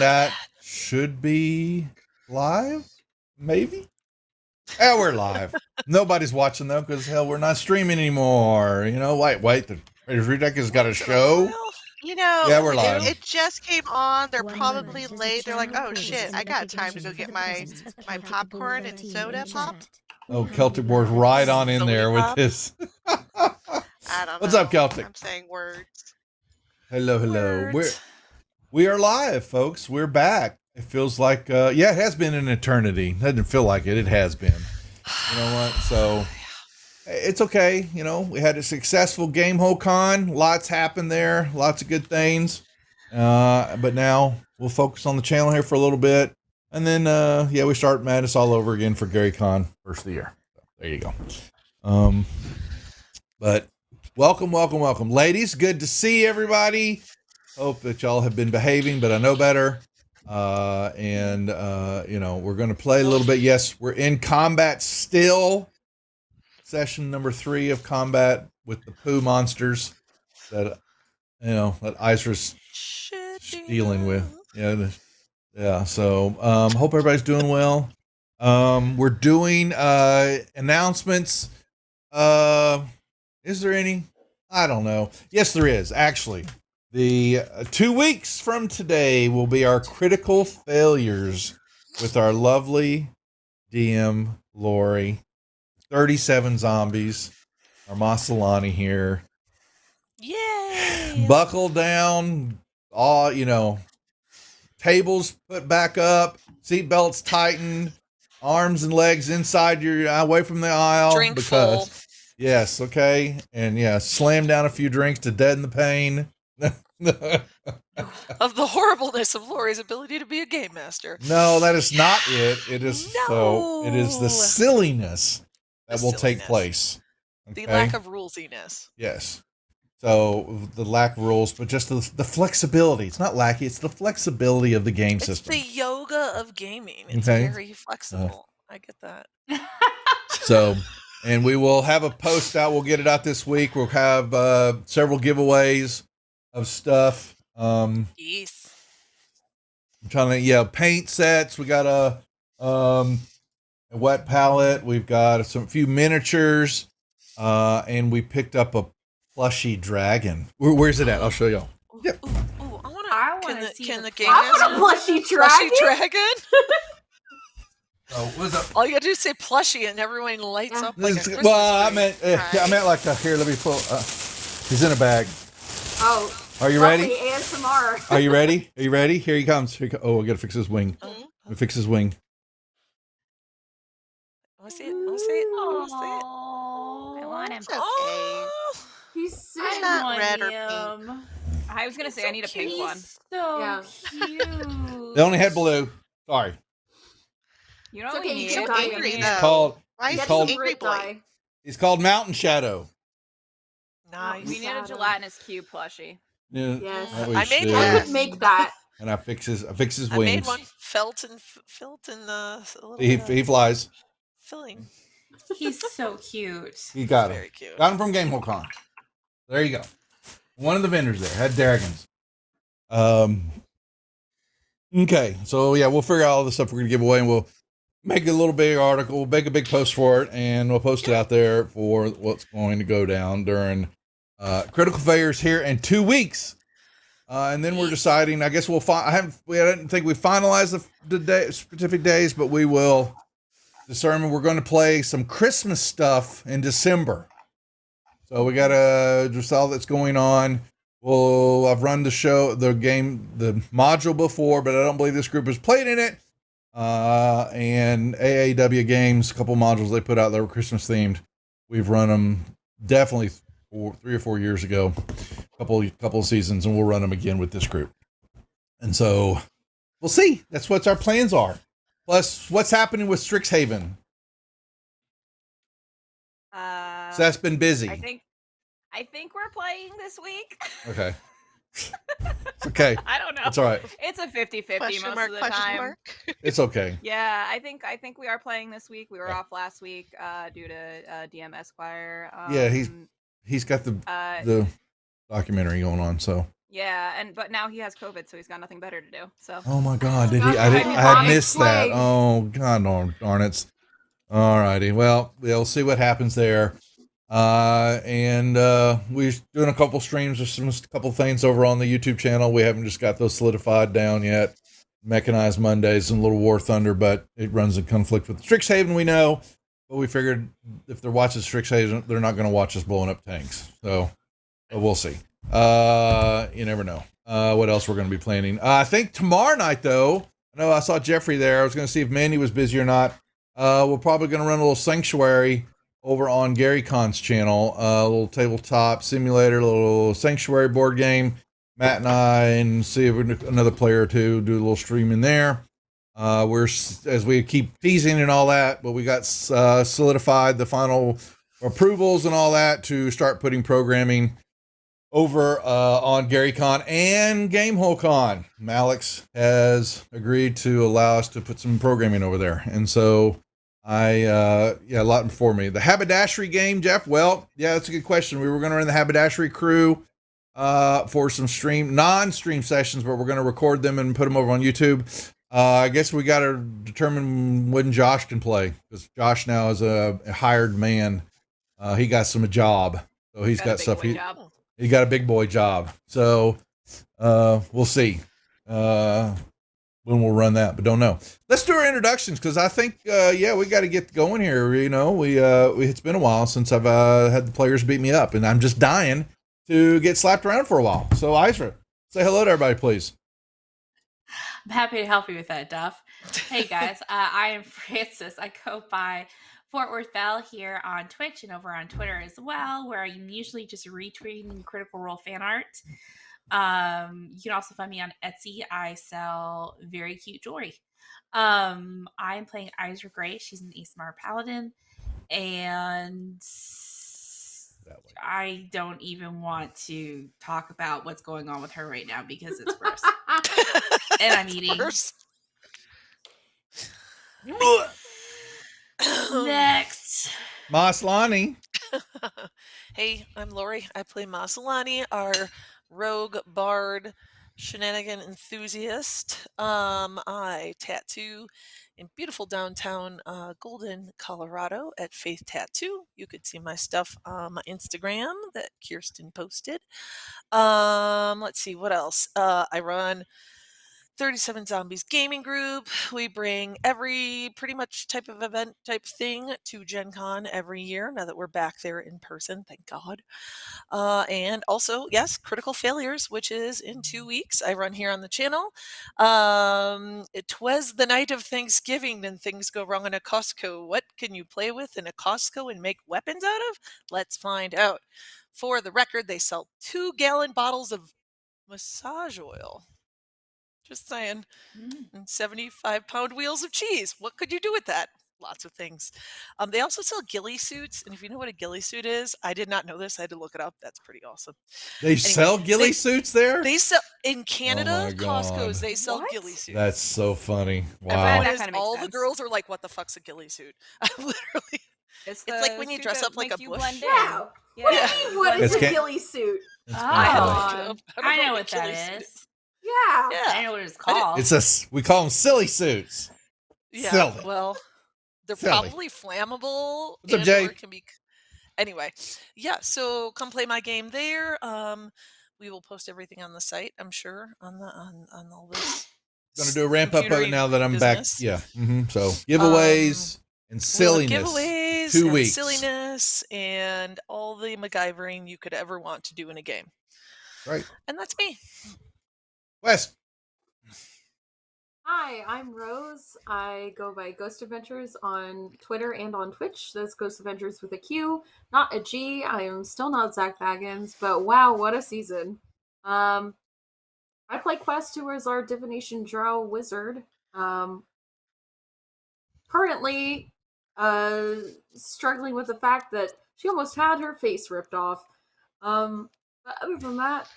that should be live, maybe. Yeah, we're live. Nobody's watching though, because hell, we're not streaming anymore. You know, wait, the Raiders Redneck has got a show. You know, Yeah, we're live. it just came on. They're probably late. They're like, oh shit, I got time to go get my popcorn and soda pop. Oh, Celtic War's right on in there with this. I don't know. What's up, Celtic? I'm saying words. Hello. We are live, folks. We're back. It feels like, it has been an eternity. Doesn't feel like it. It has been. You know what? So it's okay. You know, we had a successful Gamehole Con. Lots happened there. Lots of good things. But now we'll focus on the channel here for a little bit. And then, we start Madness all over again for Gary Con, first of the year. So, there you go. But welcome. Ladies, good to see everybody. Hope that y'all have been behaving, but I know better. We're going to play a little bit. Yes, we're in combat still. Session number 3 of combat with the poo monsters that Isra's dealing with. Yeah. So, hope everybody's doing well. We're doing, announcements. Is there any? I don't know. Yes, there is actually. The 2 weeks from today will be our critical failures with our lovely DM Lori. 37 zombies. Our Masalani here. Yay! Buckle down. All, tables put back up. Seatbelts tightened. Arms and legs inside away from the aisle. Drink full. Yes, okay. And slam down a few drinks to deaden the pain. Of the horribleness of Lori's ability to be a game master. No, that is not it. It is it is the silliness that will take place. Okay? The lack of rulesiness. Yes. So the lack of rules, but just the flexibility. It's not lackey, it's the flexibility of the game system. It's the yoga of gaming. It's very flexible. I get that. So, and we will have a post out. We'll get it out this week. We'll have several giveaways of stuff. Yes. I'm trying to, paint sets. We got a wet palette. We've got a few miniatures. And we picked up a plushy dragon. Where's it at? I'll show y'all. Yep. Ooh, I want to see the game I want a plushy dragon. Oh, what's up? All you gotta do is say plushie and everyone lights up like a Christmas I tree. meant like here, let me pull, he's in a bag. Oh. Are you ready? And Samara. Are you ready? Here he comes. Oh, I gotta fix his wing. Fix his wing. I want to see it. I want him. It's okay. He's so not red or pink. I was gonna say I need a pink one. So Cute. They only had blue. Sorry. You know It's what we okay, need? you can dye him. He's called Mountain Shadow. Nice. We need a gelatinous cube plushie. Yeah, yes. I made one. I could make that. And I fix his wings. I made one. Felt in he flies. Filling. He's so cute. He got him. Very cute. Got him from Gamehole Con. There you go. One of the vendors there had dragons. Okay, so we'll figure out all the stuff we're gonna give away, and we'll make a little big article, we'll make a big post for it, and we'll post it out there for what's going to go down during critical failures here in 2 weeks. And then we're deciding. I guess we'll I didn't think we finalized the specific days, but we will determine. We're going to play some Christmas stuff in December. So we got just all that's going on. Well, I've run the module before, but I don't believe this group has played in it. And AAW Games, a couple modules they put out that were Christmas themed. We've run them definitely 3 or 4 years ago, couple of seasons, and we'll run them again with this group. And so we'll see. That's what our plans are. Plus, what's happening with Strixhaven? So that's been busy. I think we're playing this week. Okay. It's okay. I don't know. It's all right. It's a 50-50 most of the time. It's okay. Yeah, I think we are playing this week. We were off last week due to DM Esquire. He's got the documentary going on. So Yeah, but now he has COVID, so he's got nothing better to do. So. Oh my God, did he? Okay. I had missed that. Explain. Oh God, darn it. All righty. Well, we'll see what happens there. And we're doing a couple streams. There's a couple things over on the YouTube channel. We haven't just got those solidified down yet. Mechanized Mondays and Little War Thunder, but it runs in conflict with Strixhaven, we know. But we figured if they're watching Strixhaven, they're not going to watch us blowing up tanks. So we'll see. You never know. What else we're going to be planning. I think tomorrow night, though, I know I saw Jeffrey there. I was going to see if Mandy was busy or not. We're probably going to run a little Sanctuary over on Gary Con's channel. A little tabletop simulator, a little Sanctuary board game. Matt and I, and see if another player or two, do a little stream in there. We're, as we keep teasing and all that, but we got solidified the final approvals and all that to start putting programming over on Gary Con and Gamehole Con. Malix has agreed to allow us to put some programming over there. And so a lot for me. The Haberdashery game, Jeff, well, yeah, that's a good question. We were going to run the Haberdashery crew for some non-stream sessions, but we're going to record them and put them over on YouTube. I guess we got to determine when Josh can play, because Josh now is a hired man. He got a job, so he's got stuff. He got a big boy job. So we'll see when we'll run that, but don't know. Let's do our introductions, because I think we got to get going here. You know, it's been a while since I've had the players beat me up, and I'm just dying to get slapped around for a while. So Isra, say hello to everybody, please. I'm happy to help you with that, Duff. Hey guys, I am Francis. I go by Fort Worth Bell here on Twitch and over on Twitter as well, where I'm usually just retweeting Critical Role fan art. You can also find me on Etsy. I sell very cute jewelry. I'm playing Isra Gray. She's an ASMR paladin, and I don't even want to talk about what's going on with her right now because it's gross. And I'm eating. Next. Maslani. Hey, I'm Lori. I play Maslani, our rogue bard shenanigan enthusiast. I tattoo in beautiful downtown Golden, Colorado at Faith Tattoo. You could see my stuff on my Instagram that Kirsten posted. Let's see, what else? I run 37 Zombies Gaming Group. We bring every pretty much type of event type thing to Gen Con every year, now that we're back there in person, thank God. And also, yes, Critical Failures, which is in 2 weeks. I run here on the channel. Twas the night of Thanksgiving and things go wrong in a Costco. What can you play with in a Costco and make weapons out of? Let's find out. For the record, they sell 2-gallon bottles of massage oil. Just saying. And 75-pound wheels of cheese. What could you do with that? Lots of things. They also sell ghillie suits. And if you know what a ghillie suit is, I did not know this. I had to look it up. That's pretty awesome. They sell ghillie suits there? They sell in Canada, Oh my Costco's, God. they sell ghillie suits. That's so funny. Wow. That kind of all makes the girls are like, what the fuck's a ghillie suit? Literally. It's like when you suit dress that up like makes a you bush. blend in. Yeah. Yeah. What do you mean, what is It's a ca- ghillie suit? It's Oh, don't I know a what that ghillie suit is. Yeah. Yeah. I know what it's called. we call them silly suits. Yeah, Silly. well, they're Silly. probably flammable. What's up, and Jay? or it can be. Anyway, yeah. So come play my game there. We will post everything on the site. I'm sure on all this. Gonna do a ramp up computery now that I'm business. back. Yeah. So giveaways and silliness. Giveaways 2 and weeks. silliness and all the MacGyvering you could ever want to do in a game. Right. And that's me. Wes. Hi, I'm Rose. I go by Ghost Adventures on Twitter and on Twitch. That's Ghost Adventures with a Q, not a G. I am still not Zach Baggins, but wow, what a season. I play Quest, who is our divination drow wizard. Currently, struggling with the fact that she almost had her face ripped off. But other than that,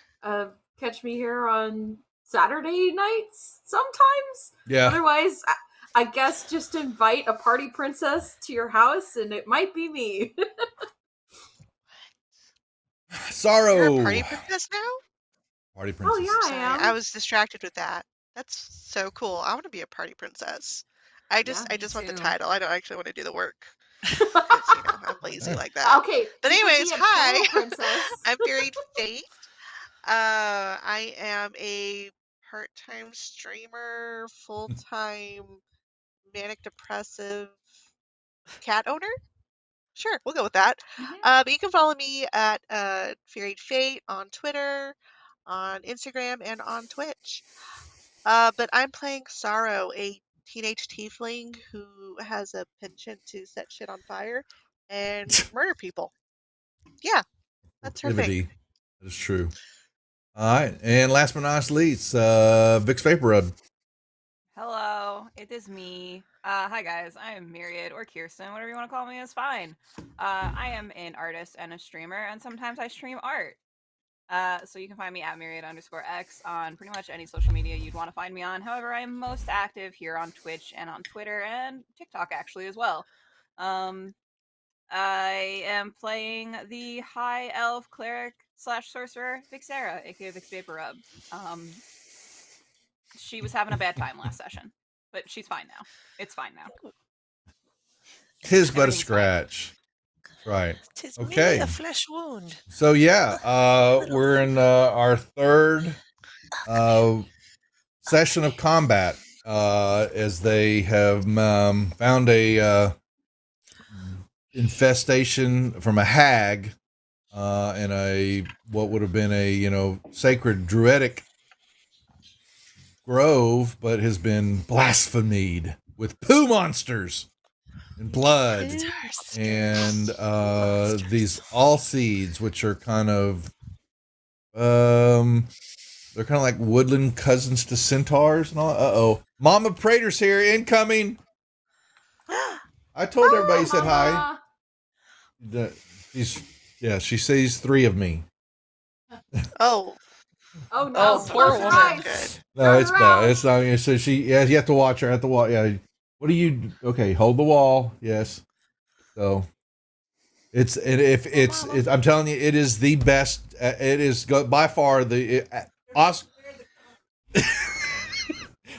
catch me here on Saturday nights sometimes. Yeah. Otherwise, I guess just invite a party princess to your house and it might be me. Sorrow. You're a party princess now? Party Oh princess. yeah, Sorry, I I am. was distracted with that. That's so cool. I want to be a party princess. I Yeah, just want the too. title. I don't actually want to do the work because I'm lazy Yeah. like that. Okay, But you could anyways, be a hi. total princess. I'm Buried Fate. I am a part-time streamer, full-time manic depressive cat owner. Sure, we'll go with that. Mhm. But you can follow me at Furied Fate on Twitter, on Instagram, and on Twitch. But I'm playing Sorrow, a teenage tiefling who has a penchant to set shit on fire and murder people. Yeah, that's her thing. Activity. That is true. All right. And last but not least, Vic's Vapor Rub. Hello, it is me. Hi guys, I am Myriad or Kirsten, whatever you want to call me is fine. I am an artist and a streamer, and sometimes I stream art. So you can find me at Myriad_X on pretty much any social media you'd want to find me on. However, I am most active here on Twitch and on Twitter and TikTok actually as well. I am playing the High Elf Cleric / Sorcerer Vixera, aka Vix Vapor Rub. She was having a bad time last session, but she's fine now. It's fine now. Tis but a Everything's fine. scratch. Right. Tis Okay. merely a flesh wound. So yeah, we're in our third session of combat as they have found a infestation from a hag in a what would have been a sacred druidic grove, but has been blasphemed with poo monsters and blood and these all seeds, which are kind of they're kind of like woodland cousins to centaurs and all. Mama Prater's here, incoming. I told everybody he said hi. Mama. She sees 3 of me. Oh, Oh no! Oh, poor Close your woman. eyes. good. No, Turn it's around. bad. It's not. So you have to watch her at the wall. Yeah. What do you? Okay, hold the wall. Yes. So I'm telling you, it is the best. It is by far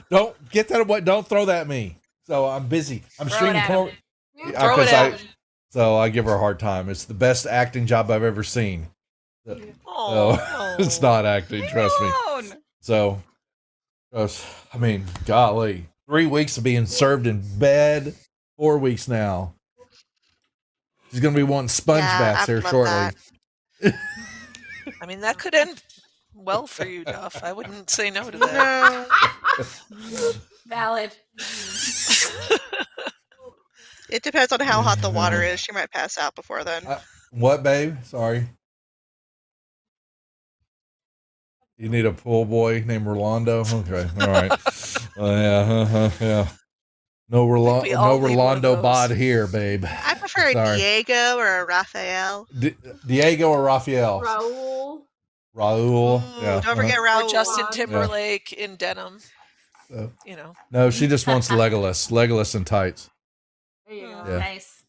don't get that away. Don't throw that at me. So I'm busy. I'm Throw it streaming. at him. Throw it at him. So I give her a hard time. It's the best acting job I've ever seen. Oh, It's not acting. Leave Trust me. alone. So, I mean, golly, 3 weeks of being served in bed. 4 weeks now. She's gonna be wanting sponge Yeah, baths I here love shortly. that. I mean, that could end well for you, Duff. I wouldn't say no to that. No, Valid. it depends on how hot the water is. She might pass out before then. What, babe? Sorry. You need a pool boy named Rolando? Okay, all right. Yeah. No we all need one of Rolando those. bod here, babe. I prefer a Sorry. Diego or a Raphael. Diego or Raphael? Raul. Raul. Ooh, Yeah. don't forget Or Raul. Justin Yeah. Timberlake in denim. Uh, You know. No, she just wants Legolas in tights. There you go. Yeah. Nice.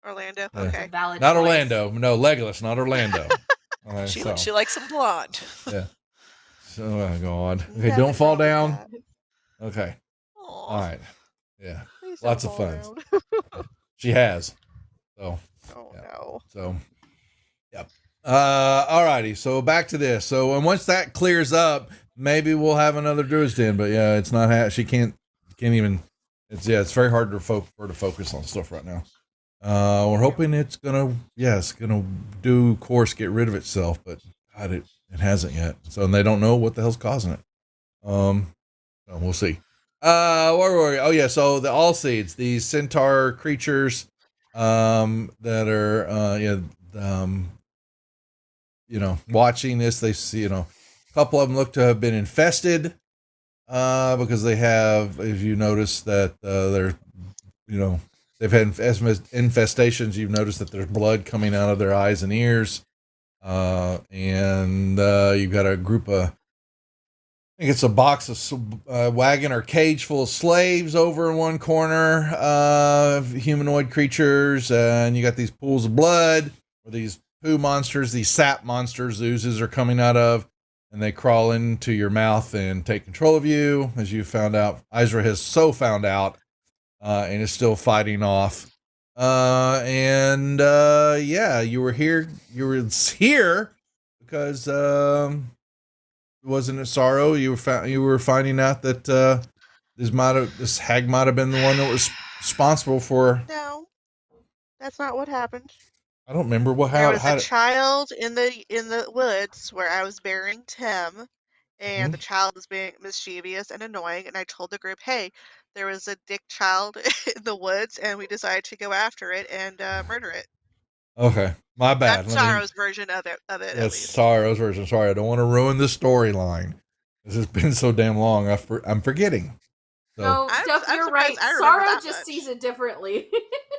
Orlando. Yeah. Okay. Valid. Not choice. Orlando. No, Legolas, not Orlando. Okay, She likes them blonde. So, oh, God. Okay, Nothing don't fall wrong with down. that. Okay. Aw. All right. Yeah. Please Lots don't of fall fun. down. She has. So, Oh Yeah. no. So, yep. All righty. So back to this. So, and once that clears up, maybe we'll have another Druid's Den. But yeah, it's not. She can't even. It's very hard for her to focus on stuff right now. We're hoping it's gonna do course, get rid of itself, but God, it hasn't yet. So, and they don't know what the hell's causing it. So we'll see. Where were we? Oh yeah. So the all seeds, these centaur creatures, that are watching this, they see, a couple of them look to have been infested, because they have, if you notice that they're, they've had infestations. You've noticed that there's blood coming out of their eyes and ears, and you've got a group of, I think it's a box of wagon or cage full of slaves over in one corner of humanoid creatures, and you got these pools of blood where these poo monsters, these sap monsters, oozes are coming out of, and they crawl into your mouth and take control of you, as you found out. Izra has found out, and is still fighting off. Yeah, you were here. You were here because wasn't it Sorrow? You were finding out that this hag might have been the one that was responsible for. No, that's not what happened. I don't remember There was a child in the woods where I was burying Tim, and the child was being mischievous and annoying. And I told the group, "Hey, there was a dick child in the woods, and we decided to go after it and murder it." Okay, my bad. That's Sorrow's version of it. At That's least. Sorrow's version. Sorry, I don't want to ruin the storyline. This has been so damn long. I'm forgetting. So, No, I'm Steph, you're surprised right. I remember Sorrow that just much. sees it differently.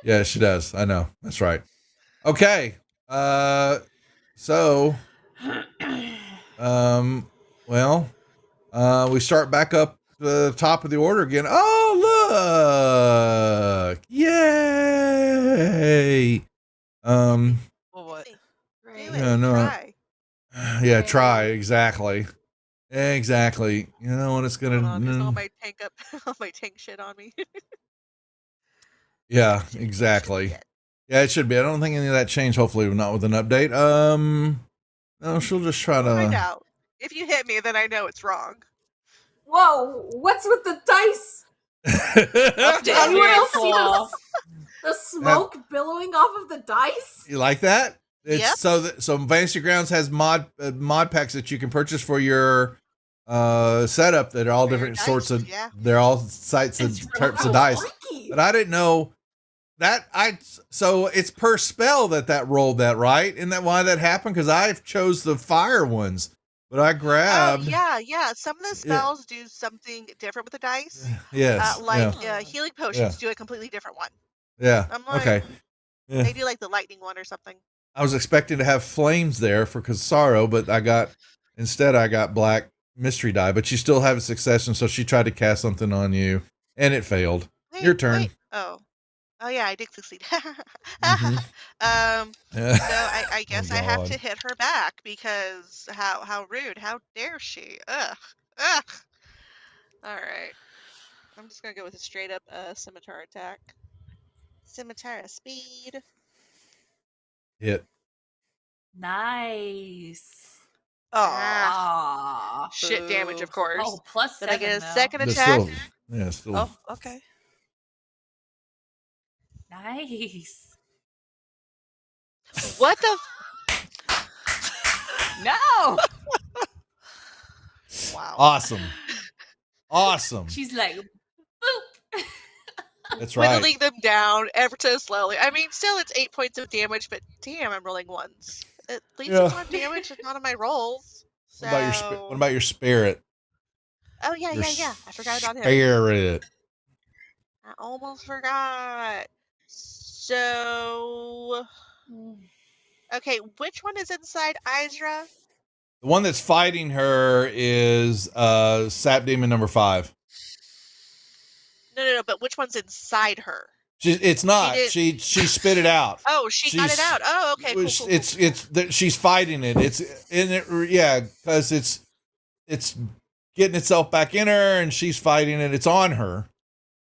yeah, she does. I know. That's right. Okay. So, well, we start back up the top of the order again. Oh, look! Yay! Well, what? Do Yeah, it. no. Try. Yeah, try exactly. Exactly. You know what it's Hold on, is all gonna. my tank all my tank shit on me. Yeah, Should exactly. be it. Yeah, it should be. I don't think any of that changed. Hopefully, not with an update. No, she'll just try We'll find to. out. If you hit me, then I know it's wrong. Whoa, what's with the dice? Update. Anyone Very else see cool. the smoke billowing off of the dice? You like that? It's Yep. so Fantasy Grounds has mod packs that you can purchase for your setup that are all For your different dice, sorts of. yeah. They're all sites and It's types Oh, of dice. freaky. But I didn't know that so it's per spell that rolled that, right? Isn't that why that happened? Because I chose the fire ones, but I Oh, grabbed. yeah. Some of the Yeah. spells do something different with the dice. Yes. Healing potions do a completely different one. Yeah. I'm like, Okay. Yeah. They do like the lightning one or something. I was expecting to have flames there for Sorrow, but I got black mystery die. But you still have a succession, so she tried to cast something on you, and it failed. Your turn. Wait. Oh yeah, I did succeed. Mhm. So I guess I have God. to hit her back because how rude! How dare she? Ugh. All right. I'm just gonna go with a straight up scimitar attack. Scimitar speed. Hit. Nice. Oh, Aw. shit damage, of course. Oh, plus Then I 7 get a though. second But attack. still. Oh, okay. Nice. What the? No. Wow. Awesome. Awesome. She's like, boop. That's right. Whittling them down ever so slowly. I mean, still it's 8 points of damage, but damn, I'm rolling ones. At least Yeah. it's on damage and not on my rolls. So. What about your spirit? Oh yeah. Your I forgot about him. Spirit. I almost forgot. So. Okay, which one is inside Izra? The one that's fighting her is Sap Demon number 5. No, but which one's inside her? It's not. She spit it out. Oh, she got it out. Oh, okay, cool. She's fighting it. It's in it. Yeah, because it's getting itself back in her, and she's fighting it. It's on her,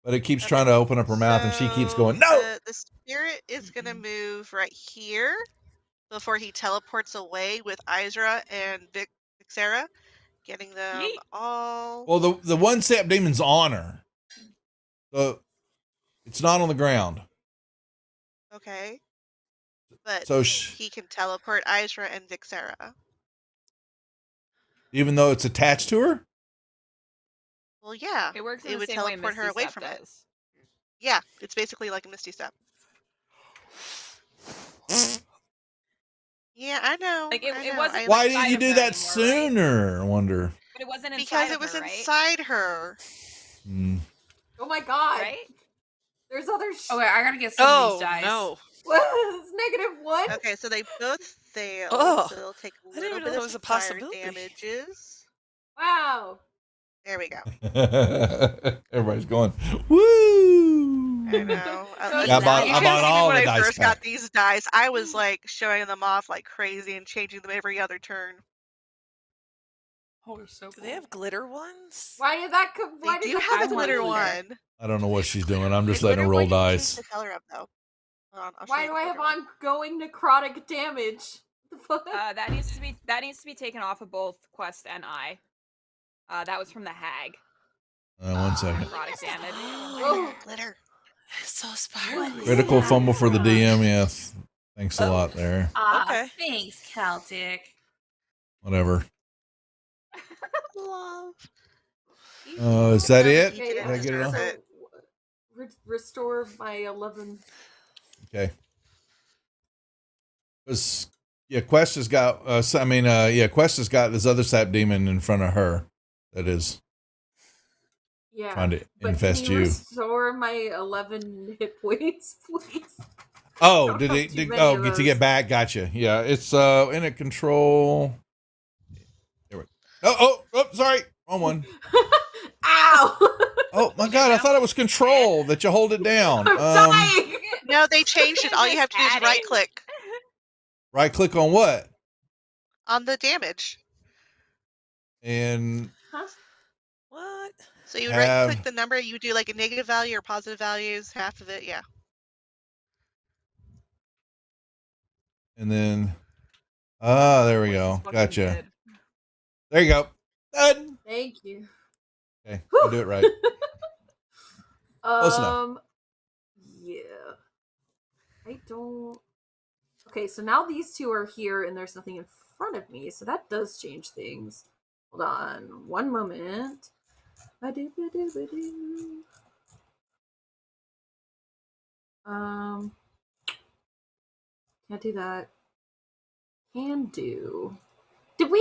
but it keeps trying to open up her mouth, and she keeps going, no. The spirit is gonna move right here before he teleports away with Izra and Vixera, getting them Yeet. all. Well, the one Sap Demon's on her. So it's not on the ground. Okay. But So he can teleport Izra and Vixera. even though it's attached to her? Well, yeah. It works in It the would same way teleport her Misty away Step from it. does. Yeah, it's basically like a Misty Step. Yeah, I know. Like, it I know. wasn't- Why like didn't you side do of that her anymore, sooner? I wonder. But it wasn't inside Because it of was her, right? inside her. Hmm. Oh my god. Right? There's other Oh, wait, I gotta get some of these dice. no. It's -1. Okay, so they both fail. Oh, So they'll take a I didn't little even know bit that of was a fire possibility. damages. Wow. There we go. Everybody's going, woo! I know. So Yeah, I bought You should all have seen me the when I dice first pack. got these dice. I was like showing them off like crazy and changing them every other turn. Oh, we're so Do they have glitter ones? Why did that come? They Why did do that have a come to glitter mind? one. I don't know what she's doing. I'm just The letting her glitter roll one you can change dice. the color of though. Hold on, I'll show Why you do the I have glitter one. ongoing necrotic damage? The fuck? That needs to be taken off of both Quest and I. That was from the hag. 1 second. Necrotic damage. Oh. Glitter. It's so sparkly. Critical fumble for the Yeah. DM. Yes. Thanks a Oh. lot there. Okay. Thanks, Celtic. Whatever. Love. Is that it? You didn't Did I get it deserve all? it. Restore my 11. Okay. Quest has got. Quest has got this other sap demon in front of her. That is Yeah. trying to But infest can you you. restore my 11 hit points, please? Oh, Don't did have it? too many of To those. get back? Gotcha. Yeah, it's in a control. There we go. Oh, sorry, wrong one. Ow! Oh my god, I thought it was control that you hold it down. I'm dying! No, they changed it. All you have to do is Add right it. click Right click on what? on the damage. And What? So you would right click Have- the number, you would do like a negative value or positive values, half of it, yeah. then there we Which is go. fucking Gotcha. good. There you go. Done. Thank you. Okay, Whew. I'll do it right. Close enough. Yeah. I don't. Okay, so now these two are here and there's nothing in front of me, so that does change things. Hold on one moment. Ba-do-ba-do-ba-do. Can't do that. Can do. Did we?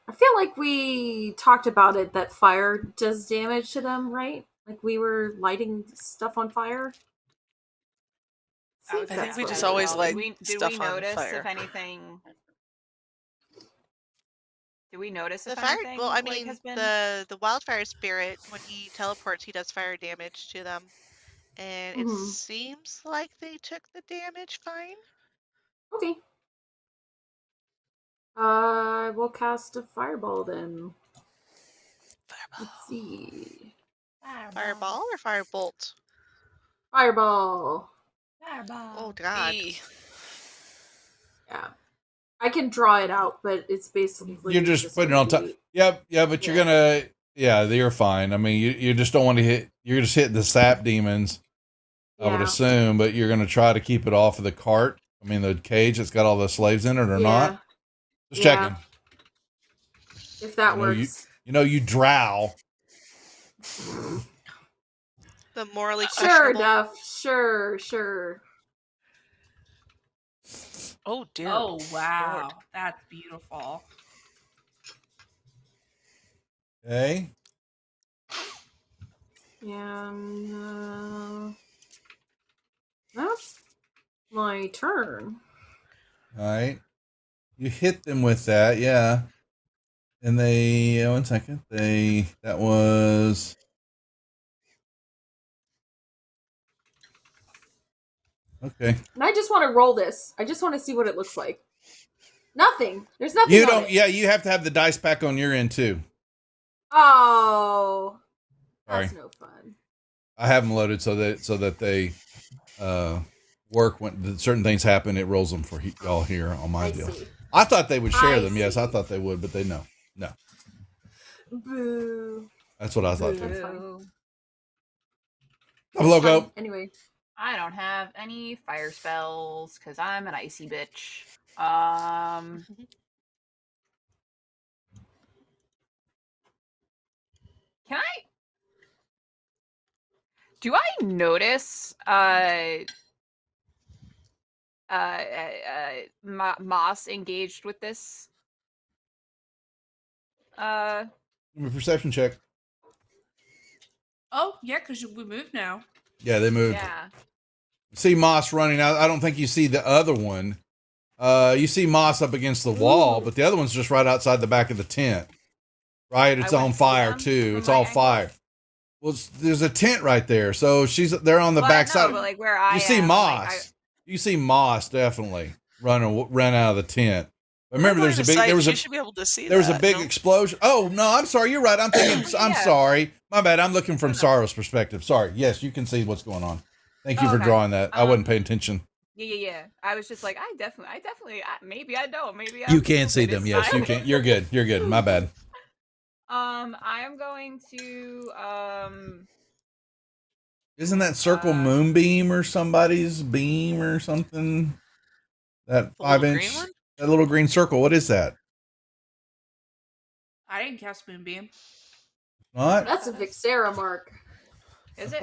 I feel like we talked about it that fire does damage to them, right? Like we were lighting stuff on fire. I was I gonna think we say just that. always Did light we stuff on notice fire. if anything? Did we notice The if fire anything? well, I like, mean has been... the wildfire spirit, when he teleports he does fire damage to them. And it Mhm. seems like they took the damage fine. Okay. I will cast a fireball then. Let's see. Fireball or firebolt? Fireball. Oh god. Yeah. I can draw it out, but it's basically You're just putting it on top. gonna be- Yep, yeah, but you're Yeah. gonna. Yeah, you're fine. I mean, you just don't want to hit. You're just hitting the sap demons. I would Yeah. assume, but you're gonna try to keep it off of the cart. I mean, the cage that's got all the slaves in it, or not? Just Yeah. checking. If that You know, works. You drow. The morally Sure, questionable. Duff. Sure. Oh dear. Oh, wow. Lord. That's beautiful. Okay. And that's my turn. All right. You hit them with that, yeah. And they 1 second. That was okay. And I just want to roll this. I just want to see what it looks like. Nothing. There's nothing. You on don't. it. Yeah, you have to have the dice pack on your end too. Oh, Sorry, that's no fun. I have them loaded so that they work when certain things happen. It rolls them for y'all here on my I deal. see. I thought they would share I them. Yes, I see. thought they would, but they no. Boo. That's what I thought That's too. fine. Boo. Have a logo. Fine. Anyway, I don't have any fire spells because I'm an icy bitch. Can I? Do I notice Moss engaged with this? Give me a perception check. Oh, yeah, because we moved now. Yeah, they moved. Yeah. See Moss running out. I don't think you see the other one. You see Moss up against the wall, but the other one's just right outside the back of the tent. Right? It's I on wouldn't see fire them too. from It's my all angle. fire. Well, there's a tent right there, so they're on the Well, back no, side. but like where I You see am, Moss. like, You see Moss definitely run out of the tent. But remember, You should be able to see there was a that, big no? explosion. Oh no, I'm sorry. You're right. I'm thinking. I'm Yeah. sorry. My bad. I'm looking from No. Sorrow's perspective. Sorry. Yes, you can see what's going on. Thank you Oh, for okay. drawing that. I wasn't paying attention. Yeah. I was just like, maybe I don't. Maybe You I'm can see stupid. them. It's Yes, you fine. can. You're good. You're good. My bad. I am going to Isn't that Circle Moonbeam or somebody's beam or something? That The little 5-inch, green one? that little green circle. What is that? I didn't cast Moonbeam. Not? That's a Vixera mark. is I it?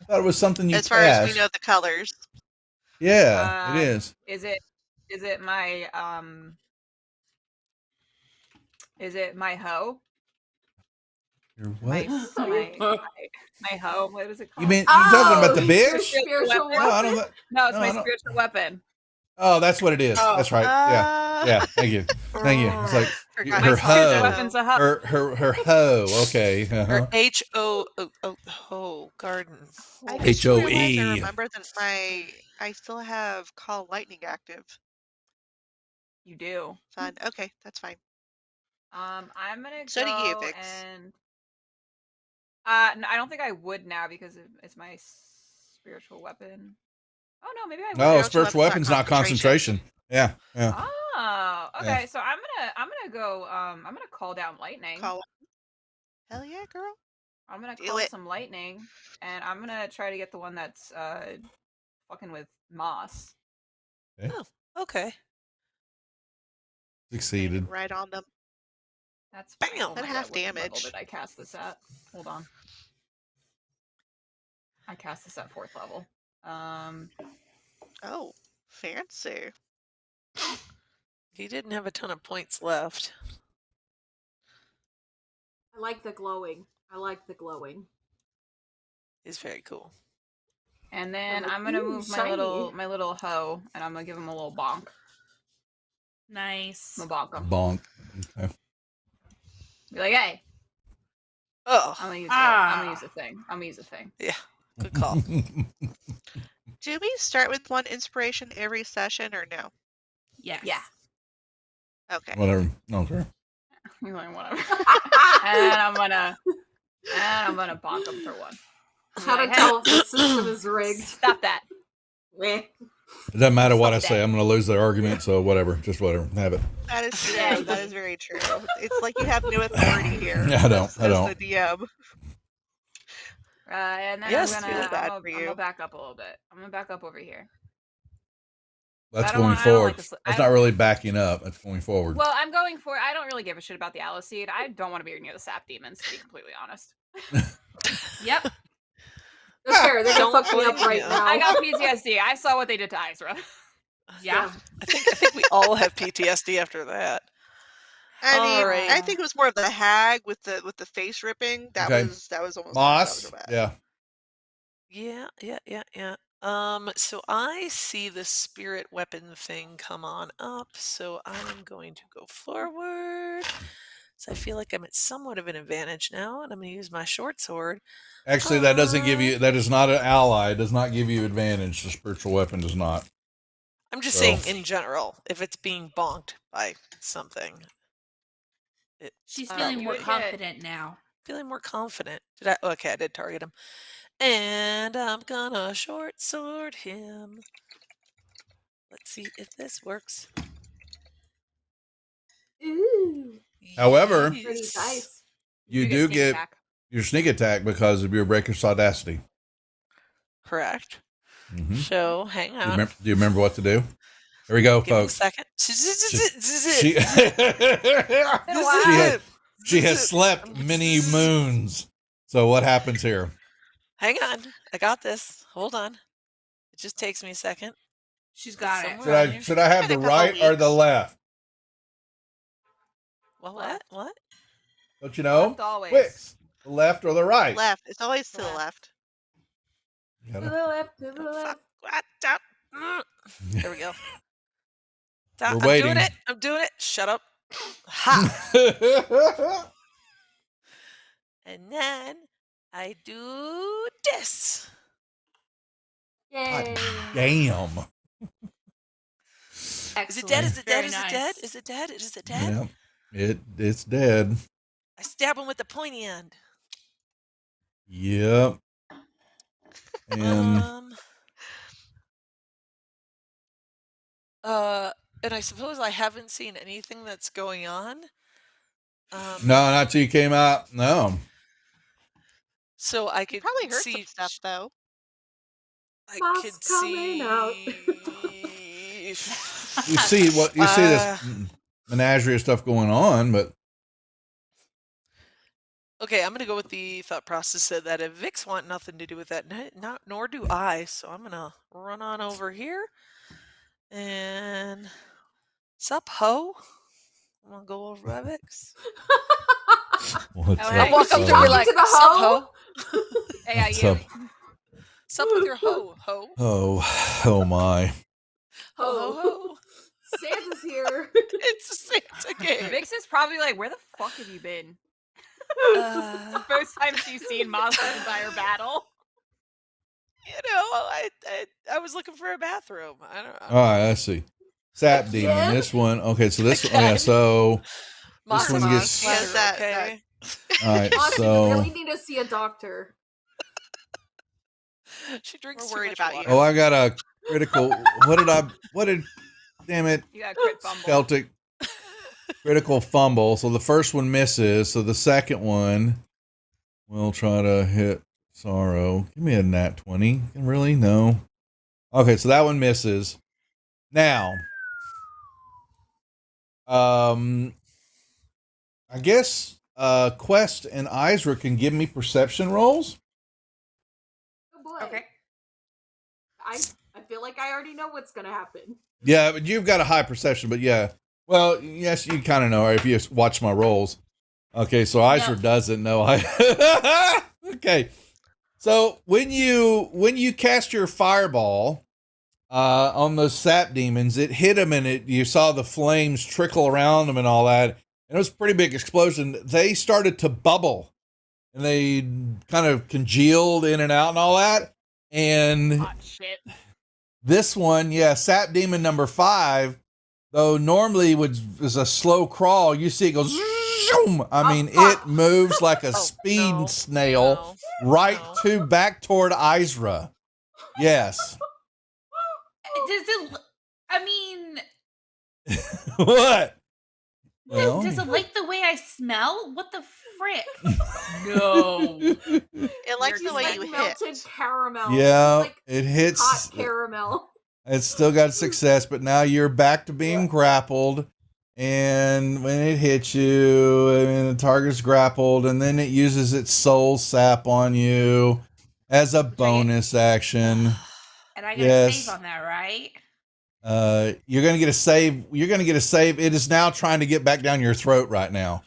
thought it was something you As far as we cast. know, the colors. Yeah, it is. Is it my is it my hoe? Your what? My hoe. What is it called? You mean you talking about the your bitch? spiritual No, I don't. weapon? No, it's No, my I don't- spiritual weapon. Oh, that's what it is. Oh. That's right. Yeah. Thank you. Thank you. It's like Forgot her my spiritual hoe. weapon's a hoe. Her hoe. Okay. Or Uh-huh. H-O garden. I just realized I HOE. remember that I still have Call Lightning active. You do. Fun. Okay, that's fine. I'm gonna So do go you, Vix. and no, I don't think I would now because it's my spiritual weapon. Oh no, maybe I would. No, Spiritual spiritual weapon's weapon's not not concentration. Yeah. Oh, okay. So I'm gonna go. I'm gonna call down lightning. Call. Hell yeah, girl. I'm gonna Do call it. some lightning, and I'm gonna try to get the one that's fucking with Moss. Okay. Succeeded. Right on them. That's Bam! fine. Oh my At God, half what level damage. did I cast this at? Hold on. I cast this at 4th level. Oh, fancy. He didn't have a ton of points left. I like the glowing. He's very cool. And then like, I'm gonna ooh, move shiny. my little hoe, and I'm gonna give him a little bonk. Nice. I'm gonna bonk him. Bonk. Okay. Be like, hey, Oh, I'm gonna use I'm gonna use the thing. I'm gonna use the thing. yeah. Good call. Do we start with one inspiration every session or no? Yes. Yeah. Okay. Whatever. Okay. He's like, whatever. and I'm gonna bonk him for one. How to Like, tell if the system is rigged. Stop that. Meh. It doesn't matter what I Stop say. that. I'm going to lose the argument. So whatever. Just whatever. Have it. That is true. Yeah. That is very true. It's like you have no authority here. Yeah, I don't. As I don't. the DM. And then Yes, I'm feel gonna bad I'm for gonna you. back up a little bit. I'm gonna back up over here. That's I don't going want- I don't forward. like this- I That's not don't- really backing up. That's going forward. Well, I'm going for. I don't really give a shit about the Aloe Seed. I don't want to be near the sap demons, to be completely honest. Yep. That's fair. They're Don't gonna fuck me up blame right you. now. I got PTSD. I saw what they did to Izra. Yeah. I think we all have PTSD after that. I mean, Alright. I think it was more of the hag with the face ripping. That Okay. was almost Moss. that was bad. Yeah. So I see the spirit weapon thing come on up, so I'm going to go forward. So I feel like I'm at somewhat of an advantage now, and I'm going to use my short sword. Actually, that doesn't give you. That is not an ally. It does not give you advantage. The spiritual weapon does not. I'm just So- saying in general, if it's being bonked by something. She's Uh, feeling you more would get- confident now. Feeling more confident. Okay, I did target him. And I'm gonna short sword him. Let's see if this works. Ooh, However- pretty Yes. nice. You get do sneak get attack. your sneak attack because of your breaker's audacity. Correct. Mm-hmm. So hang Do on. you remember what to do? Here we go, Give me a folks. second. She, Wow. she has slept many moons. So what happens here? Hang on. I got this. Hold on. It just takes me a second. She's got it. Somewhere. Should I have Been the a couple right or the weeks. left? Well, what? Don't you know? Left always. Wix. The left or the right? Left. It's always to the Left. left. You To gotta- the left, to the Oh, left. fuck. What? Stop. There we go. Stop. We're I'm waiting. doing it. I'm doing it. Shut up. Ha. And then I do this. Yay. Damn. Is it dead? Excellent. Is it dead? Very Is it dead? nice. Is it dead? Is it dead? Yeah, it's dead. I stab him with the pointy end. Yep. And And I suppose I haven't seen anything that's going on. no, not till you came out. No. So I could Probably heard see some stuff though. I Boss could coming out. see. You see this menagerie of stuff going on, but Okay, I'm gonna go with the thought process that if Vix want nothing to do with that, nor do I. So I'm gonna run on over here and sup ho. I'm gonna go over by Vix. what's Oh, up? hey. I walk up You to her talking like to the sup hoe? ho. Hey, What's you. up? Sup with your ho ho. Oh my. Ho ho ho. Santa's here. It's a Santa game. Vix is probably like, where the fuck have you been? Uh, First time she's seen Maz's entire battle. I was looking for a bathroom. I don't know. All right, let's see. Sap demon. Again? This one. Okay, so this. Again? Yeah. So Moss one and gets- Moss, Yes, ladder, that- okay? all right. Honestly, So you really need to see a doctor. She drinks We're too worried much about you. water. oh, I got a critical. Damn it, You got a crit fumble. Celtic. Critical fumble. So the first one misses. So the second one, we'll try to hit Sorrow. Give me a nat 20. Really? No. Okay, so that one misses. Now, I guess Quest and Izra can give me perception rolls. Oh boy. Okay. I feel like I already know what's gonna happen. Yeah, but you've got a high perception, but yeah. Well, yes, you kind of know if you watch my rolls. Okay, so Izra doesn't know. Okay. So when you cast your fireball on those sap demons, it hit them and you saw the flames trickle around them and all that. And it was a pretty big explosion. They started to bubble and they kind of congealed in and out and all that. And Hot shit. this one, yeah, sap demon number 5, though normally is a slow crawl, you see it goes zoom. I mean, it moves like a speed no, snail no, right no. back toward Izra. Yes. Does it? I mean, What? Well, does it like the way I smell? What the frick? No. It likes You're the way just you like hit. melted caramel. yeah, It's like it hits. hot caramel. It's still got success, but now you're back to being grappled. And when it hits you, I mean, the target's grappled, and then it uses its soul sap on you as a bonus action. And I get a Yes. save on that, right? You're gonna get a save. You're gonna get a save. It is now trying to get back down your throat right now.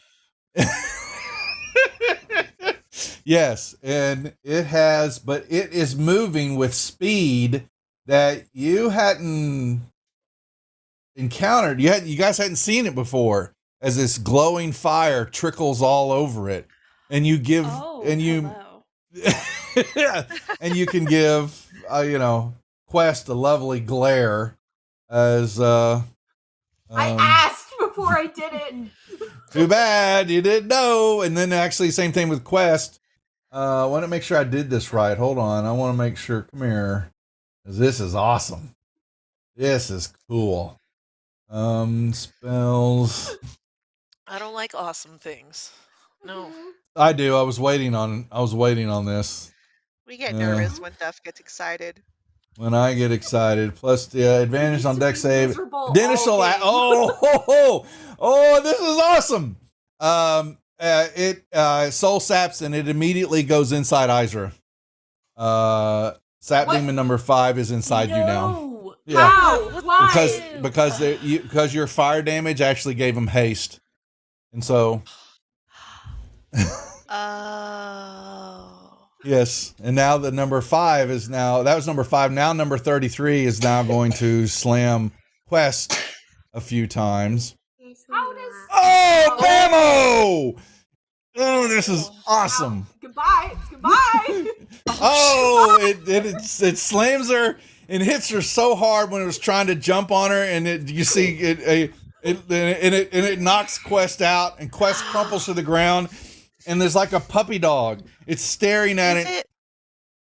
Yes, and it has, but it is moving with speed that you hadn't encountered. You guys hadn't seen it before, as this glowing fire trickles all over it, and you give Hello. yeah, and you can give Quest a lovely glare as I asked before I did it. too bad you didn't know. And then actually same thing with Quest. I want to make sure I did this right. Hold on, I want to make sure. Come here, 'cause this is awesome. This is cool. Spells. I don't like awesome things. No. I do. I was waiting on this. We get Yeah. nervous when Duff gets excited. When I get excited, plus the advantage on deck save. Miserable Dennis all will. game. Oh, this is awesome. It soul saps and it immediately goes inside Izra. Sap What? demon number 5 is inside you now. No. Yeah, How? Why? because your fire damage actually gave him haste, and so Oh. yes, and now the number 5 is now, that was number 5. Now number 33 is now going to slam Quest a few times. How does? Oh, Bammo! Oh, this is awesome. Goodbye. Goodbye. Oh, it slams her. and hits her so hard when it was trying to jump on her, and you see it knocks Quest out, and Quest crumples to the ground, and there's like a puppy dog. It's staring at it.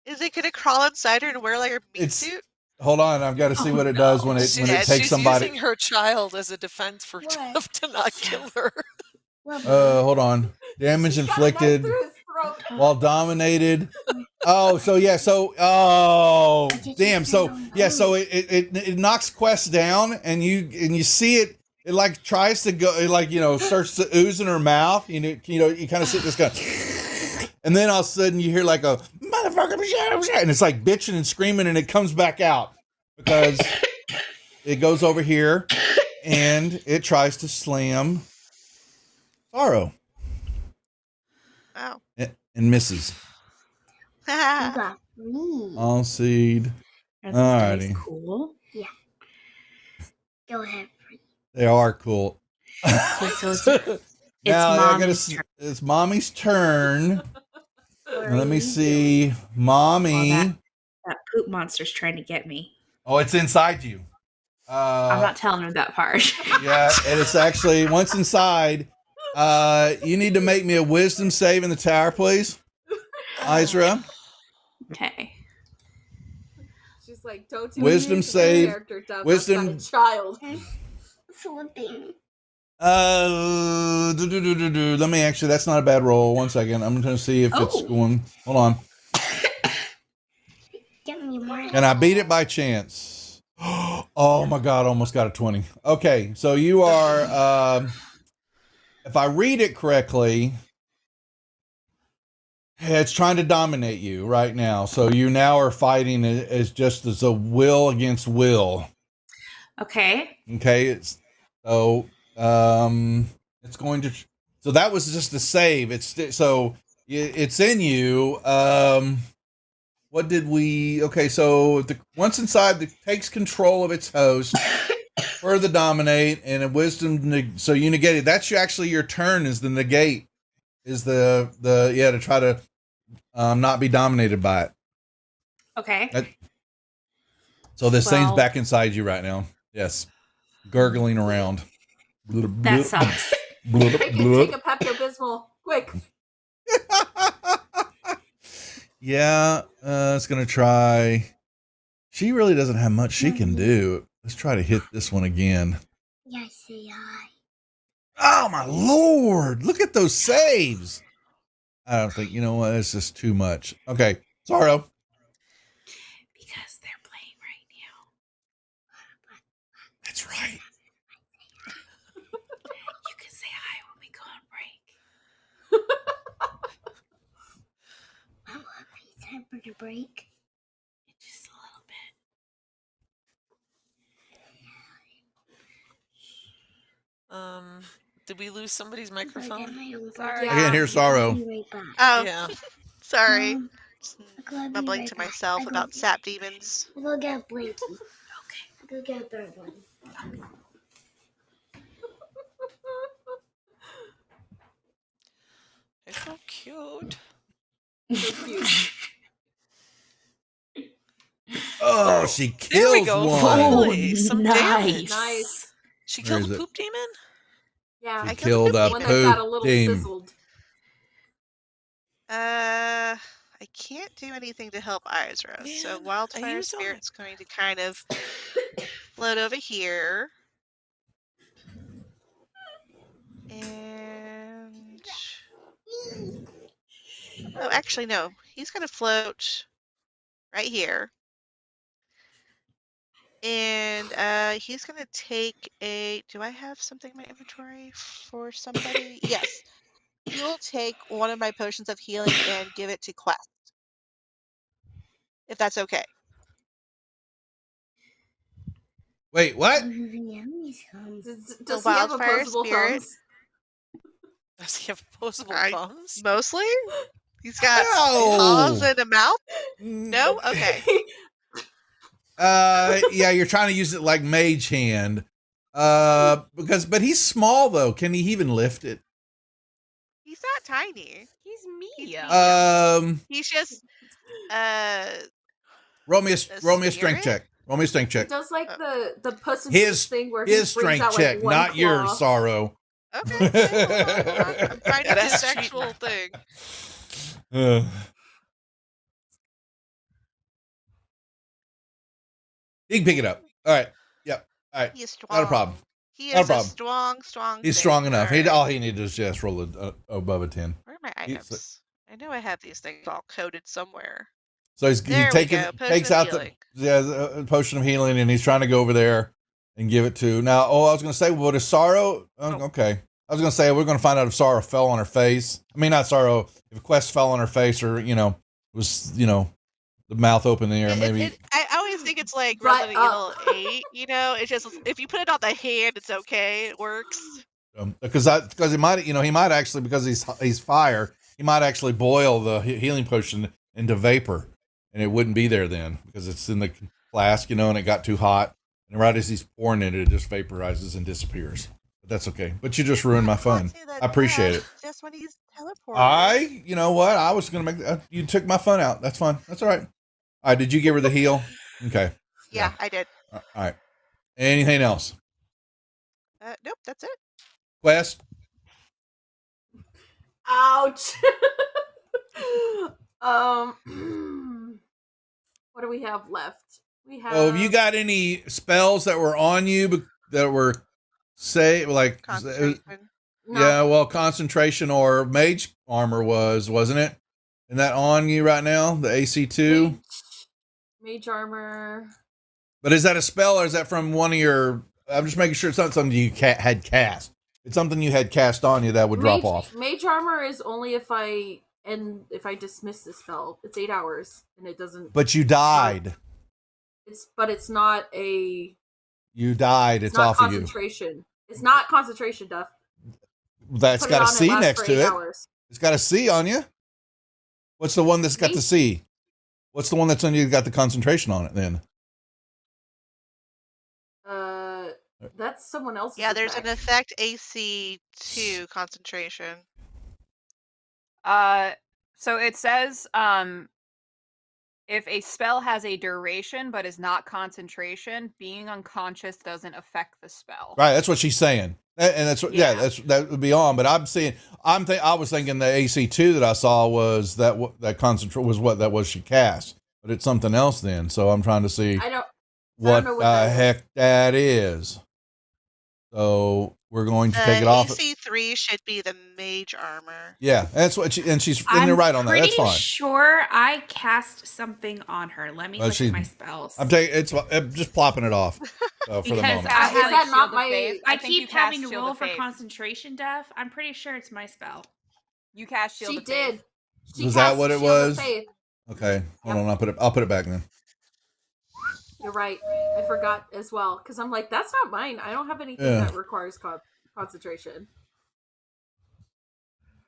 Is it gonna crawl inside her and wear like her meat It's- suit? Hold on, I've got to see what it does when it takes she's somebody. using her child as a defense for What? Jeff to not kill her. Hold on. Damage inflicted while dominated. Oh, so yeah, damn. So yeah, so it knocks Quest down, and you see it. It like tries to go, it like starts to ooze in her mouth. You kind of sit this guy, and then all of a sudden you hear like a motherfucker, and it's like bitching and screaming, and it comes back out because it goes over here, and it tries to slam Sorrow. Wow. And misses. All seed. Are these dice Alrighty. cool? Go ahead. They are cool. So it's Now, mommy's turn. it's mommy's turn. Let me Marie. see. Mommy. Oh, that poop monster's trying to get me. Oh, it's inside you. I'm not telling her that part. Yeah, and it's actually once inside. You need to make me a wisdom save in the tower, please. Isra. Okay. She's like, don't do Wisdom anything to the save. character, Duff. Wisdom- That's not a child. Flipping. Let me actually, that's not a bad roll. 1 second. I'm going to see if it's Oh. going. Hold on. Get me more. And I beat it by chance. Oh my God, almost got a 20. Okay, so you are, if I read it correctly, it's trying to dominate you right now. So you now are fighting as just as a will against will. Okay. Okay, it's going to. So that was just a save. It's in you. What did we? Okay, so once inside, it takes control of its host. Further dominate and a wisdom. So you negate it. That's actually your turn. Is the negate? Is the to try to not be dominated by it. Okay. So this thing's Well- back inside you right now. Yes, gurgling around. That sucks. Take a Pepto-Bismol. Quick. Yeah, it's gonna try. She really doesn't have much she can do. Let's try to hit this one again. Yes, I. Oh my lord! Look at those saves. I don't think, you know what, it's just too much. Okay, Sorrow. Because they're playing right now. That's right. You can say hi when we go on break. Wow, it's time for the break. Just a little bit. Did we lose somebody's Sorry. microphone? Sorry. I can't hear Sorrow. I'll be right back. Oh, Yeah. sorry. Um, Just I'll be mumbling right to back. myself I'll about go- sap demons. I'll go get a blankie. I'll go get a third one. It's so cute. Oh, she There we kills go. one. Finally, some damage. Nice. She Where killed is a it? poop demon? Yeah. She I killed a One that got a poop little demon. sizzled. I can't do anything to help Isra. So Man, Wildfire used all my- Spirit's going to kind of float over here. And oh, actually no. He's going to float right here. And he's going to take a do I have something in my inventory for somebody? Yes. He'll take one of my potions of healing and give it to Quest. If that's okay. Wait, what? The enemies come. Does he have Wildfire opposable Spirit. thumbs? Does he have opposable I- thumbs? Mostly? He's got paws No. and a mouth? No? Okay. Yeah, you're trying to use it like mage hand. But he's small though. Can he even lift it? He's not tiny. He's me. He's Um, He's just roll me a spirit? strength check. Roll me a strength He check. does like the Puss in His Boots thing where his he brings strength out check, like one not claw. yours, Sorrow. Okay, hold on. I'm finding Yeah, his that's cheating. actual thing. He can pick it up. All right. Yep. All right. He is strong. Not a problem. He Not a is a problem. strong He's thing. strong enough. All right. All he needed is just roll above a 10. Where are my He's- items? I know I have these things all coded somewhere. So he There we go. Potion takes of out healing. the potion of healing, and he's trying to go over there and give it to. Now, I was going to say, what is Sorrow? Okay. I was going to say, we're going to find out if Sorrow fell on her face. I mean, not Sorrow, if Quest fell on her face or, was, the mouth open in the air, maybe. I always think it's like Right Resident Evil 8, it's just, if you put it on the hand, it's okay. It works. Because he might actually, because he's fire, he might actually boil the healing potion into vapor, and it wouldn't be there then because it's in the flask, and it got too hot, and right as he's pouring it just vaporizes and disappears. But that's okay. But you just ruined my fun. I appreciate it. Just when he's teleporting. You know what? I was gonna make you took my fun out. That's fine. That's all right. All right. Did you give her the heal? Okay. Yeah, I did. All right. Anything else? Nope, that's it. Quest? Ouch. What do we have left? We have. Oh, have you got any spells that were on you that were Concentration. No. Yeah, well, concentration or mage armor wasn't it? Isn't that on you right now? The AC2? Mage armor. But is that a spell or is that from one of your? I'm just making sure it's not something you had cast. It's something you had cast on you that would drop off. Mage armor is only if I dismiss the spell. It's 8 hours and it doesn't. But you died. It's not a. You died. It's not off of you. concentration. It's not concentration, Duff. That's Put got it a on, C lasts next for to 8 it. hours. It's got a C on you. What's the one that's got the C? What's the one that's on you that got the concentration on it then? That's someone else's. Yeah, there's effect. an effect AC2 concentration. So it says, if a spell has a duration but is not concentration, being unconscious doesn't affect the spell. Right, that's what she's saying, and that's Yeah. that would be on. But I was thinking the AC2 that I saw was that she cast, but it's something else then. So I'm trying to see what know what the that is. heck that is. So we're going to take it off. AC3 should be the mage armor. Yeah, that's what she's and you're right on that. That's fine. I'm pretty sure I cast something on her. Let me Well, look at my spells. I'm just plopping it off for the Because moment. I Is have, that not Shield of my? Faith. I think you keep cast having to Shield roll of for Faith. concentration, Def. I'm pretty sure it's my spell. You cast Shield She of Faith. did. She Was that cast what it Shield of was? Faith. Okay, hold on. I'll put it back then. You're right. I forgot as well because I'm like, that's not mine. I don't have anything Yeah. that requires concentration.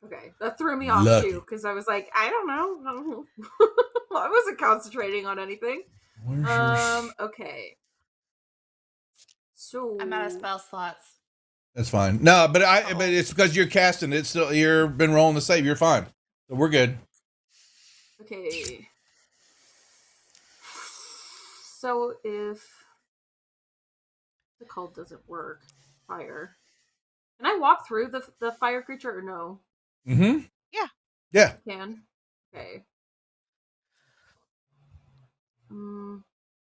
Okay, that threw me off Lucky. too because I was like, I don't know. I wasn't concentrating on anything. Where's your Okay. So I'm out of spell slots. That's fine. No, but it's because you're casting it. Still, you've been rolling the save. You're fine. So we're good. Okay. So if the cult doesn't work, fire. Can I walk through the fire creature or no? Mm-hmm. Yeah. Yeah. Can. Okay.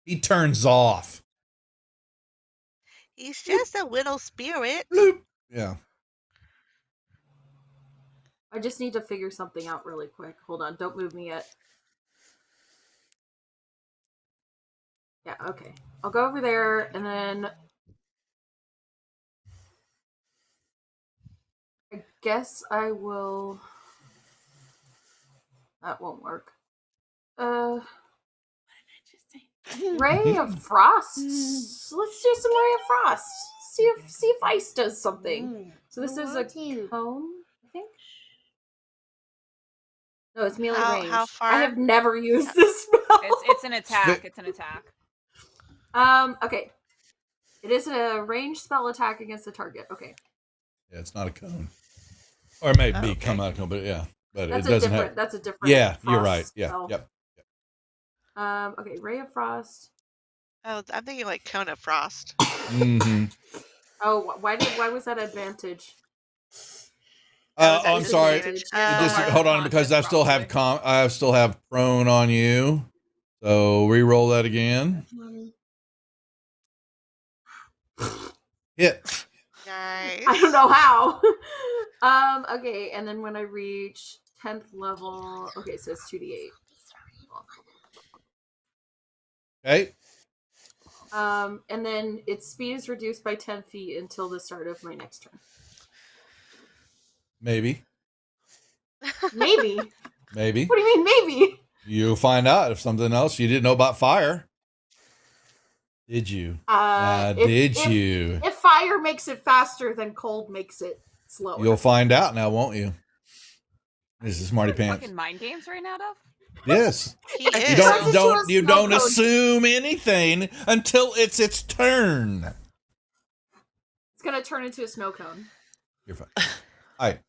He turns off. He's just a little spirit. Bloop. Yeah. I just need to figure something out really quick. Hold on, don't move me yet. Yeah, okay. I'll go over there and then I guess I will. That won't work. Ray of Frost. Let's do some Ray of Frost. See if ice does something. So this is a cone, I think. No, it's melee range. How far? I have never used this spell. It's an attack. It's an attack. Okay. It is a ranged spell attack against the target. Okay. Yeah, it's not a cone. Or it may be okay. come out of a cone, but yeah. But That's it doesn't have. that's a different. Yeah, you're frost right. Yeah. spell. Yep. Okay, Ray of Frost. Oh, I'm thinking like Cone of Frost. Mm-hmm. Oh, why was that advantage? That was I'm at sorry. disadvantage. Just Mark hold on, because I still have I still have prone on you. So re-roll that again. Mommy. Hit. Nice. I don't know how. Okay, and then when I reach 10th level, okay, so it's 2d8. Okay. And then its speed is reduced by 10 feet until the start of my next turn. Maybe. Maybe. Maybe. What do you mean, maybe? You'll find out if something else you didn't know about fire. Did you? Did you? If fire makes it faster, then cold makes it slower. You'll find out now, won't you? This is Smarty Pants. Fucking mind games right now, Dove? Yes. He is. You Turns into a don't snow cone. assume anything until it's its turn. It's gonna turn into a snow cone. You're fine. All right.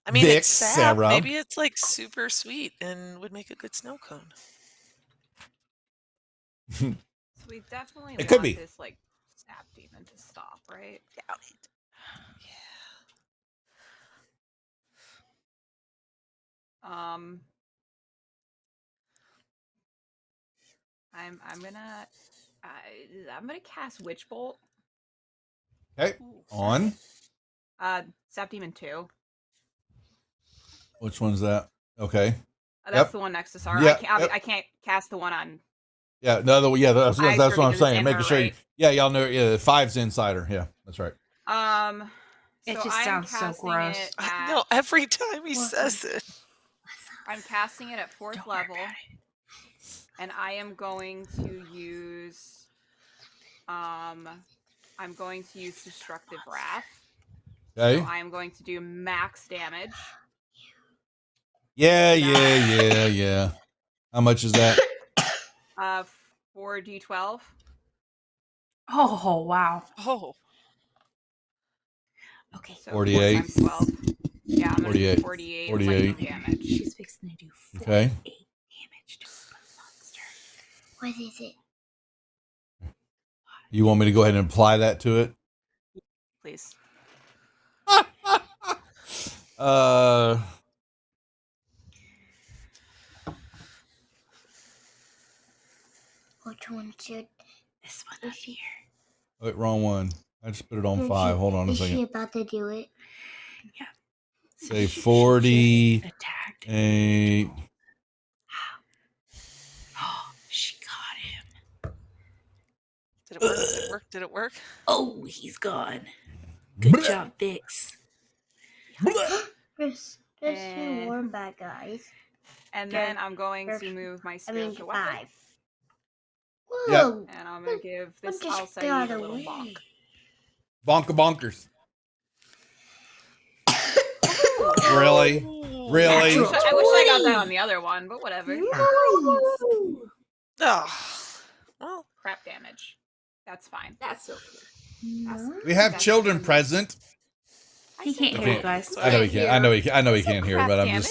I mean, Vic, it's sad. Sarah. Maybe it's like super sweet and would make a good snow cone. So we definitely It want could be. this like sap demon to stop, right? Yeah. I'm gonna cast Witch Bolt. Okay. On. Sap Demon 2. Which one's that? Okay. That's Yep. the one next to Sarah. Yeah, I can't cast the one on. Yeah. No. Yeah. That's what I'm because it's saying. in Making her, sure. right? Yeah. Y'all know. Yeah. The 5's insider. Yeah. That's right. It So just I'm sounds so casting gross. it I at- know every time he Well, says it. I'm casting it at 4th Don't worry level, about and I am going to use. I'm going to use Destructive Wrath. Okay. So I am going to do max damage. Yeah. How much is that? 4d12. Oh, wow. Oh, Okay. So 48. 4 times 12. Yeah, I'm going to do 48. 48 lightning damage. She's fixing to do 48 Okay. damage to a monster. What is it? You want me to go ahead and apply that to it? Please. Which one should? This one up here. Wait, wrong one. I just put it on Is 5. she- Hold on a Is she second. about to do it? Say She 40. just attacked. 8. Oh, she got him. did it work? Did it work? Did it work? Oh, he's gone. Good job, Vix. There's Eh. 2 more bad guys. And Okay. then I'm going to There's- move my I mean, spiritual weapon. 5. Yep. Whoa! And I'm going to give One this just Alcide got a little away. bonk. Bonkers. Really? Really? I wish I got that on the other one, but whatever. Nice. Oh, well, Crap damage. That's fine. That's okay. Nice. We have children present. He can't hear you guys. I know he can't. I know he can't hear, Crap but damage.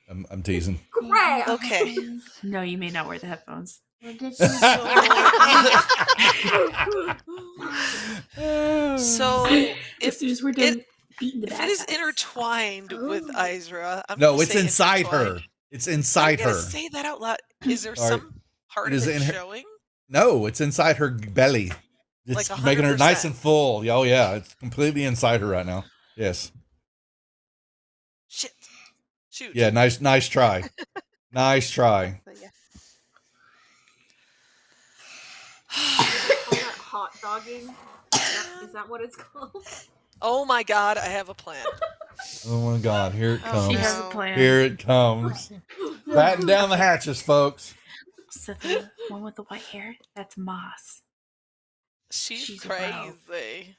I'm teasing. Crap! okay. No, you may not wear the headphones. What did So As if soon as we're done beating the if bad it is guys. intertwined with Ooh. Izra, I'm No, gonna it's say inside her. intertwined. It's I'm inside gonna her. say that out loud. Is there All right. some part It of is it in her- showing? No, it's inside her belly. It's Like making her nice 100%. and full. Oh yeah, it's completely inside her right now. Yes. Shit. Shoot. Yeah. Nice try. Nice try. But yeah. Call that hot dogging? Is that what it's called? Oh my god, I have a plan. Oh my God! Here it Oh, comes. She has no. a plan. Here it comes. Batten down the hatches, folks. So the one with the white hair, that's Moss. She's She's a rogue. crazy.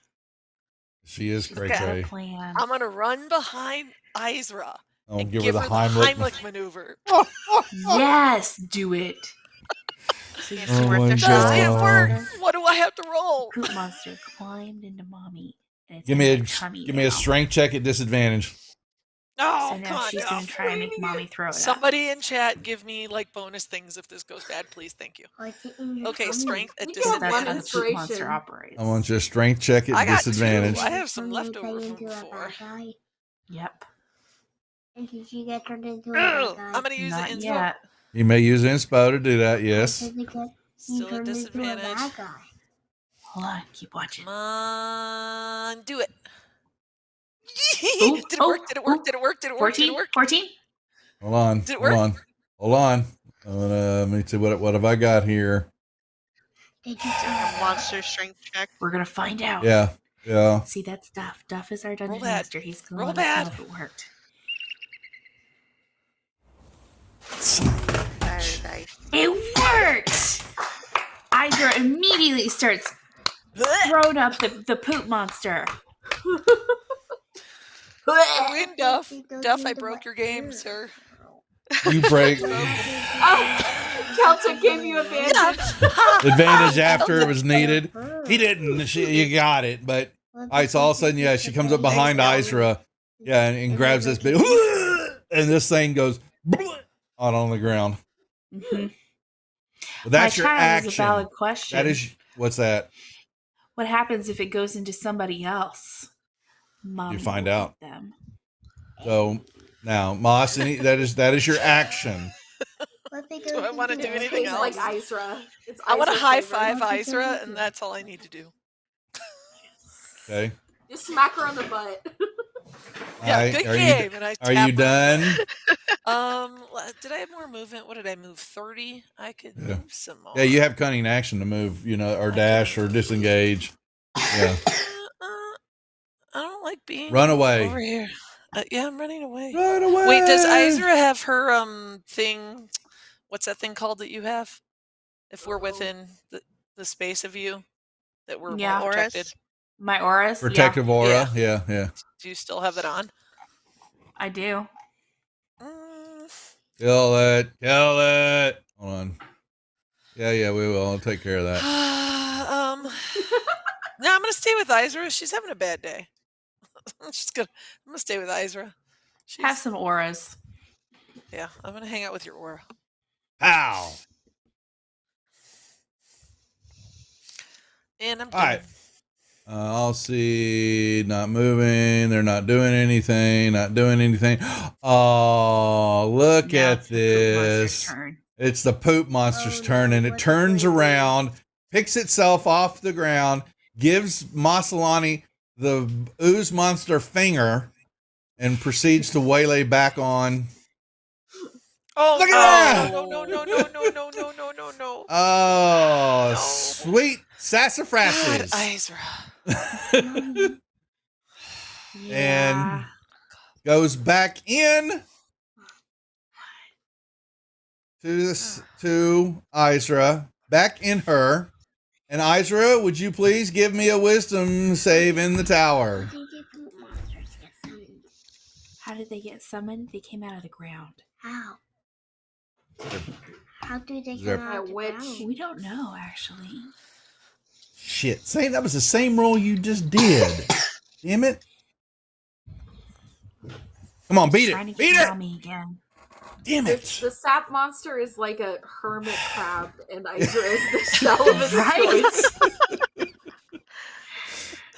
She is She's cray got a cray. plan. I'm gonna run behind Izra I'll and give her the Heimlich Heimlich. maneuver. Yes, do it. So Yes, you Oh work my their Does Does it God. work? What do I have to roll? Poop monster climbed into mommy. And it's Give me in a her tummy give me a now. strength check at disadvantage. Oh, So now come on, she's gonna Duff. try and make mommy throw it up. Somebody in chat give me like bonus things if this goes bad, please. Thank you. What's it in your Okay, tummy? strength at You can have That's one how the disadvantage. poop monster inspiration. operates. I want your strength check I at got disadvantage. two. I have some Turn leftover into from a before. bad guy. Yep. And did you get turned into a Ugh, bad I'm guy? gonna use Not the inspo. yet. You may use inspo to do that. I Yes. said they get Still at turned into a disadvantage. bad guy. Hold on. Keep watching. Come on, do it. Ooh, Did it work? oh, Did it work? ooh. Did it work? Did it work? Did 14? it work? 14? Hold on. Did it Hold work? on. Hold on. Let me see what have I got here. Did you Doing a monster strength check. We're gonna find out. Yeah. Yeah. See, that's Duff. Duff is our dungeon bad. master. He's gonna Roll let us bad. know if it worked. Nice. It worked! Idra immediately starts throwing up the poop monster. I win, Duff. It goes Duff, I into broke my your game, ear. sir. You break Oh, Celtic gave you advantage. advantage after it was needed. He didn't. You got it. But all right, so all of a sudden, yeah, she comes up behind Isra, yeah, and grabs this big, and this thing goes on the ground. Mm-hmm. But that's My your child is a action. valid question. That is what's that? What happens if it goes into somebody else? Mommy find will out. eat them. So now, Moss, that is your action. Do I want to do anything Tastes else? like Isra. It's I want to Isra high flavored. five Isra, and that's all I need to do. Okay. Just smack her on the butt. Yeah, Alright, good are game. you and I are tap you her. done? Did I have more movement? What did I move? 30? I could Yeah. move some more. Yeah, you have cunning action to move, or dash or disengage. Yeah. I don't like being Run away. over here. Yeah, I'm running away. Run away. Wait, does Isra have her thing? What's that thing called that you have? If we're within the space of you, that we're Yeah. more protected. Auras? My auras? Protective aura? Yeah. Yeah. Do you still have it on? Yeah, I do. Kill it. Hold on. Yeah, we will. I'll take care of that. No, I'm gonna stay with Isra. She's having a bad day. I'm gonna stay with Isra. Have some auras. Yeah, I'm gonna hang out with your aura. Pow. And I'm All right. I'll see. Not moving. They're not doing anything. Not doing anything. Oh, look Now at it's the poop monster's this. turn. It's the poop monster's Oh, turn, no, and it what's turns it gonna do? around, picks itself off the ground, gives Masalani the ooze monster finger, and proceeds to waylay back on. Oh, Look at that! No! Oh, No. sweet God, sassafrasses. Isra. Yeah. Goes back in to Isra, back in her. And Isra, would you please give me a wisdom save in the tower? How did the poop monsters get summoned? How did they get summoned? They came out of the ground. How? How do they They're- come out of the Witch. ground? We don't know, actually. Shit, saying that was the same roll you just did. Damn it. Come on, beat Trying to it. get Beat it. mommy again. Damn The it. sap monster is like a hermit crab, and Isra is the shell of its Right? choice.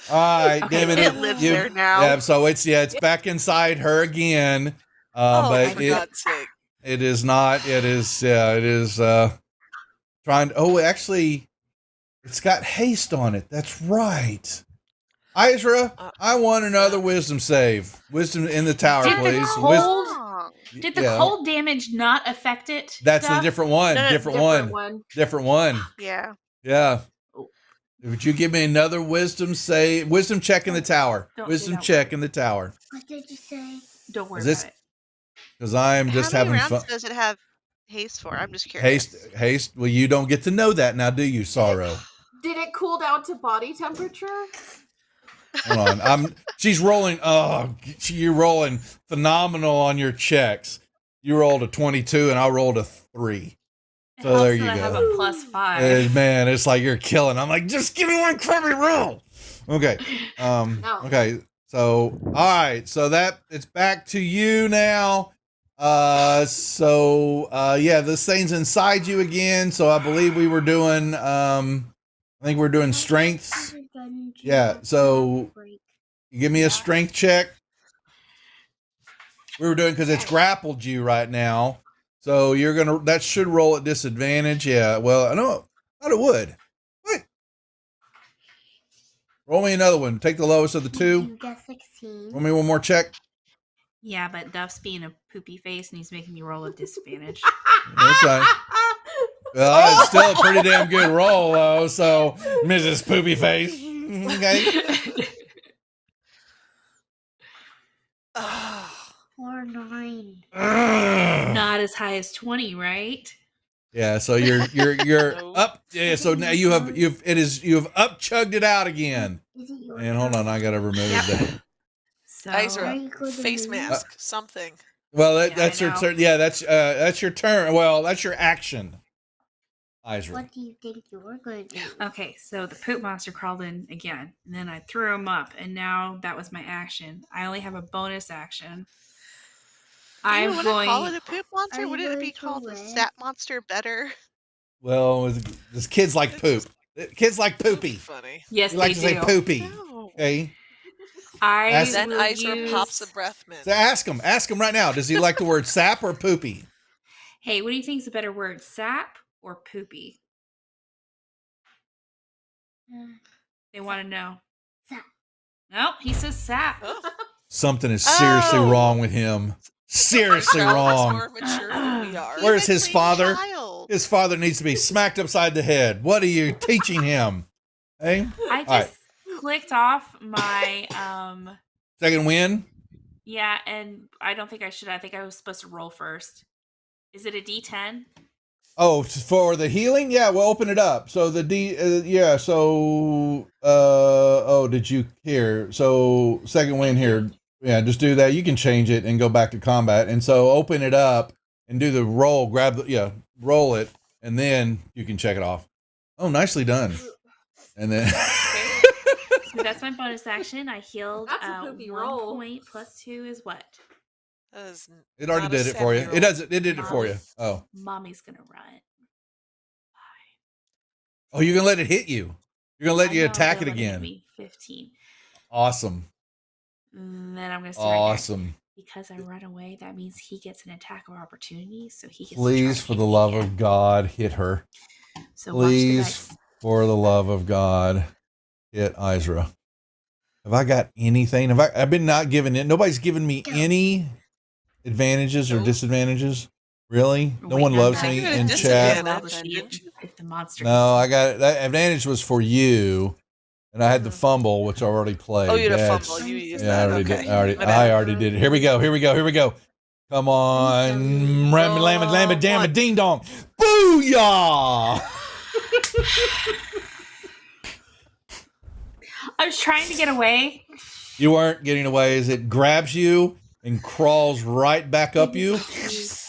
All right, Okay, damn it. It lives there now. Yeah, so it's back inside her again. Oh, But for it, God's sake. it is not. It is trying. Oh, actually, it's got haste on it. That's right. Isra, I want another wisdom save. Wisdom in the tower, Did the please. cold- Wrong. Did the Yeah. cold damage not affect it? That's the Duff? different one. No, no, Different Different one. one. Different one. Yeah. Yeah. Oh. Would you give me another wisdom save? Wisdom check in the tower. Don't do Wisdom that check one. in the tower. What did you say? Don't worry Is this about it. Because I am just How many having rounds fun. does it have haste for? I'm just curious. Haste. Well, you don't get to know that now, do you, Sorrow? Did it cool down to body temperature? Hold on. She's rolling. Oh, you're rolling phenomenal on your checks. You rolled a 22 and I rolled a 3. It So helps there you that I have go. a +5. And man, it's like you're killing. I'm like, just give me one crummy roll. Okay. No. Okay. So, all right. So that it's back to you now. Yeah, this thing's inside you again. So I believe we were doing, I think we're doing strengths. Yeah. So you give me a strength check. We were doing, because it's grappled you right now. So that should roll at disadvantage. Yeah. Well, I know. Thought it would. What? Roll me another one. Take the lowest of the two. You got 16. Roll me one more check. Yeah, but Duff's being a poopy face and he's making me roll a disadvantage. That's right. Well, it's still a pretty damn good roll, though. So, Mrs. Poopy Face. Okay. Ah, 4, 9. Not as high as 20, right? Yeah. So you're No. up. Yeah. So now you have up chugged it out again. Is it your And hold on, I gotta remove Yep. that. So Ezra, Are you going to face move? mask, something. Well, Yeah, that's I your know. turn. Yeah, that's your turn. Well, that's your action, Isra. What do you think you were going to do? okay, so the poop monster crawled in again, and then I threw him up, and now that was my action. I only have a bonus action. Do you I'm want to call going. it a poop monster? Are Would you it be going to called a win? sap monster better? Well, this kids like poop. Kids like poopy. Funny. Yes, You like they to say do. poopy. No. Okay. I Ask- Then will Isra use... pops a breath mint. So ask him. Ask him right now. Does he like the word sap or poopy? Hey, what do you think is a better word, sap or poopy? They want to know. Sap. No, he says sap. Oh, Something is seriously Oh. wrong with him. Seriously Charlotte's wrong. more mature than we are. Where's Even his for a father? child. His father needs to be smacked upside the head. What are you teaching him? Hey, I All right. just clicked off my second win. yeah, and I don't think I should. I think I was supposed to roll first. Is it a D10? Oh, for the healing? Yeah, we'll open it up. So the yeah, so did you here? So second win here. Yeah, just do that. You can change it and go back to combat. And so open it up and do the roll, roll it, and then you can check it off. Oh, nicely done. And then So that's my bonus action. I healed That's a poopy 1 roll. point plus 2 is what? That is it already not a did it for you. 7-year-old. It does it did it for you. Oh. Mommy's gonna run. Oh, you're gonna let it hit you. You're gonna let I you know, attack it they'll let hit again. me. 15. Awesome. And then I'm gonna sit right here. Awesome. Because I run away, that means he gets an attack of opportunity. So he gets. Please, for the love of God, hit her. So watch the Please, dice. for the love of God, hit Isra. Have I got anything? I've been not giving it. Nobody's given me any advantages or Nope. disadvantages. Really? No Wait, one I'm loves not me giving gonna in a chat. disadvantage. Roll to see if the monster. No, I got it. That advantage was for you, and I had the fumble, which I already played. Oh, you had a That's- fumble. You used Yeah, that. I already Okay. did. I My bad. already did it. Here we go. Come on, ram lamba damn One. ding dong, booyah! I was trying to get away. You weren't getting away as it grabs you and crawls right back up you.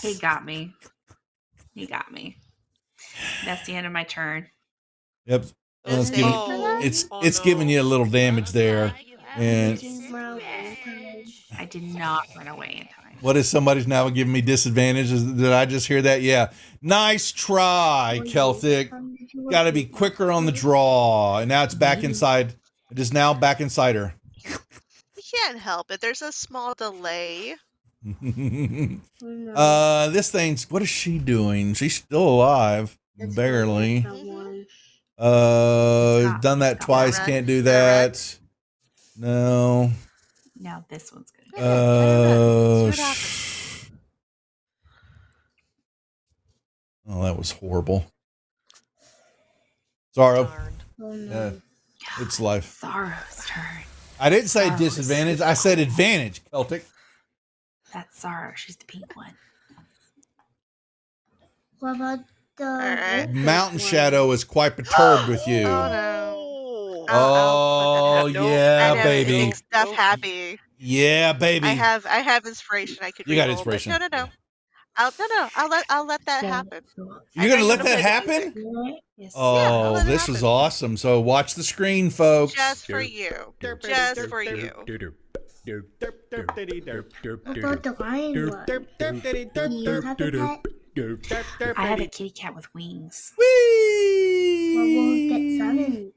He got me. He got me. That's the end of my turn. Yep. Well, it's giving, Oh, it's giving you a little damage there. And I did not run away in time. what is somebody's now giving me disadvantages? Did I just hear that? Yeah. Nice try, Celtic. Got to be quicker on the draw. And now it's back inside. It is now back inside her. You can't help it. There's a small delay. This thing's, what is she doing? She's still alive. Barely. Done that twice. Can't do that. No. Now this one's good. Oh, See what happens. oh, that was horrible. Sorrow. Darn. Yeah, it's life. Sorrow's turn. I didn't say Sorrow. disadvantage. I said advantage, Celtic. That's Sorrow. She's the pink one. What about the Alright. Mountain Shadow is quite perturbed with you. Oh no. Oh, I'll let that happen. yeah, I know, it baby. makes Steph happy. Yeah, baby. I have inspiration. I could. You got re-roll, but inspiration. No. I'll let that happen. You're gonna I let know that the happen? music. Yes. Oh, let it this was happen. awesome. So watch the screen, folks. Just for you. Just for you. What about the lion one? Do you have a pet? I have a kitty cat with wings. Whee! What will get summoned?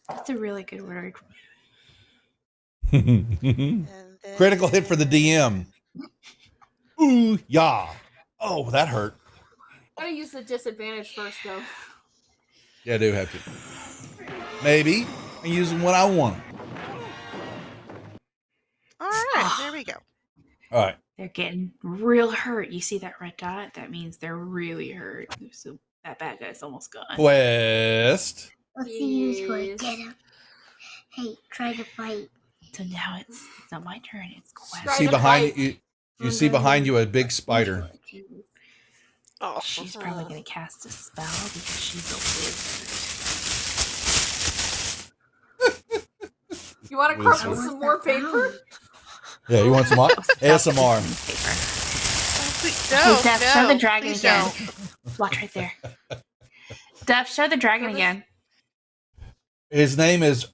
That's a really good word. And Critical hit for the then- DM. Ooh, yeah. Oh, that hurt. Gotta use the disadvantage first, though. Yeah, I do have to. Maybe I'm using what I want. All right, there we go. All right. They're getting real hurt. You see that red dot? That means they're really hurt. So that bad guy's almost gone. Quest. Let's see who's going Yes. to get him. Hey, try to fight. So now it's not my turn. It's Quest. Try See to behind fight. you. You see behind you a big spider. Oh, She's probably going to cast a spell because she's a wizard. You want to Wizard. crumple some more paper? Yeah, you want some ASMR? please, no, Hey, Def, show no, the dragon please again. don't. Watch right there. Def, show the dragon again. His name is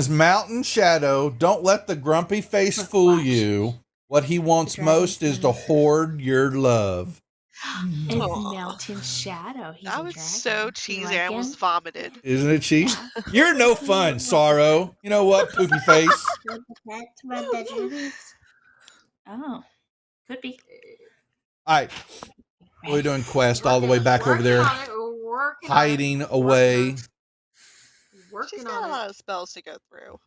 Mountain Shadow. Don't let the grumpy face fool you. What he wants The dragon's most is to name. hoard your love. It's Aw. Mountain Shadow. He's That a was dragon. so You cheesy. like I almost him? vomited. Isn't it cheap? You're no fun, Sorrow. You know what, poopy face? Rub the pets, rub the dreams. Oh, could be. All right, what are we doing? Quest all the way back over there, Working on it, working on it. hiding away. She's Working got a on lot of spells to go through.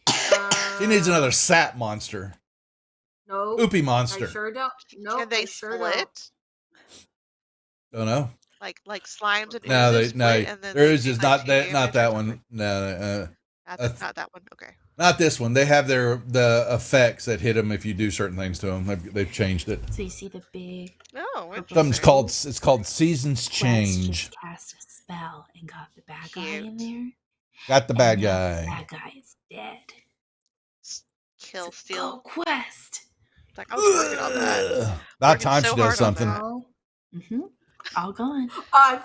it. She needs another sap monster, No. poopy I monster. sure don't. No, Can they I sure don't. split? Don't know. Like slimes and No, oozes they no. split, and then There they is do, just like, not two that. Not damage that or one. something? No, Not that one. Okay. not this one. They have the effects that hit them if you do certain things to them. They've changed it. So you see the big No, Something's interesting. it's called Seasons Quest Change. just cast a spell and got the bad guy in Cute. there. Got the bad And now guy. The bad guy is dead. Kill, So steal. go Quest. Like I was working on that. Ugh. About Working time so she hard does on something. that. Oh, Mm-hmm. All gone. I'm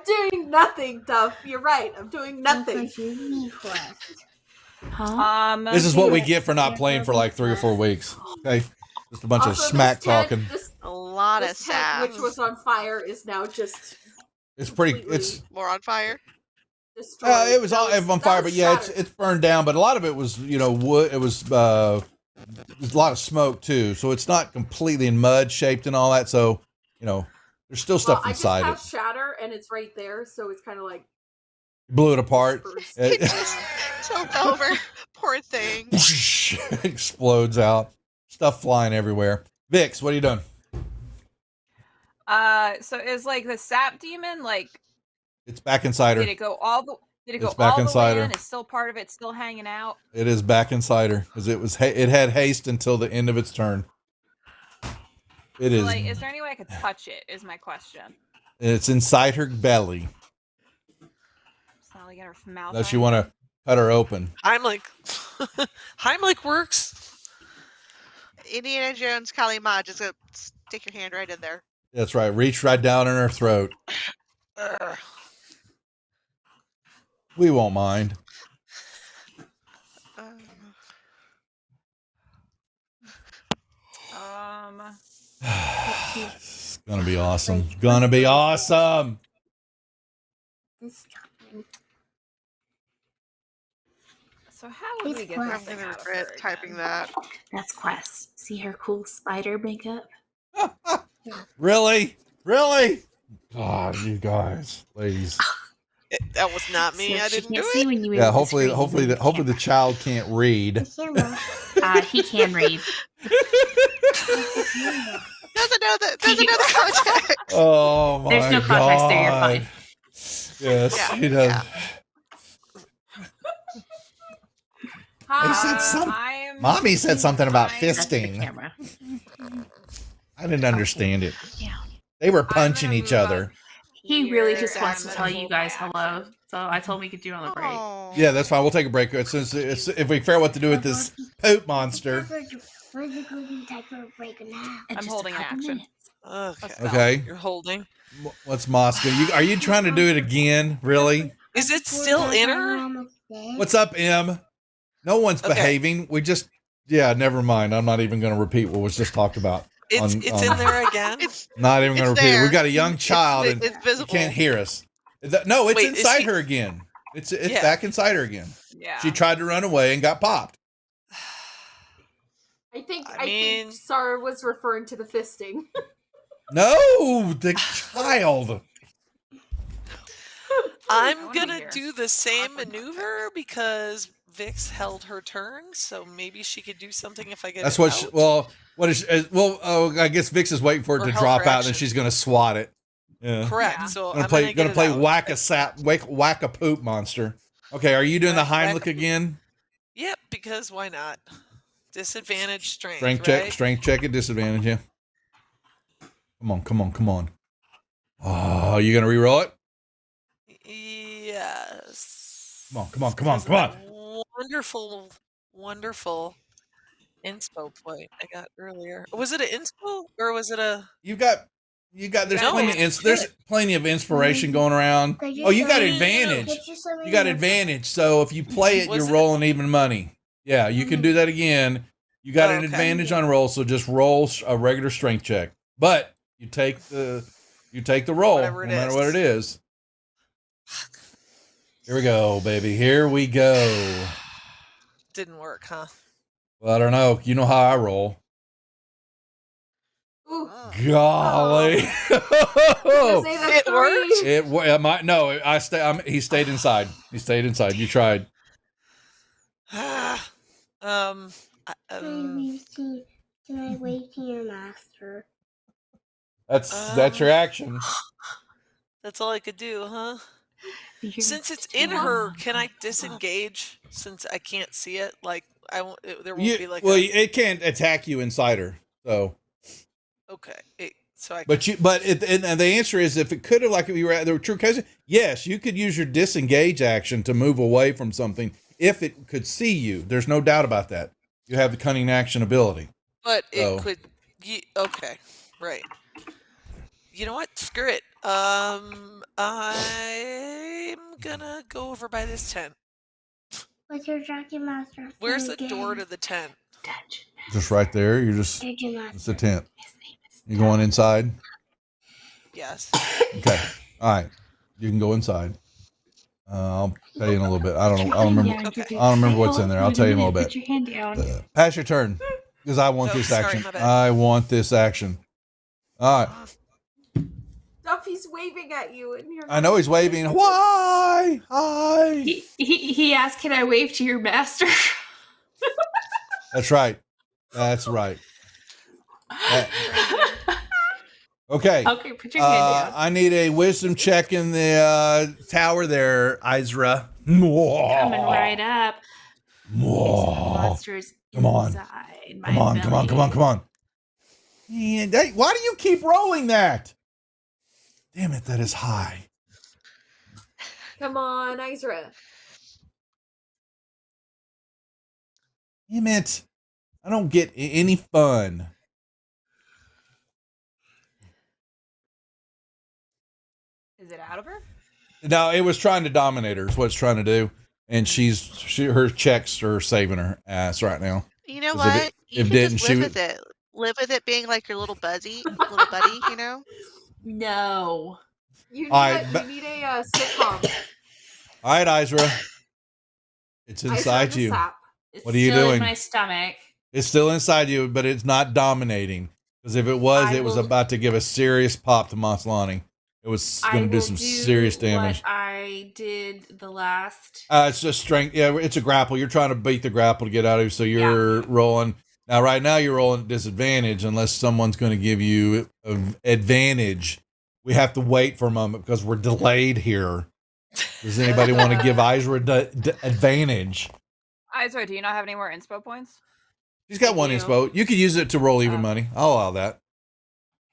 doing nothing, Duff. You're right. I'm doing nothing. because you need quest. Huh? This is what we Yeah. get for not Yeah, playing for like 3 or 4 weeks. Okay, just a bunch of Also, smack this tent- talking. A lot of This tent, which sap. was on fire, is now just It's pretty. It's completely More on fire. destroyed. it was That all on that fire, was but yeah, shattered. it's burned down. But a lot of it was wood. It was there's a lot of smoke too, so it's not completely in mud shaped and all that. So there's still stuff well, inside I it. just have shatter, and it's right there, so it's kind of like Blew it apart. dispersed. It It just tilt over. Poor thing. explodes out. Stuff flying everywhere. Vix, what are you doing? So is like the sap demon like It's back inside her. did it go all the It's back all inside the way her. in? Is still part of it still hanging out? It is back inside her because it had haste until the end of its turn. It is. Like, is there any way I could touch it? Is my question. It's inside her belly. It's not like in her mouth. Unless or you want to cut her open. Heimlich. Heimlich works. Indiana Jones, Kali Ma, just go stick your hand right in there. That's right. Reach right down in her throat. Ugh. We won't mind. It's gonna be awesome. Gonna be awesome. This time. So how would we It's get fine. this I'm thing gonna out of regret her typing again? that. That's Quest. See her cool spider makeup? Really? Really? God, you guys, ladies. That was not me. So I she didn't can't do see it. when you Yeah. move the Hopefully, screen, hopefully, move hopefully the child can't read. The camera. camera. He can read. The camera. Doesn't know that. Doesn't know the context. Oh my There's no God. context there, you're fine. Yes, Yeah, he does. yeah. They said some- I'm Mommy said something about I'm- That's the fisting. camera. I didn't understand it. Yeah. They were I'm punching gonna each move other. up He really here, just and wants to I'm tell gonna you hold guys my hello. action. So I told him we could do it on the break. Aw. Yeah, that's fine. We'll take a break. Since if we figure out what to do with this poop monster. Where's the Google Typer break now? In I'm just a holding an couple action. minutes. Okay. Okay. You're holding. What's Moscow? Are you trying to do it again? Really? Is it still in her? What's up, M? No one's Okay. behaving. We just, yeah, never mind. I'm not even going to repeat what was just talked about. It's on- in there again. It's Not even going to It's repeat it. there. We've got a young child and it's you visible. can't hear us. No, it's Wait, is inside he- her again. It's Yeah. back inside her again. Yeah. She tried to run away and got popped. I think I mean- think Sarah was referring to the fisting. No, the child. I'm wanna gonna hear. do the same Awkward. maneuver because Vix held her turn, so maybe she could do something if I get That's it what. out. What is? I guess Vix is waiting for it Or to held drop for out, and then action. she's going to swat it. Yeah. Correct. Yeah. So Gonna I'm play. gonna Gonna get play it out. whack a poop monster. Okay, are you doing the Whack Heimlich a- again? Yep, because why not? Disadvantage strength. Strength right? check. Strength check at disadvantage. Yeah. Come on. Oh, you gonna re-roll it? Yes. Come on. Because of that Wonderful inspo point I got earlier. Was it an inspo or was it a? You got. There's No, plenty. it's There's plenty of inspiration going around. Oh, you got advantage. You got advantage. So if you play it, Was you're it- rolling even money. Yeah, you can do that again. You got Oh, an okay. advantage on roll, so just roll a regular strength check. But you take the roll, Whatever no it matter is. what it is. Here we go, baby. Here we go. Didn't work, huh? Well, I don't know. You know how I roll. Ooh. Mm. Golly. Say that's It worked? three. It might no. He stayed inside. He stayed inside. You tried. I- Can I wave to your master? That's your action. that's all I could do, huh? You're Since it's in strong. her, can I disengage? Since I can't see it, like I won't. There won't be like. It can't attack you inside her. So, Okay. So I. but and the answer is if it could have, like if you were at the true case, yes, you could use your disengage action to move away from something if it could see you. There's no doubt about that. You have the cunning action ability. But So- it could. Okay. Right. You know what? Screw it. I'm gonna go over by this tent. What's your Dragon Master? Where's the again? door to the tent? Dungeon Just right there. You're just Dragon it's a Master. tent. His name is You going inside? Yes. Okay. All right. You can go inside. I'll tell you in a little bit. I don't remember. Okay. I don't remember what's in there. I'll tell you in a little Put bit. your hand down. Pass your turn because I want Oh, this sorry, action. my bad. I want this action. All right. Duffy's waving at you, and you're. I know he's waving. Why? Hi. He asked, "Can I wave to your master?" That's right. That's right. Okay. Okay, put your hand down. I need a wisdom check in the tower there, Izra. Coming right up. Mwah. Monsters Come on. inside my Come on. belly. Man, why do you keep rolling that? Damn it, that is high. Come on, Izra. Damn it. I don't get any fun. Is it out of her? No, it was trying to dominate her, is what it's trying to do. And her checks are saving her ass right now. You know 'Cause if what? it- You if can didn't, just she live would- with it. Live with it being like your little buddy, you know? No. You need, All right, you but- need a sitcom. All right, Izra. It's Izra inside the you. Sap. It's What are you still doing? in my stomach. It's still inside you, but it's not dominating. Because if it was, I it was will- about to give a serious pop to Maslany. It was going to do some serious damage. What I did the last. It's just strength. Yeah, it's a grapple. You're trying to beat the grapple to get out of it, so you're rolling. Now, right now, you're rolling at disadvantage unless someone's going to give you an advantage. We have to wait for a moment because we're delayed here. Does anybody want to give Izra advantage? Izra, do you not have any more inspo points? She's got I one do. inspo. You could use it to roll even Oh. money. I'll allow that.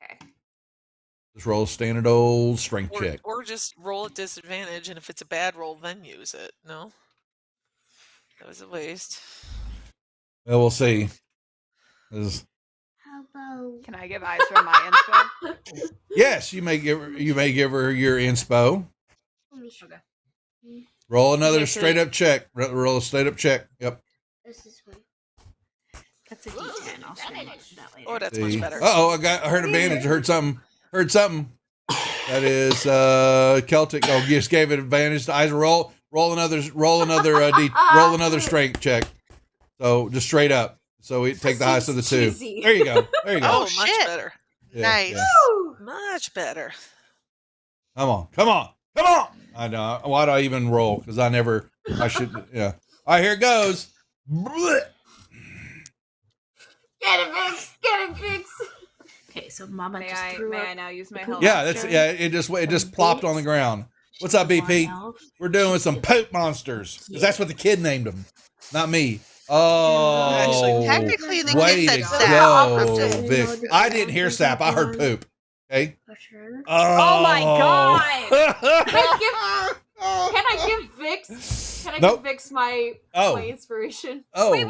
Okay. Just roll a standard old strength check. Or just roll at disadvantage, and if it's a bad roll, then use it. No, that was a waste. Well, we'll see. This- How about Can I give Izra my inspo? Yes, you may give her your inspo. let me show Okay. Roll another Okay, so straight up check. Roll a straight up check. Yep. This is one. That's a D10. I'll show you that later. Oh, that's much better. Oh, I heard advantage. I heard something. That is Celtic. Oh, you just gave it advantage to Isaac. Roll another roll another strength check. So just straight up. So we take the highest of the two. Cheesy. There you go. There you go. Oh, Oh, much shit. better. Yeah, Nice. yeah. Woo! Much better. Come on. I know. Why do I even roll? Because I should. Yeah. All right, here it goes. Blech. Get it fixed. Okay, so Mama May just I threw up. now use my the help? poop Yeah, monster. it just plopped on the ground. What's up, BP? One elf. We're doing some poop monsters. 'Cause that's what the kid named them, not me. Oh, Actually, technically, the way kid to said sap. go, Vic. I didn't hear sap. I heard poop. Okay. Butcher. Oh my God. Can I give Vix? Can I Nope. give Vix my Oh. my inspiration? Oh, Wait.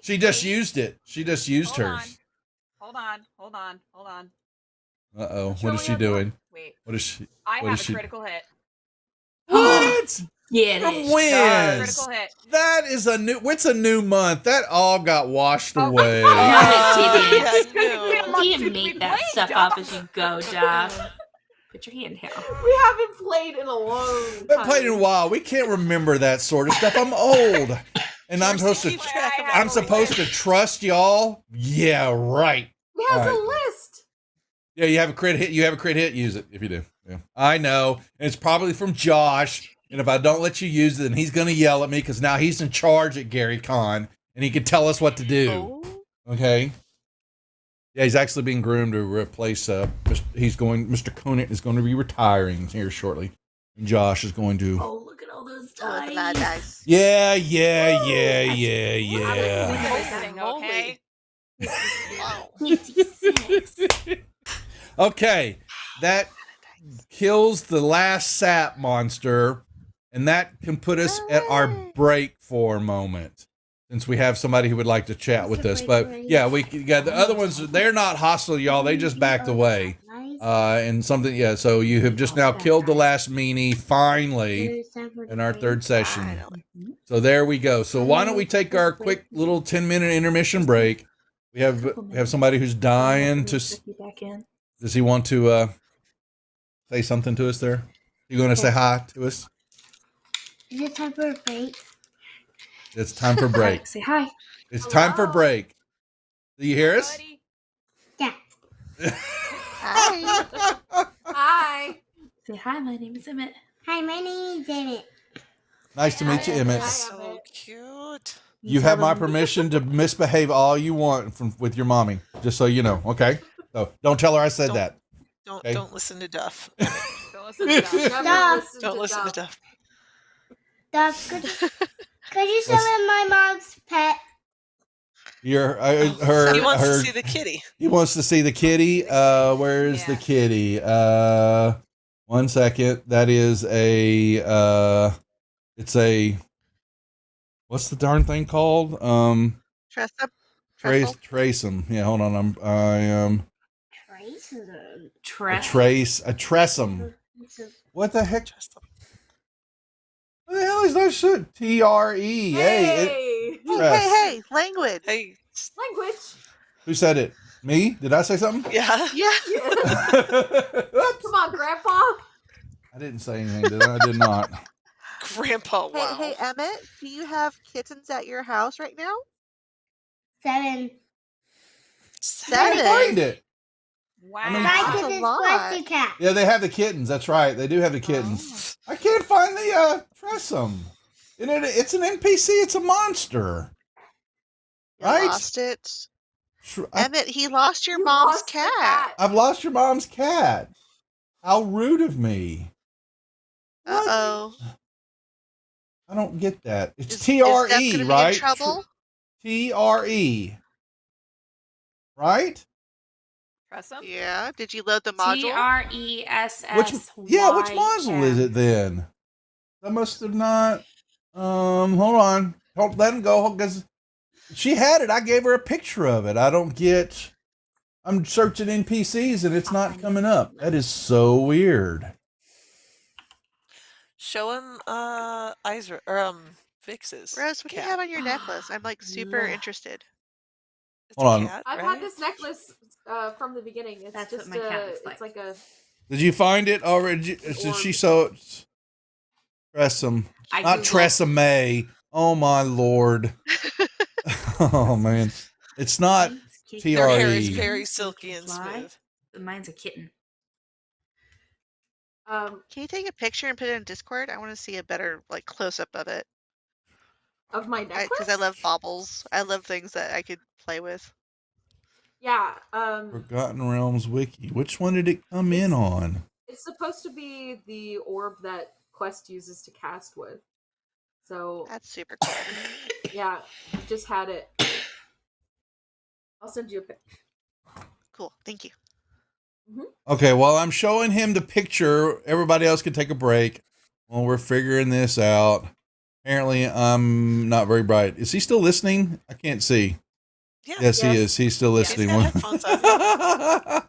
She just used it. She just used hers. Hold on. Uh-oh. What is she doing? Wait. What is she? I What have is a she- critical hit. What? Get From it. when? Critical hit. That is it's a new month. That all got washed away. No, it didn't. Yeah, no. You didn't make that stuff up as you go, Duff. Put your hand down. We haven't played in a long I time. played in a while. We can't remember that sort of stuff. I'm old. And I'm supposed to Keep track of I'm supposed to trust y'all? Yeah, right. He has All a right. list. Yeah, you have a crit hit. Use it if you do. Yeah. I know. And it's probably from Josh. And if I don't let you use it, then he's going to yell at me because now he's in charge at Gary Con and he can tell us what to do. Oh. Okay. Yeah, he's actually being groomed to replace. Mr. Conant is going to be retiring here shortly. And Josh is going to. Oh, look at all those Oh, look at that dice. dice. Yeah. Hosting, okay? Wow. 56. Okay, that kills the last sap monster, and that can put us at our break for a moment, since we have somebody who would like to chat with us. But yeah, the other ones, they're not hostile, y'all. They just backed away. And something, yeah. So you have just now killed the last meanie, finally, in our third session. Finally. So there we go. So why don't we take our quick little 10-minute intermission break? We have somebody who's dying to. Back in. Does he want to say something to us there? You going to say hi to us? Is it time for a break? It's time for break. Say hi. It's time for Hello? break. Do you hear us? Buddy. Yeah. Hi. Hi. Say hi. My name is Emmett. Hi, my name is Emmett. Nice to meet you, Emmett. Hi. So cute. You have my tell them- permission to misbehave all you want with your mommy, just so you know, okay? So don't tell her I said Don't- that. Don't Okay. don't listen to Duff. Don't listen to that. Never Don't listen to Duff. Duff. Duff, could you summon my mom's pet? Your He wants her to see the kitty. he wants to see the kitty. Where's the Yeah. kitty? 1 second. That is it's a what's the darn thing called? Dress up. Trace them. Yeah, hold on. I am Trace? a tressum. What the heck? What the hell is that shit? TRE. Hey, Hey, hey, language. Hey, Language. who said it? Me? Did I say something? yeah. Yeah. Oops. Come on, Grandpa. I didn't say anything, did I? I did not. Grandpa, wow. Hey, Emmett, do you have kittens at your house right now? 7. Can't Seven. find it. Wow. mean- My That's a kittens lot. plus the cat. Yeah, they have the kittens. That's right. They do have the kittens. I can't find the tressum. It's an NPC. It's a monster. You Right? lost it. I, Emmett, he lost your You mom's lost the cat. I've lost your mom's cat. How rude of me. What? Uh-oh. I don't get that. It's Is TRE, Steph gonna be in right? trouble? TRE. Right? Trust him? Yeah. Did you load the module? TRESS. Which module is it then? I must have not. Hold on. Let him go because she had it. I gave her a picture of it. I don't get. I'm searching NPCs and it's not coming up. That is so weird. Show him Isra or Vix's Rose, what do you cat. have on your necklace? I'm like super Ugh. interested. It's Hold a on. cat, I've right? had this necklace from the beginning. It's That's just what my cat looks it's like. like a Did you find it already? Did she sew it? Tressum. I Not Googled- Tresemme. Oh, my Lord. Oh, man. It's not Mine's kitty. T Their R hair is E. very So it silky can and fly. smooth. Mine's a kitten. Can you take a picture and put it in Discord? I want to see a better like close up of it. of my necklace. Because I love baubles. I love things that I could play with. Yeah. Forgotten Realms Wiki. Which one did it come in on? It's supposed to be the orb that Quest uses to cast with. So That's super cool. yeah, I just had it. I'll send you a pic. Cool. Thank you. Okay, while I'm showing him the picture, everybody else can take a break while we're figuring this out. Apparently, I'm not very bright. Is he still listening? I can't see. Yeah. Yes, he Yes. is. He's still He's listening. got headphones on.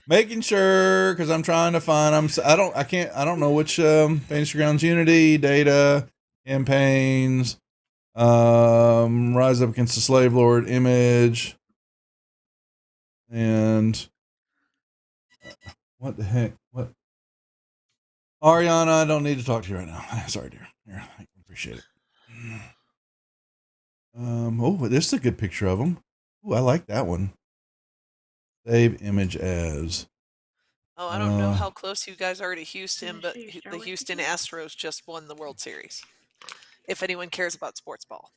Making sure, because I'm trying to find. I don't know which Fantasy Grounds Unity data campaigns. Rise Up Against the Slave Lord image, and what the heck? What? Ariana, I don't need to talk to you right now. Sorry, dear. Here, I appreciate it. Oh, this is a good picture of him. Oh, I like that one. Save image as. Oh, I don't know how close you guys are to Houston, but Sure, you start the with Houston the- Astros just won the World Series. If anyone cares about sports ball.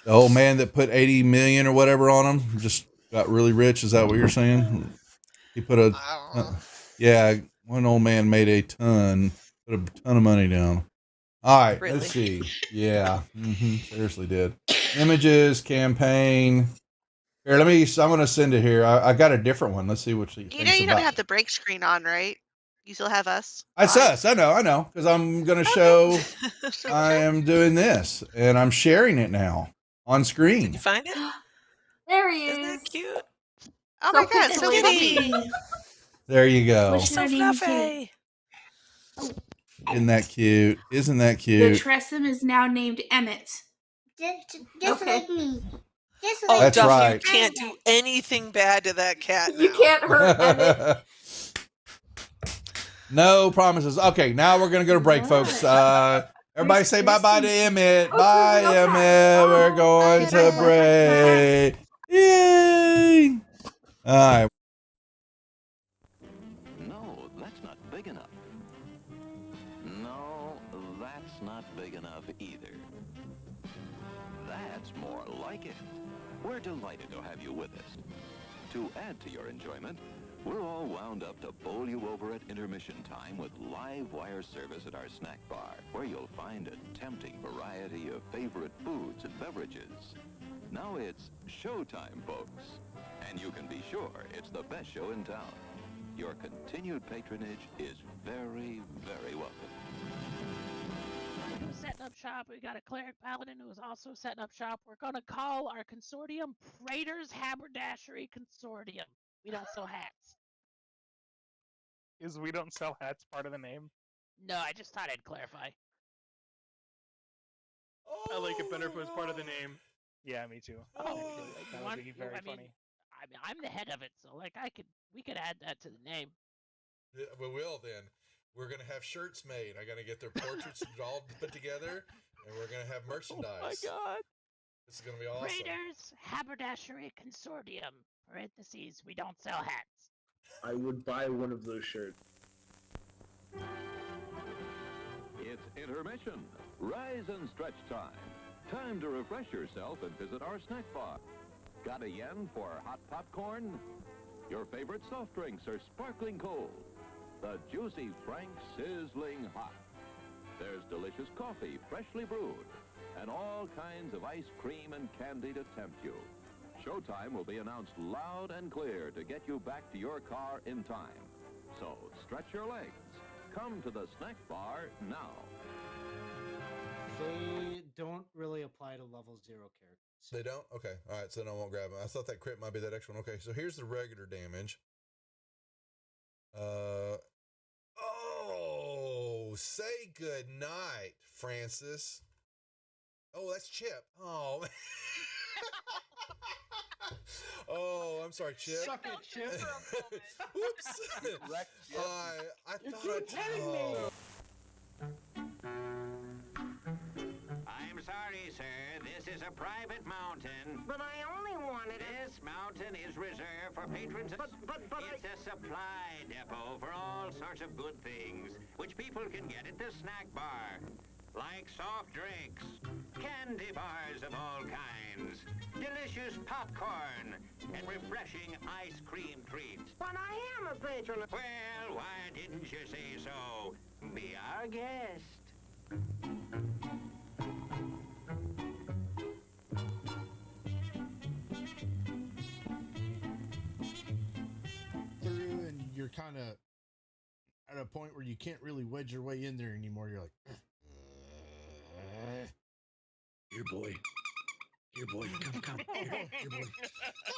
The old man that put 80 million or whatever on him just got really rich. Is that what you're saying? He put a, yeah, one old man made a ton, put a ton of money down. All right, Really? let's see. Yeah, seriously did. Images, campaign. Here, I'm going to send it here. I got a different one. Let's see what she thinks You know you about. don't have the break screen on, right? You still have us. It's on? us. I know. Because I'm going to show I am doing this, and I'm sharing it now on Did screen. you find it? There he Isn't is. that cute? Oh my So god, so Kitty. fluffy. There you go. What's So your name, fluffy. Isn't that cute? Isn't that The cute? Tressum is now named Emmett. Just Okay. like me. Just Oh, like That's Duff, right. you can't do anything bad to that cat. You now. can't hurt Emmett. No promises. Okay, now we're gonna go to break, folks. Everybody Where's say bye-bye to Kristen? Emmett. Oh, Bye, okay. Emmett. We're Bye. going Bye, to Emmett. break. Yay! All right. No, that's not big enough. No, that's not big enough either. That's more like it. We're delighted to have you with us. To add to your enjoyment, we're all wound up to bowl you over at intermission time with live wire service at our snack bar, where you'll find a tempting variety of favorite foods and beverages. Now it's showtime, folks. And you can be sure it's the best show in town. Your continued patronage is very, very welcome. Who's setting up shop? We got a cleric paladin who is also setting up shop. We're gonna call our consortium Praetor's Haberdashery Consortium. We don't sell hats. Is we don't sell hats part of the name? No, I just thought I'd clarify. I like it better if it was part of the name. Yeah, me too. Oh, That would be very funny. I mean, I'm the head of it, so like we could add that to the name. Yeah, we will then. We're gonna have shirts made. I gotta get their portraits all put together, and we're gonna have merchandise. Oh my god. This is gonna be awesome. Praetor's Haberdashery Consortium. Parentheses, we don't sell hats. I would buy one of those shirts. It's intermission. Rise and stretch time. Time to refresh yourself and visit our snack bar. Got a yen for hot popcorn? Your favorite soft drinks are sparkling cold. The juicy Frank sizzling hot. There's delicious coffee, freshly brewed, and all kinds of ice cream and candy to tempt you. Showtime will be announced loud and clear to get you back to your car in time. So stretch your legs. Come to the snack bar now. They don't really apply to level 0 characters. They don't? Okay. All right. So then I won't grab them. I thought that crit might be that extra one. Okay. So here's the regular damage. Oh, say good night, Francis. Oh, that's Chip. Oh. Oh, I'm sorry, Chip. Suck it, Chip. Whoops. I thought I'm sorry, sir. This is a private mountain. But I only wanted it. This mountain is reserved for patrons. It's a supply depot for all sorts of good things, which people can get at the snack bar. Like soft drinks, candy bars of all kinds, delicious popcorn, and refreshing ice cream treats. But I am a patron. Well, why didn't you say so? Be our guest. Through, and you're kind of at a point where you can't really wedge your way in there anymore. You're like, here, boy. Here, boy. Come. Here, boy.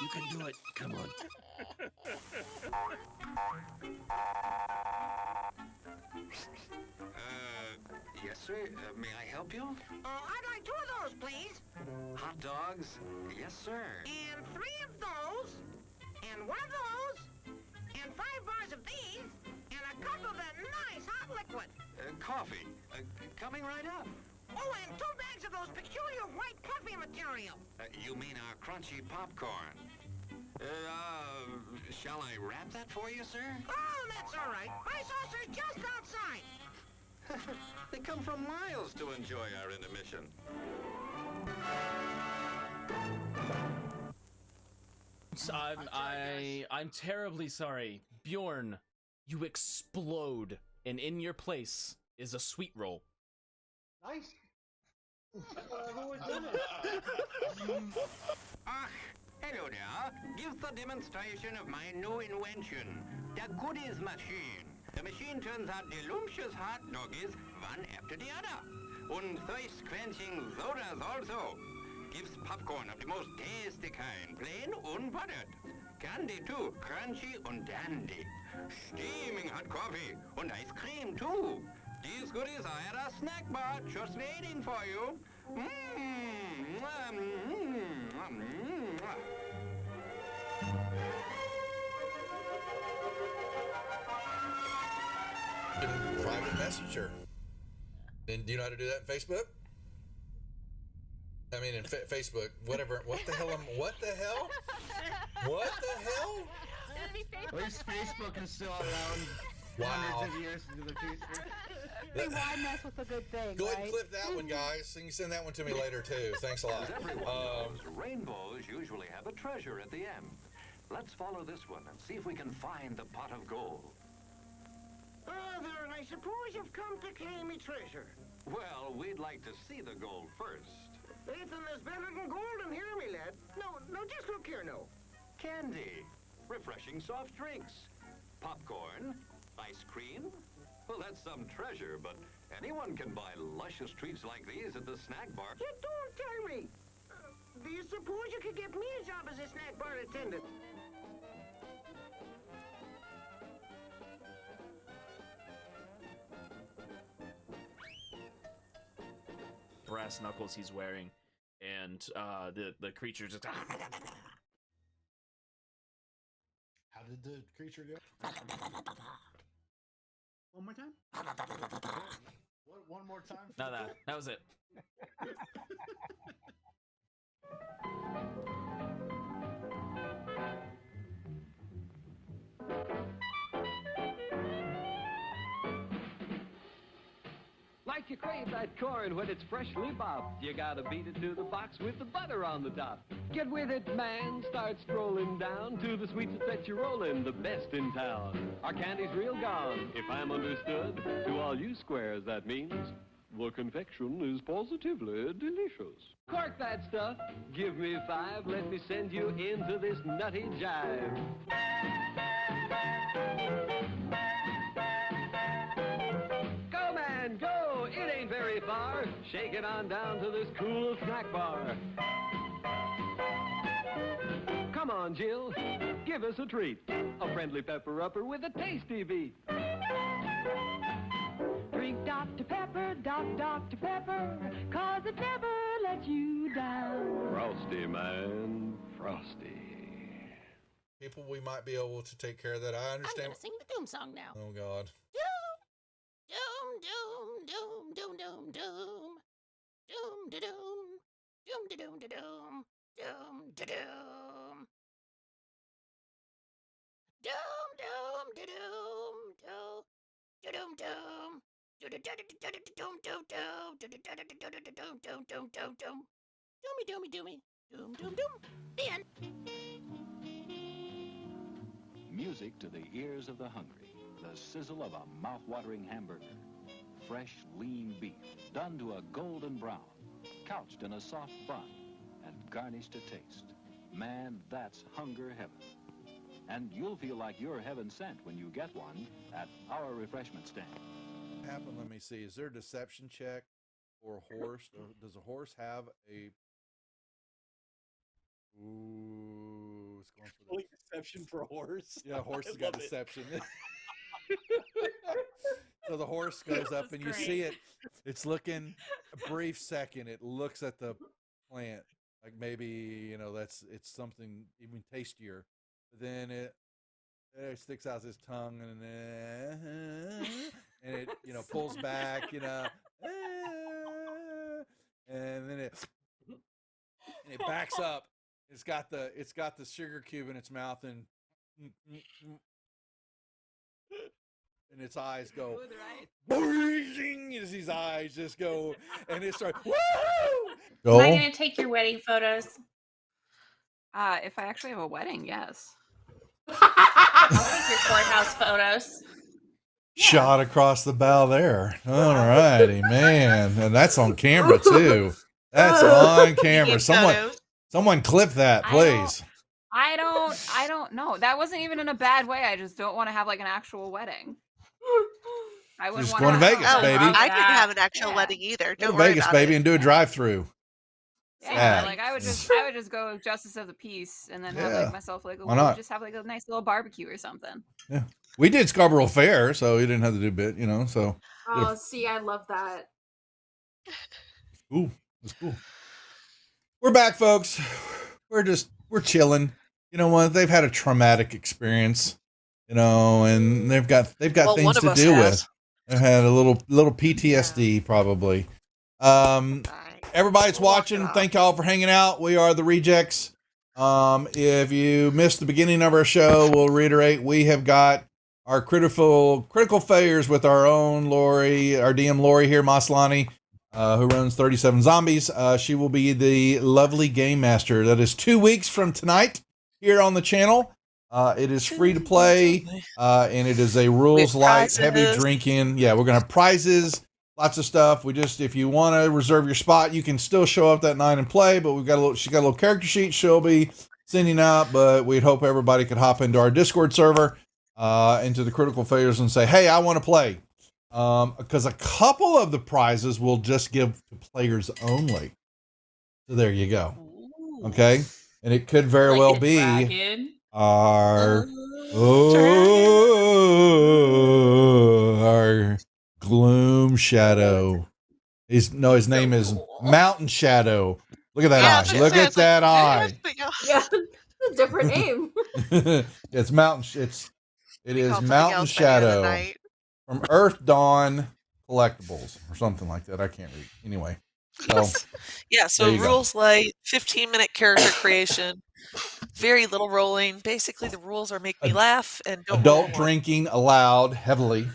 You can do it. Come on. Yes, sir. May I help you? I'd like 2 of those, please. Hot dogs? Yes, sir. And 3 of those. And 1 of those. And 5 bars of these. And a cup of that nice hot liquid. Coffee. Coming right up. Oh, and 2 bags of those peculiar white puffy material. You mean our crunchy popcorn? Shall I wrap that for you, sir? Oh, that's all right. My saucer's just outside. They come from miles to enjoy our intermission. I'm terribly sorry. Bjorn, you explode, and in your place is a sweet roll. Nice. Hello there. Give the demonstration of my new invention, the goodies machine. The machine turns out delicious hot doggies one after the other. And thirst-quenching sodas also. Gives popcorn of the most tasty kind, plain unbuttered. Candy too, crunchy and dandy. Steaming hot coffee and ice cream too. These goodies are at our snack bar, just waiting for you. Private messenger. And do you know how to do that in Facebook? I mean, in Facebook, whatever. What the hell? What the hell? What the hell? At least Facebook is still around. Wow. Hundreds of years into the future. Hey, why mess with a good thing? Go ahead and right? clip that one, guys. And you can send that one to me later too. Thanks a lot. As everyone knows, rainbows usually have a treasure at the end. Let's follow this one and see if we can find the pot of gold. There, and I suppose you've come to claim me treasure. Well, we'd like to see the gold first. Ethan, there's better than gold in here, me lad. No, just look here, no. Candy, refreshing soft drinks, popcorn, ice cream. Well, that's some treasure, but anyone can buy luscious treats like these at the snack bar. You don't tell me. Do you suppose you could get me a job as a snack bar attendant? Brass knuckles he's wearing, and the creature just. How did the creature go? One more time? What? One more time? No, that was it. Like you crave that corn when it's freshly bobbed, you gotta beat it to the box with the butter on the top. Get with it, man. Start strolling down to the sweets that set you rolling, the best in town. Our candy's real gone, if I'm understood. To all you squares, that means the confection is positively delicious. Cork that stuff. Give me 5. Let me send you into this nutty jive. Go, man, go! It ain't very far. Shake it on down to this cool snack bar. Come on, Jill. Give us a treat. A friendly pepper-upper with a tasty beat. Drink about Dr. Pepper, 'cause it never lets you down. Frosty, man. Frosty. People, we might be able to take care of that. I I'm understand. gonna sing the Doom song now. Oh God. Doom, doom, doom, doom, doom, doom. Doom, da doom. Doom, da doom, da doom. Doom, da doom. Doom, doom, da doom, doom. Da doom, doom. Do da da da da da doom, doom, doom. Do da da da da da doom, doom, doom, doom, doom. Doomy, doomy, doomy. Doom, doom, doom. The end. Music to the ears of the hungry. The sizzle of a mouth-watering hamburger. Fresh, lean beef done to a golden brown. Couched in a soft bun and garnished to taste. Man, that's hunger heaven. And you'll feel like you're heaven sent when you get one at our refreshment stand. Happen. Let me see. Is there a deception check for a horse? Or does a horse have a? Ooh, it's going for the deception for a horse. Yeah, horse I has got love it. deception. So the horse goes up and you see it. It's looking a brief second. It looks at the plant like maybe it's something even tastier. But then it sticks out its tongue and it pulls back and then it backs up. It's got the sugar cube in its mouth and its eyes go boing, as his eyes just go and it starts. Woo! Am I gonna take your wedding photos? If I actually have a wedding, yes. I'll take your courthouse photos. Shot across the bow there. All righty, man. And that's on camera too. That's on camera. Someone clip that, please. I don't know. That wasn't even in a bad way. I just don't want to have like an actual wedding. I wouldn't Just want going to Vegas, baby. I didn't have an actual wedding either. Go Don't to worry Vegas, about baby, it. and do a drive-through. Yeah, like I would just go Justice of the Peace and then have Yeah. like myself like Why not? just have like a nice little barbecue or something. Yeah, we did Scarborough Fair, so we didn't have to do bit, So Oh, see, I love that. ooh, that's cool. We're back, folks. We're chilling. You know what? They've had a traumatic experience, and they've got Well, things one of to us do has. with. They've had a little PTSD probably. Everybody's watching. Thank y'all for hanging out. We are the Rejects. If you missed the beginning of our show, we'll reiterate. We have got our critical failures with our own Lori, our DM Lori here, Maslany, who runs 37 Zombies. She will be the lovely game master. That is 2 weeks from tonight here on the channel. It is free to play, and it is a rules light, heavy drinking. Yeah, we're gonna have prizes, lots of stuff. If you want to reserve your spot, you can still show up that night and play. But she's got a little character sheet she'll be sending out. But we'd hope everybody could hop into our Discord server, into the critical failures, and say, "Hey, I want to play," because a couple of the prizes we'll just give to players only. So there you go. Okay, and it could very well be Dragon. our our Gloom Shadow. His name is Mountain Shadow. Look at that eye. Look at that eye. Yeah, a different name. It's Mountain. It is called something Mountain else by the other Shadow night. from Earth Dawn Collectibles or something like that. I can't read. Anyway, so Yeah, so there you go. rules light, 15-minute character creation, very little rolling. Basically, the rules are make me laugh and don't roll Adult drinking allowed heavily.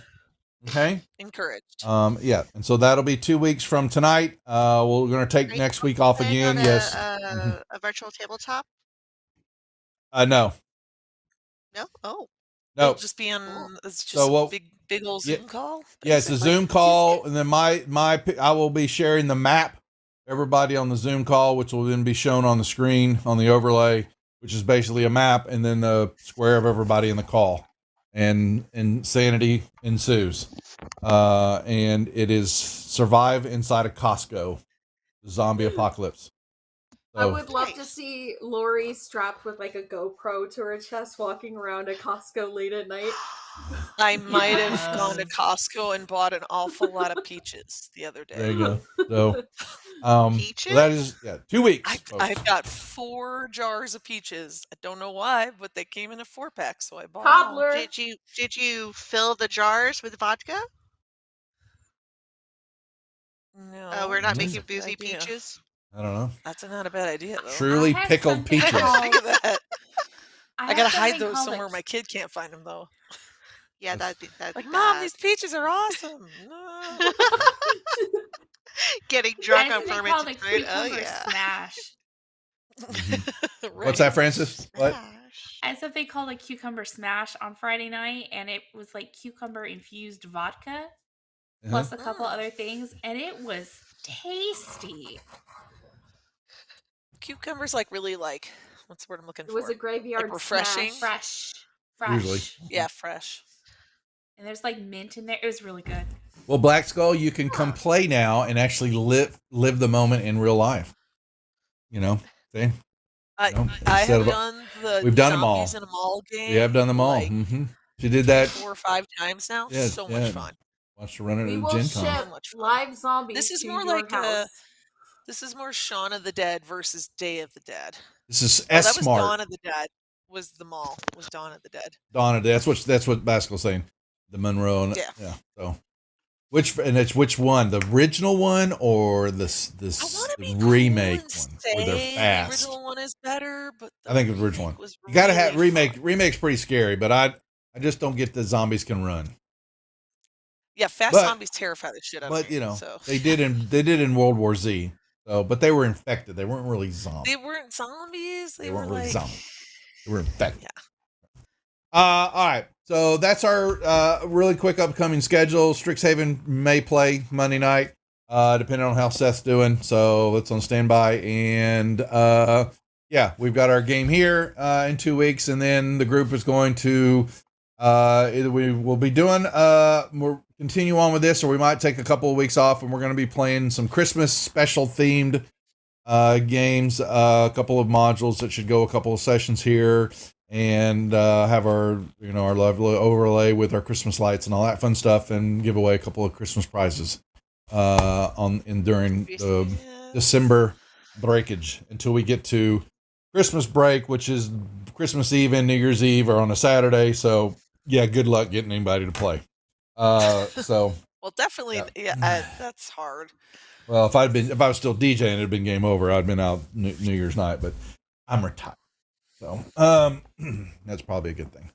Okay. encouraged. Yeah, and so that'll be 2 weeks from tonight. We're going to take next week off again. Yes. A virtual tabletop? No. No? Oh. No. It'll just be on. It's just So what- big old Yeah. Zoom call. Yeah, it's a Zoom call, and then I will be sharing the map. Everybody on the Zoom call, which will then be shown on the screen on the overlay, which is basically a map, and then the square of everybody in the call, and insanity ensues. And it is survive inside a Costco, zombie apocalypse. I So would love to see Lori strapped with like a GoPro to her chest walking around at Costco late at night. I might have gone to Costco and bought an awful lot of peaches the other day. there you go. So, so that is 2 weeks. folks. I've got 4 jars of peaches. I don't know why, but they came in a 4-pack, so I bought Cobbler. Did you fill the jars with vodka? No. We're not that's making a good boozy idea. peaches. I don't know. That's not a bad idea, though. Truly have pickled something peaches. called- Think of that. I have gotta hide something those called somewhere a- my kid can't find them, though. Yeah, that'd be Like, Mom, bad. these peaches are awesome. No. Getting drunk I on have something called a fermented fruit. Oh cucumber yeah. smash. What's that, Francis? What? I had something called a cucumber smash on Friday night, and it was like cucumber infused vodka plus a couple other things, and it was tasty. Cucumbers, like, really, like, what's the word I'm looking It for? was a graveyard Like, refreshing. smash. Fresh. Usually. Yeah, fresh. And there's like mint in there. It was really good. Well, Black Skull, you can come play now and actually live the moment in real life. You know, see? I You know, have instead of- done the we've done them all. Zombies in a Mall game. We have done them all. like, She did that. 4 or 5 times now. Yeah, So yeah. much fun. Watched her run it We at will Gen ship Con. live zombies This is to more your like house. this is more Shaun of the Dead versus Day of the Dead. This is That was S-Smart. Dawn of the Dead. Was the mall? Was Dawn of the Dead? Donna, that's what Baskel's saying. The Monroe. And, Yeah. So, which one? The original one or this remake one where they're The fast? original one is better, but I think the original one. was You gotta have really remake. Remake's pretty scary, but I just don't get the zombies can run. yeah, Fast But- Zombies terrify the shit out of But me. you know, so. they did in World War Z. So, but they were infected. They weren't really zombies. They weren't zombies. They, They were weren't really like zombies. They were infected. All right. So that's our really quick upcoming schedule. Strixhaven may play Monday night, depending on how Seth's doing. So it's on standby. And yeah, we've got our game here in 2 weeks, and then the group is going to either we will be doing we'll continue on with this, or we might take a couple of weeks off, and we're going to be playing some Christmas special themed games, a couple of modules that should go a couple of sessions here, and have our our lovely overlay with our Christmas lights and all that fun stuff, and give away a couple of Christmas prizes during the December breakage until we get to Christmas break, which is Christmas Eve and New Year's Eve are on a Saturday. So yeah, good luck getting anybody to play. So well, definitely, yeah, that's hard. well, if I was still DJing, it'd been game over. I'd been out New Year's night, but I'm retired, so that's probably a good thing.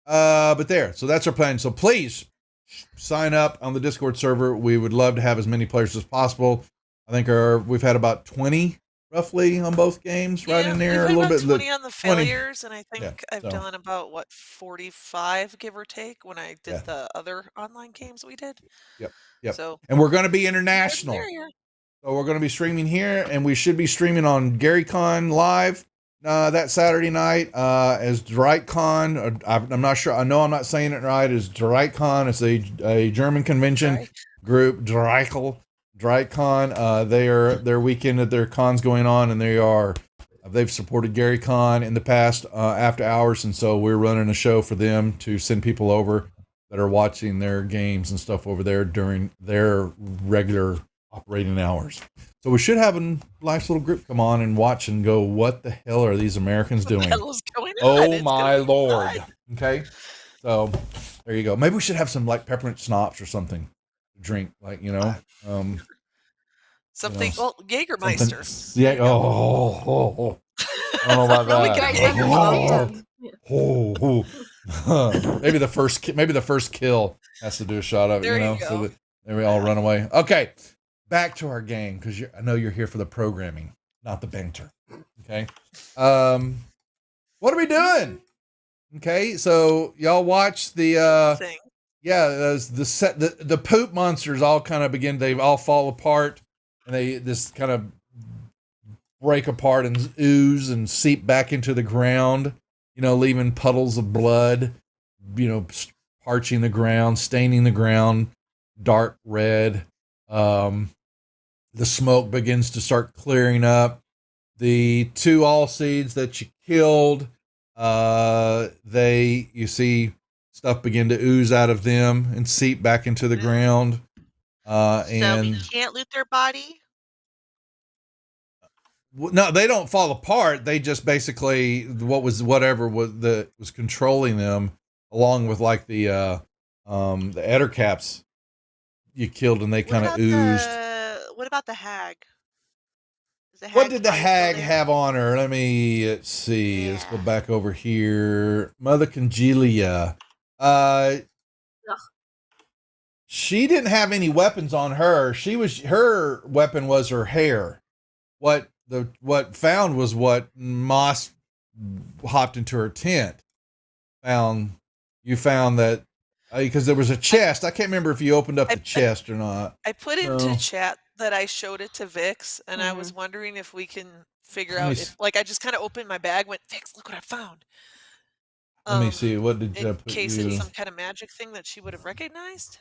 But so that's our plan. So please sign up on the Discord server. We would love to have as many players as possible. I think we've had about 20 roughly on both games, right in there. We've A had little about bit 20 on the 20. failures, and I think I've so. done about 45, give or take, when I did Yeah. the other online games we did. Yep. So And we're going to be international. There. So we're going to be streaming here, and we should be streaming on GaryCon Live that Saturday night as DreitCon. I'm not sure. I know I'm not saying it right. It's DreitCon. It's a German convention group. DreitCon. Their weekend of their cons going on, and they've supported GaryCon in the past after hours, and so we're running a show for them to send people over that are watching their games and stuff over there during their regular operating hours. So we should have a nice little group come on and watch and go, what the hell are these Americans doing? hell is going on? Oh It's my gonna be Lord. fun. Okay. So there you go. Maybe we should have some like peppermint schnapps or something to drink, like, Something, know, well, Jägermeister. something- yeah. Oh. I don't know about Well, we that. can understand. Maybe the first kill has to do a shot of it, There you so go. that then we all run away. Okay, back to our game, because I know you're here for the programming, not the banter. Okay, what are we doing? Okay, so y'all watch the the poop monsters all kind of begin. They all fall apart, and they this kind of break apart and ooze and seep back into the ground, leaving puddles of blood, parching the ground, staining the ground dark red. The smoke begins to start clearing up. the 2 all seeds that you killed, you see stuff begin to ooze out of them and seep back into the ground. So we And can't loot their body. no, they don't fall apart. They just basically whatever was controlling them, along with like the Eder caps you killed, and they kind of oozed. What about the hag? What did the hag have on her? Let's see. Let's go back over here. Mother Congelia. She didn't have any weapons on her. Her weapon was her hair. What found was what Moss hopped into her tent. You found that because there was a chest. I can't remember if you opened up the chest or not. I put into chat that I showed it to Vix, and I was wondering if we can figure out if, like, I just kind of opened my bag, went, Vix, look what I found. Let me see. What did I in put case you? it's some kind of magic thing that she would have recognized.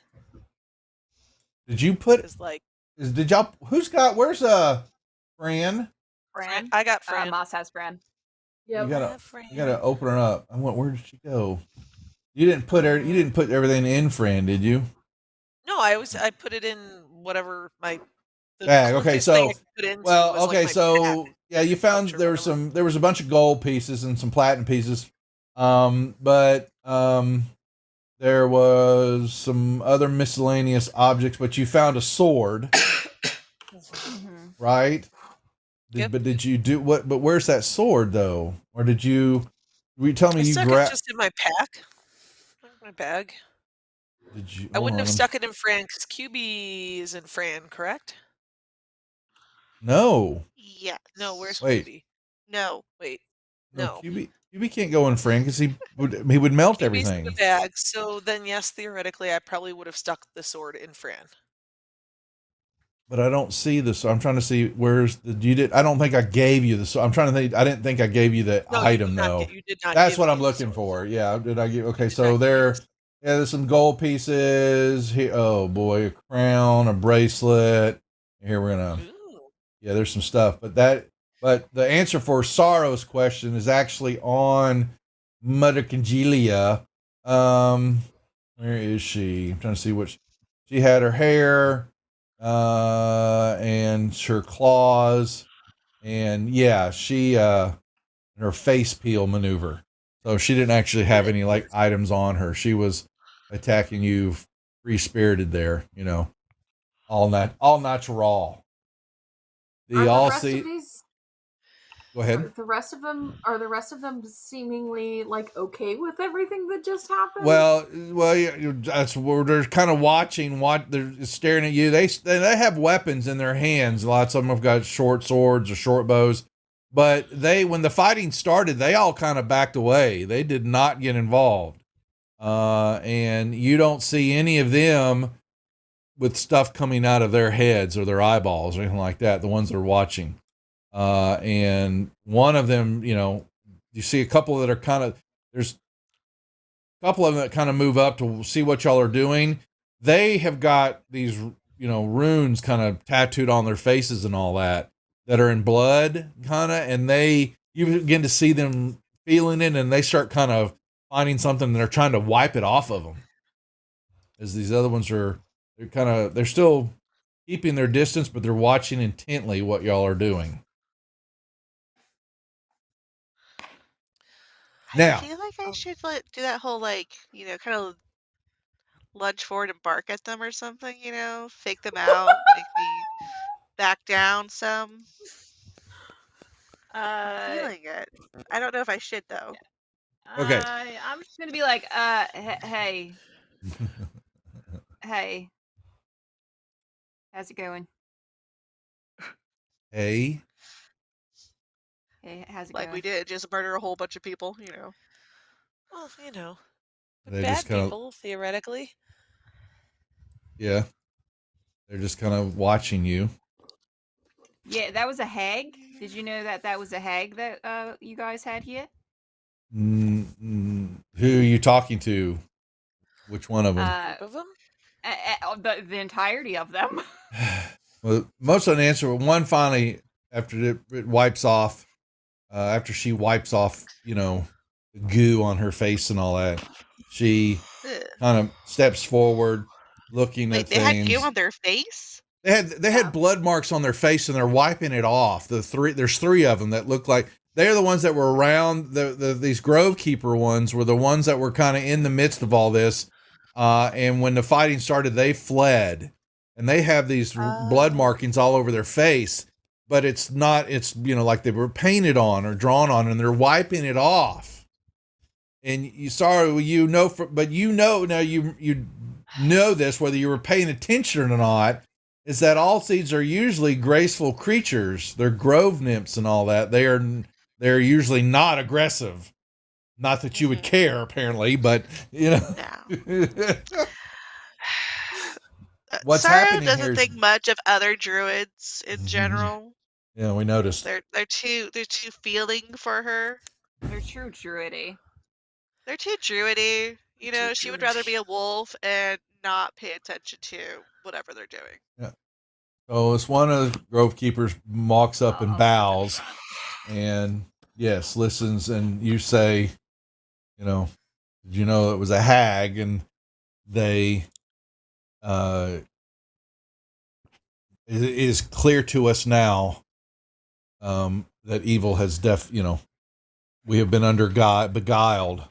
Did you put? Like, did y'all? Who's got? Where's Fran? Fran. I got Fran. Moss has Fran. You gotta open her up. Where did she go? You didn't put everything in Fran, did you? No, I put it in whatever my bag. Okay, so bag. yeah, you found there was a bunch of gold pieces and some platinum pieces, but there was some other miscellaneous objects. But you found a sword, right? But did you do what? But where's that sword though? Or did you? Were you telling me you stuck grabbed? it just in my pack, my bag. Did you? I wouldn't have stuck it in Fran because QB is in Fran, correct? No. Yes. No, where's Wait. QB? No. Wait. No. No. QB can't go in Fran because he would melt QB's in everything. the bag. So then, yes, theoretically, I probably would have stuck the sword in Fran. But I don't see this. So I'm trying to see where's I don't think I gave you the. I'm trying to think. I didn't think I gave you the item though. You did not. That's what I'm looking for. Yeah. Did I give? Okay. So there's some gold pieces. Here, oh boy, a crown, a bracelet. Here we're gonna. Yeah, there's some stuff. But the answer for Sorrow's question is actually on Mother Congelia. Where is she? I'm trying to see which. She had her hair. And her claws, and yeah, her face peel maneuver. So she didn't actually have any like items on her. She was attacking you free spirited there, all natural. Go ahead. Are the rest of them seemingly like okay with everything that just happened? Well, yeah, that's where they're kind of watching. They're staring at you. They have weapons in their hands. Lots of them have got short swords or short bows. But when the fighting started, they all kind of backed away. They did not get involved. And you don't see any of them with stuff coming out of their heads or their eyeballs or anything like that. The ones that are watching. And one of them, you see a couple that are there's a couple of them that kind of move up to see what y'all are doing. They have got these, runes kind of tattooed on their faces and all that are in blood and you begin to see them feeling it, and they start kind of finding something and they're trying to wipe it off of them. As these other ones they're still keeping their distance, but they're watching intently what y'all are doing. Now, I feel like I should do that whole kind of lunge forward and bark at them or something. Fake them out, make me back down some. Feeling it. I don't know if I should though. Okay. I'm just gonna be like, hey, hey, how's it going? Hey. Hey, how's it like going? we did, just murder a whole bunch of people. Well, They bad just kinda, people theoretically. yeah, they're just kind of watching you. Yeah, that was a hag. Did you know that was a hag that you guys had here? Who are you talking to? Which one of them? Of them? The entirety of them. Well, most of the answer. One finally after it wipes off, after she wipes off, the goo on her face and all that, she kind of steps forward, looking at They had things. goo on their face? They had blood marks on their face, and they're wiping it off. There's three of them that look like they're the ones that were around. These Grove Keeper ones were the ones that were kind of in the midst of all this. And when the fighting started, they fled, and they have these blood markings all over their face. But it's not. It's like they were painted on or drawn on, and they're wiping it off. And you know this, whether you were paying attention or not, is that all seeds are usually graceful creatures. They're grove nymphs and all that. They're usually not aggressive. Not that you would care, apparently, but what's Sarah happening doesn't here? think much of other druids in general. Yeah, we noticed. They're too feeling for her. They're true druidy. They're too druidy. She would rather be a wolf and not pay attention to whatever they're doing. Yeah. So it's one of the Grove Keepers walks up and bows, and yes, listens, and you say, did you know it was a hag? And they, it is clear to us now that evil has we have been beguiled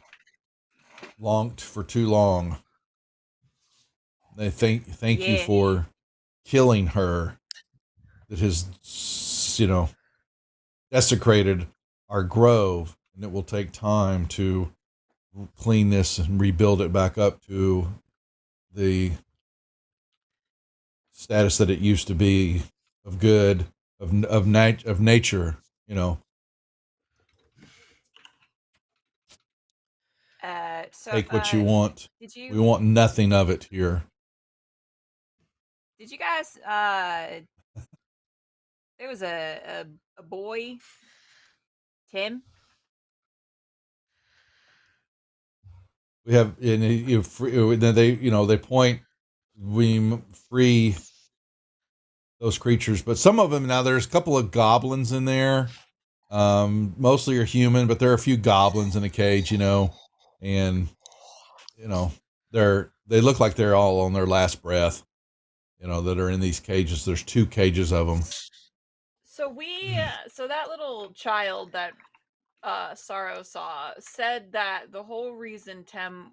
for too long. They thank you for killing her. That has, desecrated our grove, and it will take time to clean this and rebuild it back up to the status that it used to be of good, of nature. So, take what you want. We want nothing of it here. Did you guys? There was a boy, Tim. We have, and then they point, we free those creatures, but some of them now. There's a couple of goblins in there. Mostly are human, but there are a few goblins in a cage, and they look like they're all on their last breath, that are in these cages. There's 2 cages of them. So that little child that Sorrow saw said that the whole reason Tem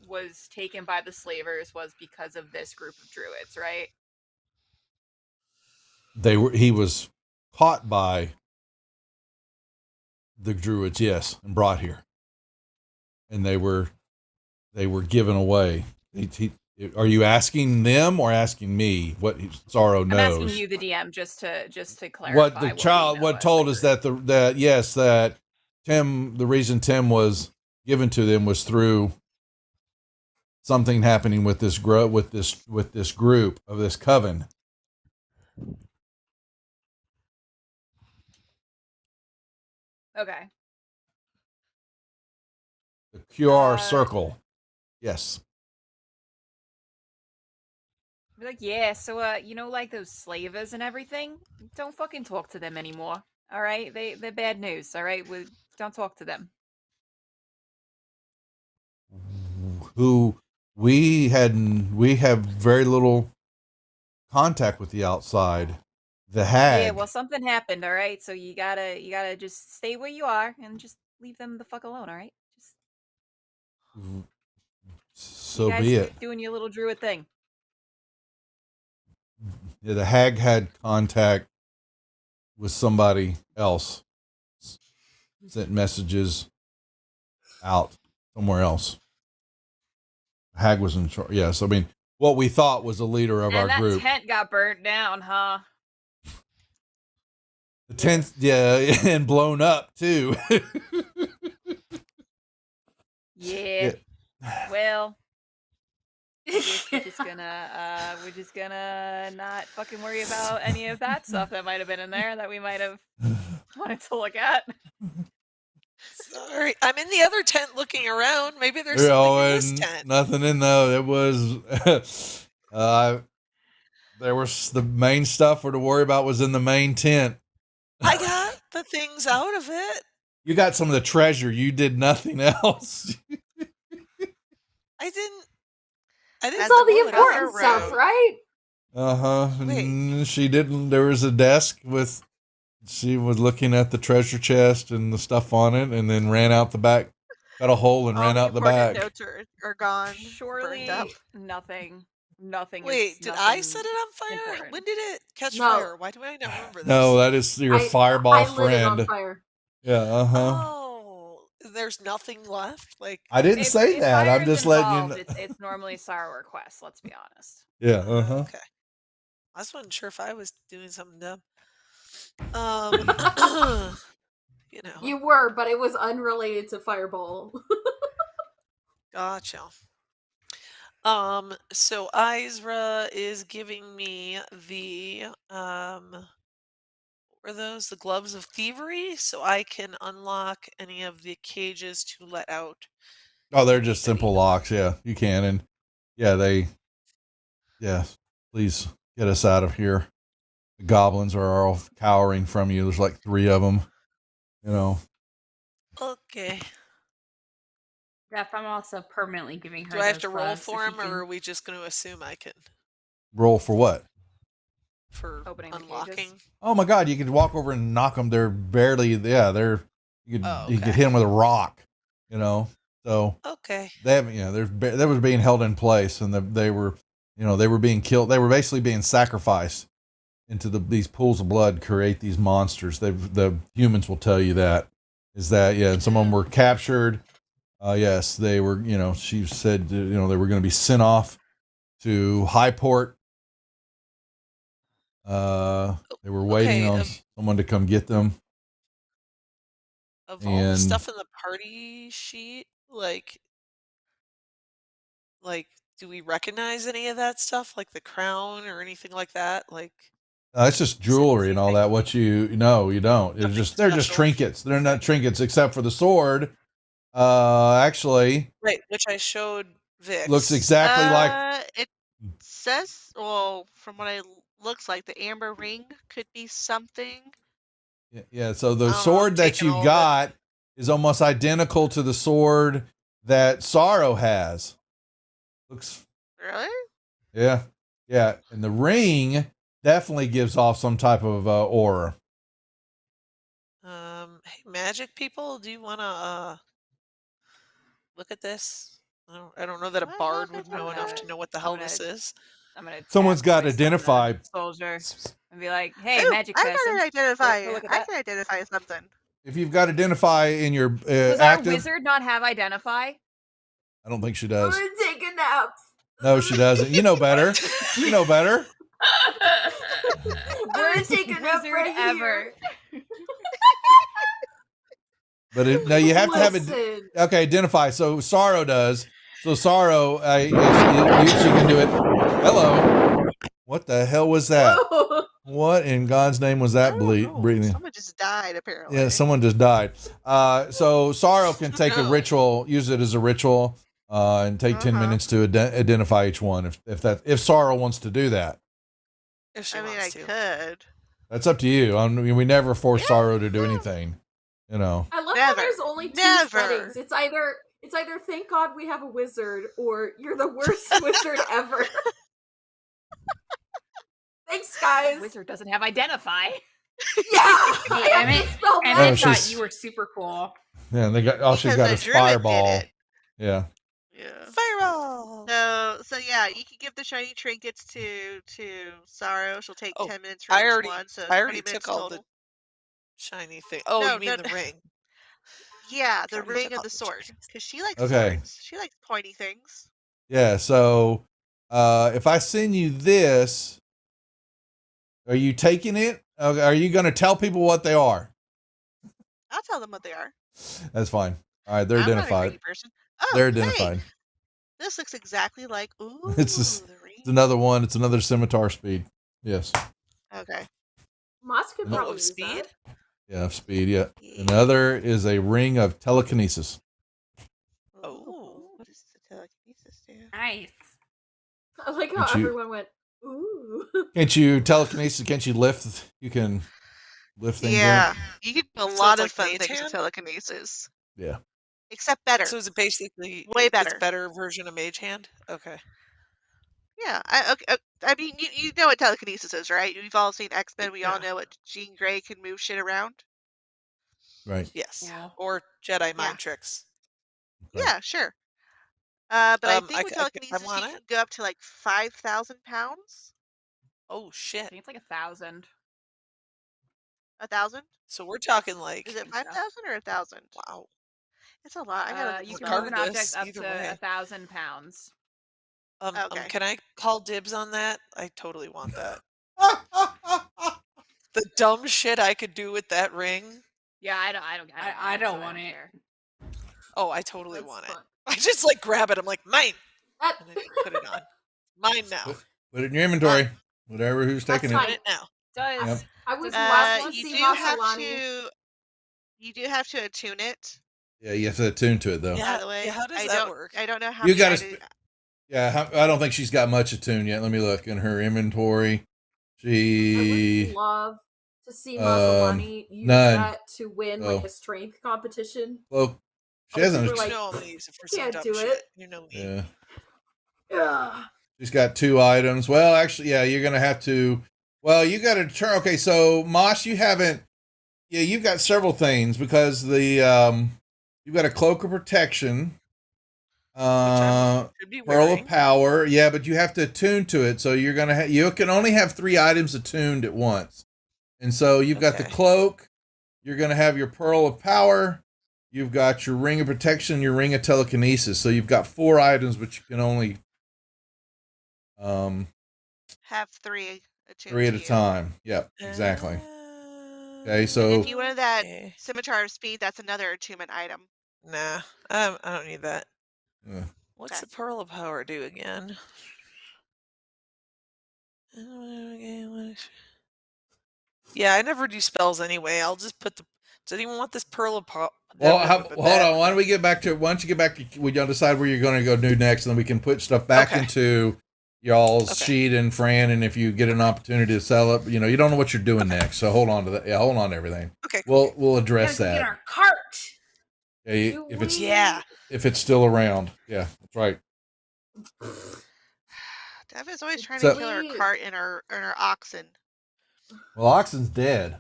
was taken by the slavers was because of this group of druids, right? He was caught by the druids, yes, and brought here, and they were given away. Are you asking them or asking me what Sorrow knows? I'm asking you, the DM, just to clarify. What the child told us that that Tim, the reason Tim was given to them was through something happening with this group of this coven. Okay. The QR circle. Yes. Be like, yeah, so like those slavers and everything, don't fucking talk to them anymore. All right? They're bad news, all right? Don't talk to them. Who we have very little contact with the outside. The hag. Yeah, well, something happened, all right? So you gotta just stay where you are and just leave them the fuck alone, all right? So you guys be it. keep doing your little druid thing. Yeah, the hag had contact with somebody else. Sent messages out somewhere else. The hag was in charge. Yes, I mean, what we thought was the leader of our group. And that tent got burnt down, huh? The tent, yeah, and blown up too. Yeah. Well, we're just gonna not fucking worry about any of that stuff that might have been in there that we might have wanted to look at. Sorry, I'm in the other tent looking around. Maybe there's something in this tent. Nothing in there. It was there was the main stuff for to worry about was in the main tent. I got the things out of it. You got some of the treasure. You did nothing else. I didn't. It's all the important stuff, right? She didn't. There was a desk with. She was looking at the treasure chest and the stuff on it, and then ran out the back. Got a hole and All ran the out the important back. notes are gone. Surely burned up. nothing. Wait, did I set it on fire? important. When did it catch No. fire? Why do I not remember this? No, that is your fireball I lit it on friend. fire. Yeah, Oh, there's nothing left? Like I didn't say if that. I'm fire's just letting you involved, know. It's normally Sorrow or Quest, let's be honest. Yeah, Okay. I just wasn't sure if I was doing something dumb. You know. You were, but it was unrelated to Fireball. Gotcha. So Izra is giving me the what were those? The gloves of thievery, so I can unlock any of the cages to let out. Oh, they're just simple locks. Yeah, you can. And yeah, please get us out of here. The goblins are all cowering from you. There's like 3 of them. You know. Okay. Jeff, I'm also permanently giving her. Do I have those to roll gloves, for if him, you can- or are we just going to assume I can Roll for what? for Opening the unlocking? cages. Oh my God! You could walk over and knock them. They're barely. Yeah, they're. You could hit them with a rock. You know. So. Okay. They haven't. Yeah, they was being held in place, and they were. You know, they were being killed. They were basically being sacrificed into these pools of blood. Create these monsters. The humans will tell you that. Is that yeah? And some of them were captured. Yes, they were. You know, she said. You know, they were going to be sent off to Highport. They were waiting on someone to come get them. Of all the stuff in the party sheet, like, do we recognize any of that stuff, like the crown or anything like that? Like, It's just jewelry and all that. What you know, you don't. It's just they're just trinkets. They're not trinkets except for the sword. Actually, right, which I showed Vic. looks exactly like. It says, well, from what it looks like, the amber ring could be something. Yeah. So the I don't know, sword that taking you all got is almost identical to the sword that Sorrow has. Looks. Really? Yeah. Yeah. And the ring definitely gives off some type of aura. Hey, magic people, do you want to look at this? I don't know that a bard would know enough to know what the hell this is. I'm gonna Someone's tap got voice on the identified. soldier and be like, "Hey, Ooh, magic I person, can identify. go look at I that." can identify something. If you've got identify in your Does active, our wizard not have identify? I don't think she I'm does. gonna take a nap. No, she doesn't. You know better. You know better. Worst take a nap wizard right ever. But now you have to have it. Listen. Okay, identify. So Sorrow does. So Sorrow, she can do it. Hello. What the hell was that? What in God's name was that breathing? Someone just died, apparently. Yeah, someone just died. So Sorrow can take a ritual, use it as a ritual, and take 10 minutes to identify each one. If Sorrow wants to do that, If she I mean, I wants to. could. that's up to you. I mean, we never force Sorrow to do anything. You know. I love Never. how there's only 2 Never. settings. It's either thank God we have a wizard or you're the worst wizard ever. Thanks, guys. Wizard doesn't have identify. Yeah. Hey, Emmett Oh, thought she's- you were super cool. Yeah, they got. All she's got Because is the druid did fireball. it. Yeah. Yeah. Fireball. So yeah, you can give the shiny trinkets to Sorrow. She'll take 10 minutes for I each already, one, so I already 20 minutes took all total. the shiny thing. Oh, No, you mean no, the ring? Yeah, the already ring took and all the the sword. Because she likes Okay. swords. She likes pointy things. Yeah. So, if I send you this, are you taking it? Are you going to tell people what they are? I'll tell them what they are. That's fine. All right, they're I'm not a identified. greedy person. Oh, They're hey, identified. this looks exactly like. Ooh, It's another one. It's another scimitar speed. Yes. okay. Moss could No. probably Oh, use speed? that. Yeah, speed. Yeah. Another is a ring of telekinesis. Oh, what does the telekinesis do? Nice. I like how Can't you- everyone went, ooh. Can't you telekinesis? Can't you lift? You can lift things Yeah, up. you can do a So lot it's of like fun Mage things with Hand? telekinesis. Yeah. Except better. So is it basically Way it's better. better version of Mage Hand? Okay. Yeah, I mean, you know what telekinesis is, right? We've all seen X-Men. We all know what Jean Grey can move shit around. Right. Yes. Cool. Or Jedi Yeah. mind tricks. Yeah, sure. But I think with I telekinesis, you want can it. go up to like 5,000 pounds. Oh I shit. think it's like 1,000. 1,000? So we're talking like Is it think so. 5,000 or 1,000? wow. It's a lot. I gotta look You this can up. move an object Regardless, up either to way. 1,000 pounds. Okay. Can I call dibs on that? I totally want that. The dumb shit I could do with that ring. Yeah, I don't want it. care. Oh, I totally That's want fun. it. I just like grab it. I'm like, mine. That, And I put it on. Mine now. Put it in your inventory. Whatever who's That's taking fine. it. It now. Does Yep. I was does last Moss to You see do have Masalani. you do have to attune it. Yeah, you have to attune to it though. Yeah. By the way, Yeah. How does I that don't work? I don't know how You many got I to. did. Yeah, I don't think she's got much attuned yet. Let me look in her inventory. I would She love to see Masalani use none. that to win like Oh. a strength competition. Well, she Other hasn't. people are You like, know I'm gonna use it for I some can't dumb do shit. it. You know me. Yeah, Yeah. she's got 2 items. Well, actually, yeah, you're gonna have to. Well, you got to turn. Okay, so Moss, you haven't. Yeah, you've got several things because you've got a cloak of protection. Should be Pearl wearing. of power. Yeah, but you have to attune to it. So you're gonna you can only have 3 items attuned at once. And so you've got the Okay. cloak. You're gonna have your pearl of power. You've got your ring of protection, your ring of telekinesis. So you've got 4 items, but you can only Have 3 attuned 3 at to a you. time. Yep, exactly. Okay, And so if you wanted that Okay. scimitar of speed, that's another attunement item. Nah. I don't need that. What's Okay. the Pearl of Power do again? Yeah, I never do spells anyway. I'll just put the. Does anyone want this Pearl of Power? well, hold on. Why don't we get back to? Why don't you get back to? We don't decide where you're going to go do next, and then we can put stuff back Okay. into y'all's Okay. sheet and Fran. And if you get an opportunity to sell it, you don't know what you're doing next, so hold on to that. Yeah, hold on to everything. Okay. We'll address Gotta that. get our cart. Yeah, if it's Yeah. if it's still around. Yeah, that's right. Dev is always trying So- to kill her cart and her oxen. Well, Oxen's dead.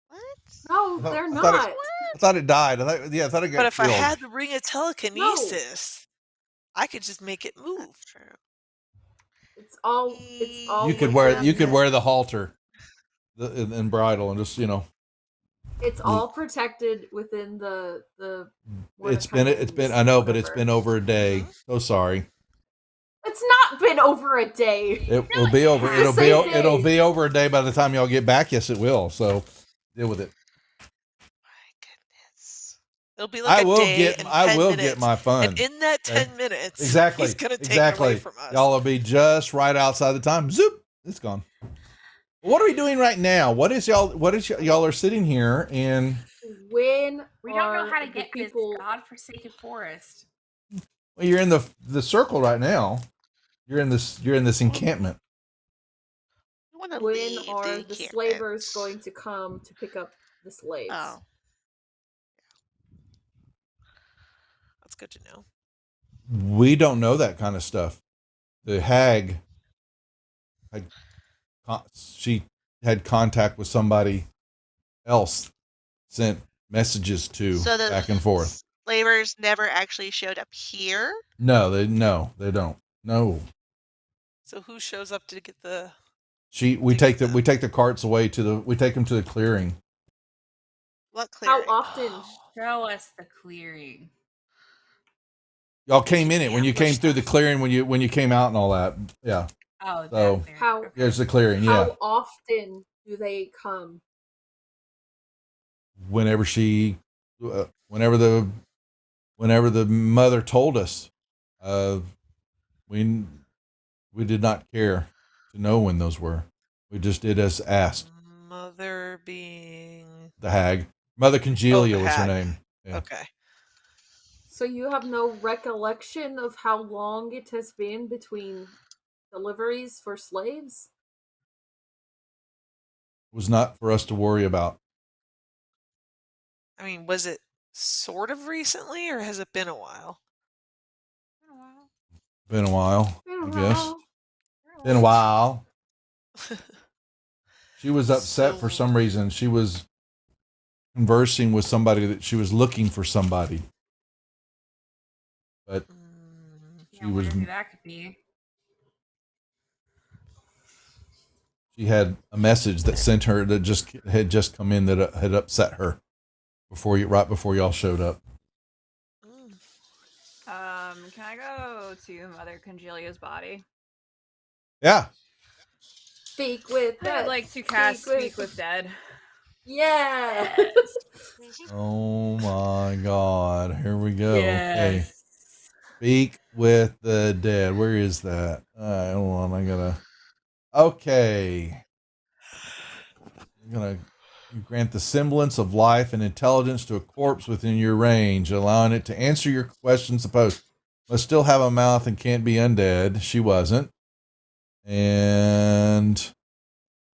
What? No, thought- they're I not. thought I thought it died. I thought it got But if killed. I had the ring of telekinesis, I could just make it move. True. It's all you could wear the halter, and bridle, and just It's all protected within the It's been I know, but it's been over a day. Mm-hmm. So sorry. It's not been over a day. It will be over. It's the same day. It'll be over a day by the time y'all get back. Yes, it will. So deal with it. It'll be like I a will day get. and I 10 will minutes. get my fun. And in that Okay? 10 minutes, Exactly. he's gonna take exactly. it away from us. Y'all will be just right outside the time. Zoop. It's gone. What are we doing right now? What is y'all are sitting here and When We don't know how to are get the this godforsaken forest. well, you're in the circle right now. You're in this encampment. I wanna when leave are the encampment. slavers going to come to pick up the slaves? Oh. That's good to know. We don't know that kind of stuff. The hag she had contact with somebody else, sent messages to So the back and forth. slavers never actually showed up here? No, they don't. No. So who shows up to get the? We take the carts away we take them to the clearing. What clearing? How often? Show us the clearing. Y'all came in it when you came through the clearing when you came out and all that. Yeah. Oh, So How here's the clearing. Yeah. how often do they come? Whenever whenever the mother told us, we did not care to know when those were. We just did as asked. Mother being. The hag, Mother Congelia Oh, the was her hag. name. Yeah. Okay. So you have no recollection of how long it has been between deliveries for slaves? was not for us to worry about. I mean, was it sort of recently, or has it been a while? Been a while, Been a I guess. while. Been a while. She was upset for So- some reason. She was conversing with somebody that she was looking for somebody. But Yeah, she I was wonder who that could be. she had a message that sent her that had just come in that had upset her right before y'all showed up. Can I go to Mother Congelia's body? Yeah. Speak with I dead. would like to cast Speak with Dead. Yeah. Oh my God. Here we go. Okay. Yes. Speak with the dead. Where is that? Hold on. I gotta. Okay. I'm gonna grant the semblance of life and intelligence to a corpse within your range, allowing it to answer your questions. Supposed must still have a mouth and can't be undead. She wasn't. And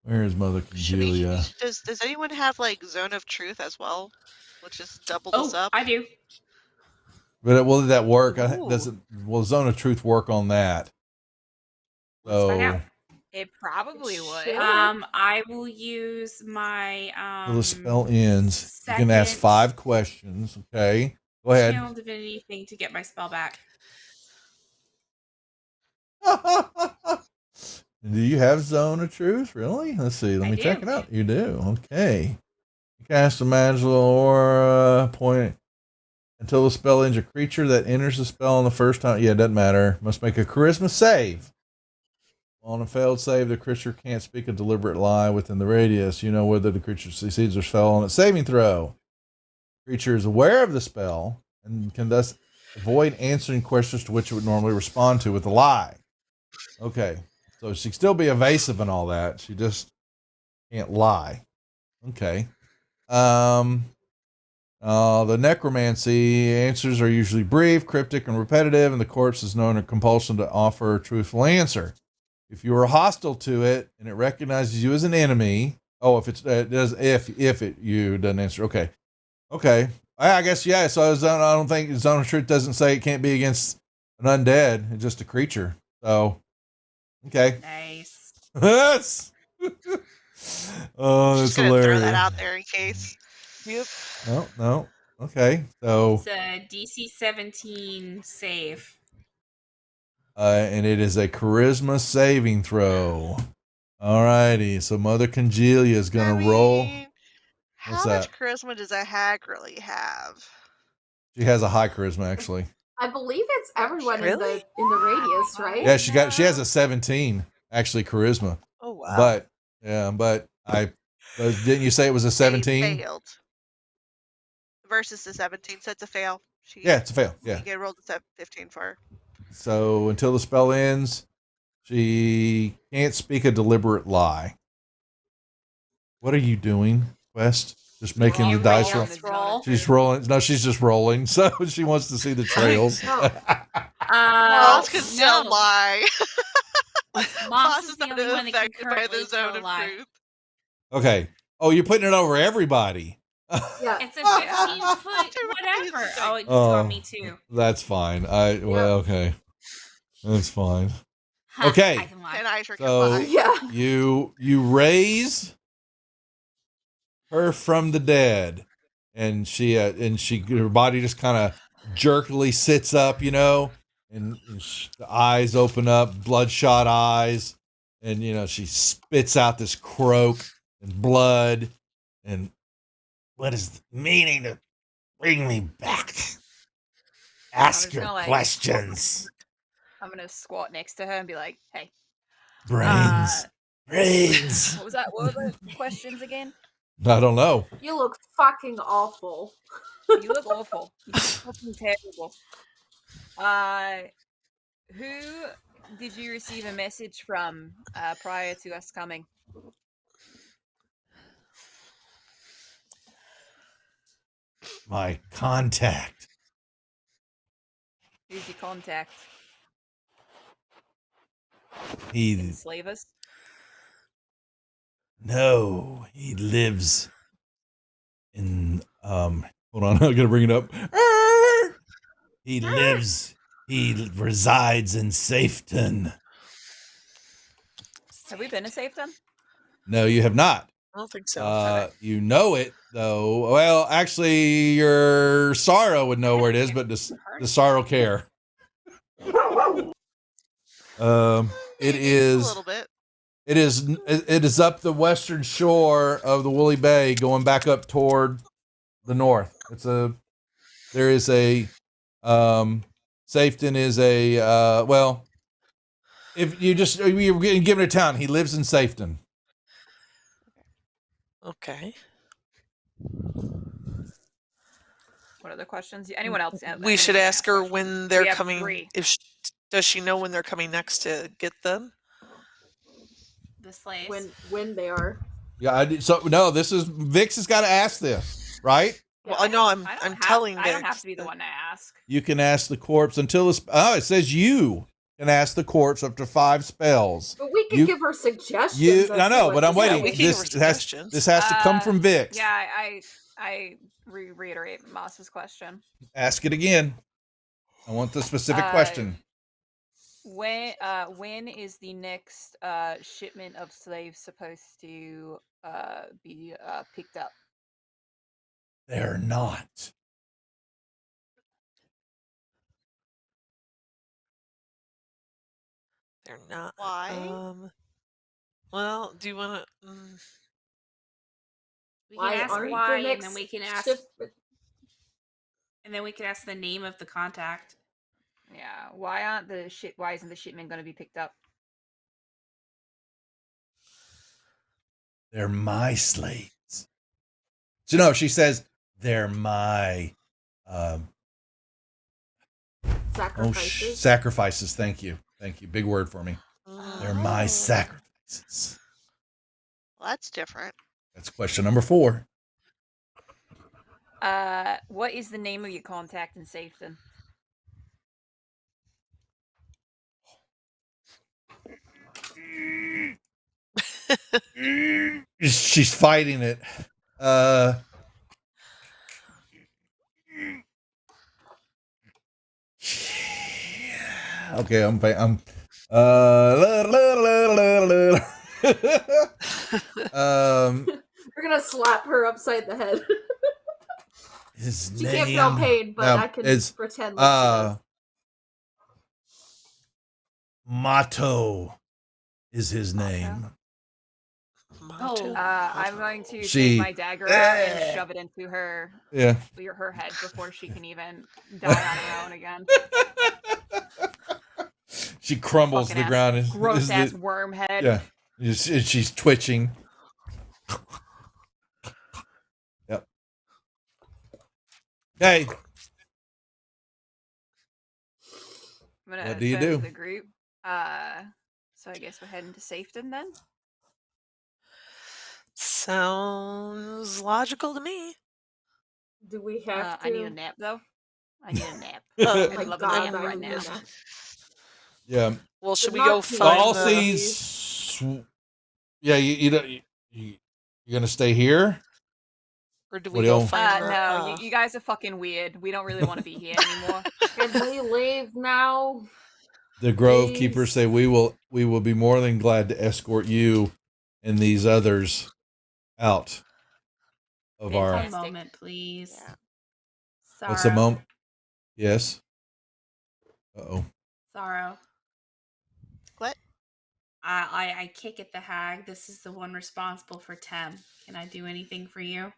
where is Mother Congelia? Does anyone have like Zone of Truth as well? Let's just double this up. I do. But will that work? Ooh. Will Zone of Truth work on that? Let's find out. It probably would. I will use my Till the spell ends. You can ask second 5 questions. Okay. Go ahead. channel divinity thing to get my spell back. Do you have Zone of Truth? Really? Let's see. Let me check it out. You do. Okay. You cast a magical aura point until the spell ends. A creature that enters the spell on the first time. Yeah, it doesn't matter. Must make a charisma save. On a failed save, the creature can't speak a deliberate lie within the radius. You know whether the creature succeeds or fails on its saving throw. The creature is aware of the spell and can thus avoid answering questions to which it would normally respond to with a lie. Okay. So she can still be evasive and all that. She just can't lie. Okay. The necromancy answers are usually brief, cryptic, and repetitive, and the corpse is known a compulsion to offer a truthful answer. If you are hostile to it and it recognizes you as an enemy, if it doesn't answer. Okay. I guess yeah. So I don't think Zone of Truth doesn't say it can't be against an undead. It's just a creature. So okay. Nice. Yes. Oh, that's Just gonna hilarious. throw that out there in case. Yep. No. Okay. So It's a DC 17 save. and it is a charisma saving throw. Alrighty. So Mother Congelia is gonna roll. How What's much that? charisma does a hag really have? She has a high charisma actually. I believe it's everyone in Really? the radius, right? Yeah, she has a 17 actually charisma. Oh wow. But didn't you say it was a 17? Failed. Versus the 17, so it's a fail. Yeah, it's a fail. Yeah. You get rolled a 15 for her. So until the spell ends, she can't speak a deliberate lie. What are you doing, Quest? Just making the dice roll. She's rolling. No, she's just rolling. So she wants to see the trails. Moss can still lie. Moss is the not only one that can affected by currently the Zone tell a of lie. Truth. Okay. Oh, you're putting it over everybody. Yeah. It's a 15-foot whatever. Oh, it's on me too. That's fine. Okay. That's fine. Ha, Okay. I can lie. And Isaac can So lie. Yeah. you raise her from the dead, and her body just kind of jerkily sits up, and the eyes open up, bloodshot eyes, and she spits out this croak and blood, and what is the meaning to bring me back? Ask just your gonna, questions. I'm gonna squat next to her and be like, "Hey, Brains. what was that? What were the questions again? I don't know. You look fucking awful. You look awful. You look fucking terrible. Who did you receive a message from prior to us coming? My contact. Who's your contact? He Enslave us? No, he lives in hold on, I gotta bring it up. He resides in Safeton. Have we been to Safeton? No, you have not. I don't think so. You know it though. Well, actually, your Sorrow would know where it is, but does Sorrow care? It is a little bit. It is up the western shore of the Woolly Bay, going back up toward the north. There is a Safeton is a well, if you're getting given a town, he lives in Safeton. Okay. What other questions? Anyone else? We should ask her when they're We have coming. 3. Does she know when they're coming next to get them? The slaves. When they are. Yeah, so no, this is Vix has got to ask this, right? Well, I know I'm telling I don't have Vix. to be the one to ask. You can ask the corpse until it says you can ask the corpse up to 5 spells. But we can give her suggestions. I know, but I'm waiting. This has to come from Vix. Yeah, I reiterate Moss's question. Ask it again. I want the specific question. When is the next shipment of slaves supposed to be picked up? They're not. They're not. Why? Well, do you want to? We Why can ask aren't why, the and then next we can ask, and then we can ask the name of the contact. Yeah. Why isn't the shipment going to be picked up? They're my slaves. So no, she says they're my sacrifices. Sacrifices. Thank you. Big word for me. They're my sacrifices. Well, that's different. That's question number 4. What is the name of your contact in Safeton? She's fighting it. Okay, I'm We're gonna slap her upside the head. His She name. can't feel pain, but No, I can it's, pretend like she does. Motto is his name. I'm going to She- take my dagger out and shove it into her Yeah. her head before she can even die on her own again. She crumbles to the Fucking ground. ass, and gross ass worm head. Yeah. She's twitching. Yep. Hey. I'm gonna What do you send do? The group. So I guess we're heading to Safeton then. Sounds logical to me. Do we have to? I need a nap though. I need a nap. Oh I'm my in love God, with a nap I right need now. a nap. Yeah. Well, should we not go too find All the... sees. Yeah, you're gonna stay here. Or do What we do go you- find the... No, you guys are fucking weird. We don't really want to be here anymore. Can we leave now? The Grove Please. Keepers say we will be more than glad to escort you and these others out of Take our. a moment, please. What's a Sorrow. moment? Yes. Sorrow. What? I kick at the hag. This is the one responsible for Tem. Can I do anything for you?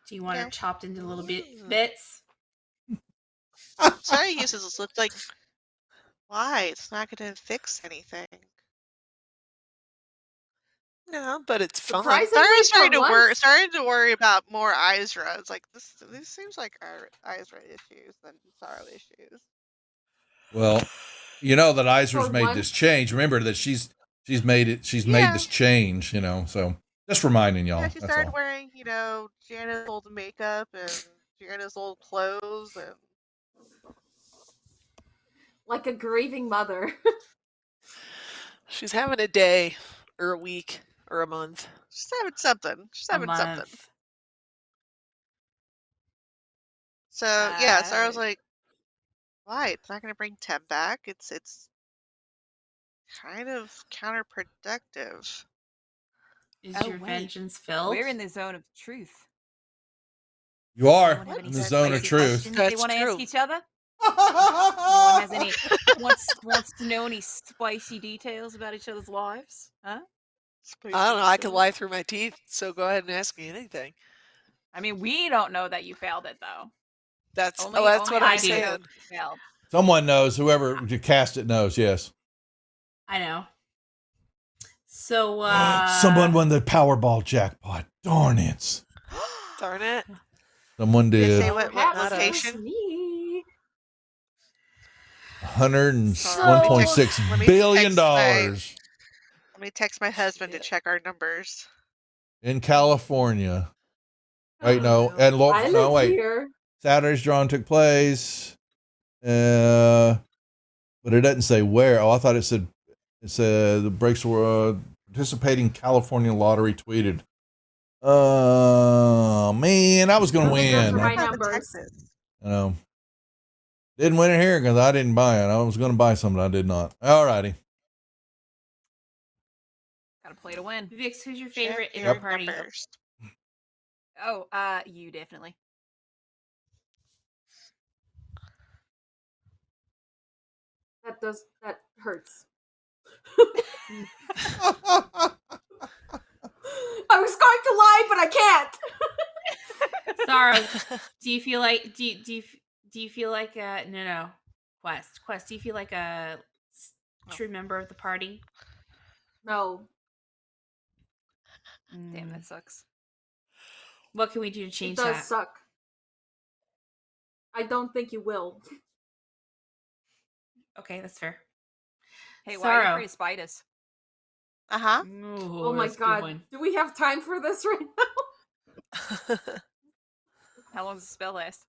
Do you want her Okay. chopped into little bits? Sorry, uses look like. Why? It's not going to fix anything. No, but it's fun. Surprisingly, Starting to worry about more Izra. It's like this seems like our Izra issues than Sorrow issues. Well, you know that Izra's For made one- this change. Remember that she's made it. She's made this change. You know, so just reminding y'all. Yeah, she That's started all. wearing, Jana's old makeup and Jana's old clothes and Like a grieving mother. She's having a day or a week or a month. She's having something. She's A having something. month. So yeah, so I was like, why? It's not going to bring Tem back. It's kind of counterproductive. Is Oh, your wait. vengeance filled? We're in the zone of truth. You are Anyone have in any the zone of spicy truth. questions they That's want to ask true. each other? Anyone has any wants to know any spicy details about each other's lives? Huh? I don't know. I could lie through my teeth, so go ahead and ask me anything. I mean, we don't know that you failed it though. That's Only, that's only what I'm I do know saying. you failed. Someone knows. Whoever cast it knows. Yes. I know. So, Someone won the Powerball jackpot. Darn it. Darn it. Someone Did did. they say what Not us. location? Me. $101.6 Let me billion Let me text my husband to check our numbers. in California. Wait, Oh, no, and I live no, wait. here. Saturday's drawing took place, but it doesn't say where. Oh, I thought it said the breaks were participating California lottery tweeted. Oh man, I was gonna win. My numbers. You know, didn't win it here because I didn't buy it. I was gonna buy something, I did not. Alrighty. Gotta play to win. Vix, who's your favorite Check inner your party? numbers. Oh, you definitely. That hurts. I was going to lie, but I can't. Sorrow, do you feel like do you feel like no Quest, do you feel like a true member of the party? No. Damn, that sucks. What can we do to change It does that? suck. I don't think you will. Okay, that's fair. Hey, why are Sorrow. you afraid of spiders? Uh-huh. Oh my god. Do we have time for this right now? How long does the spell last?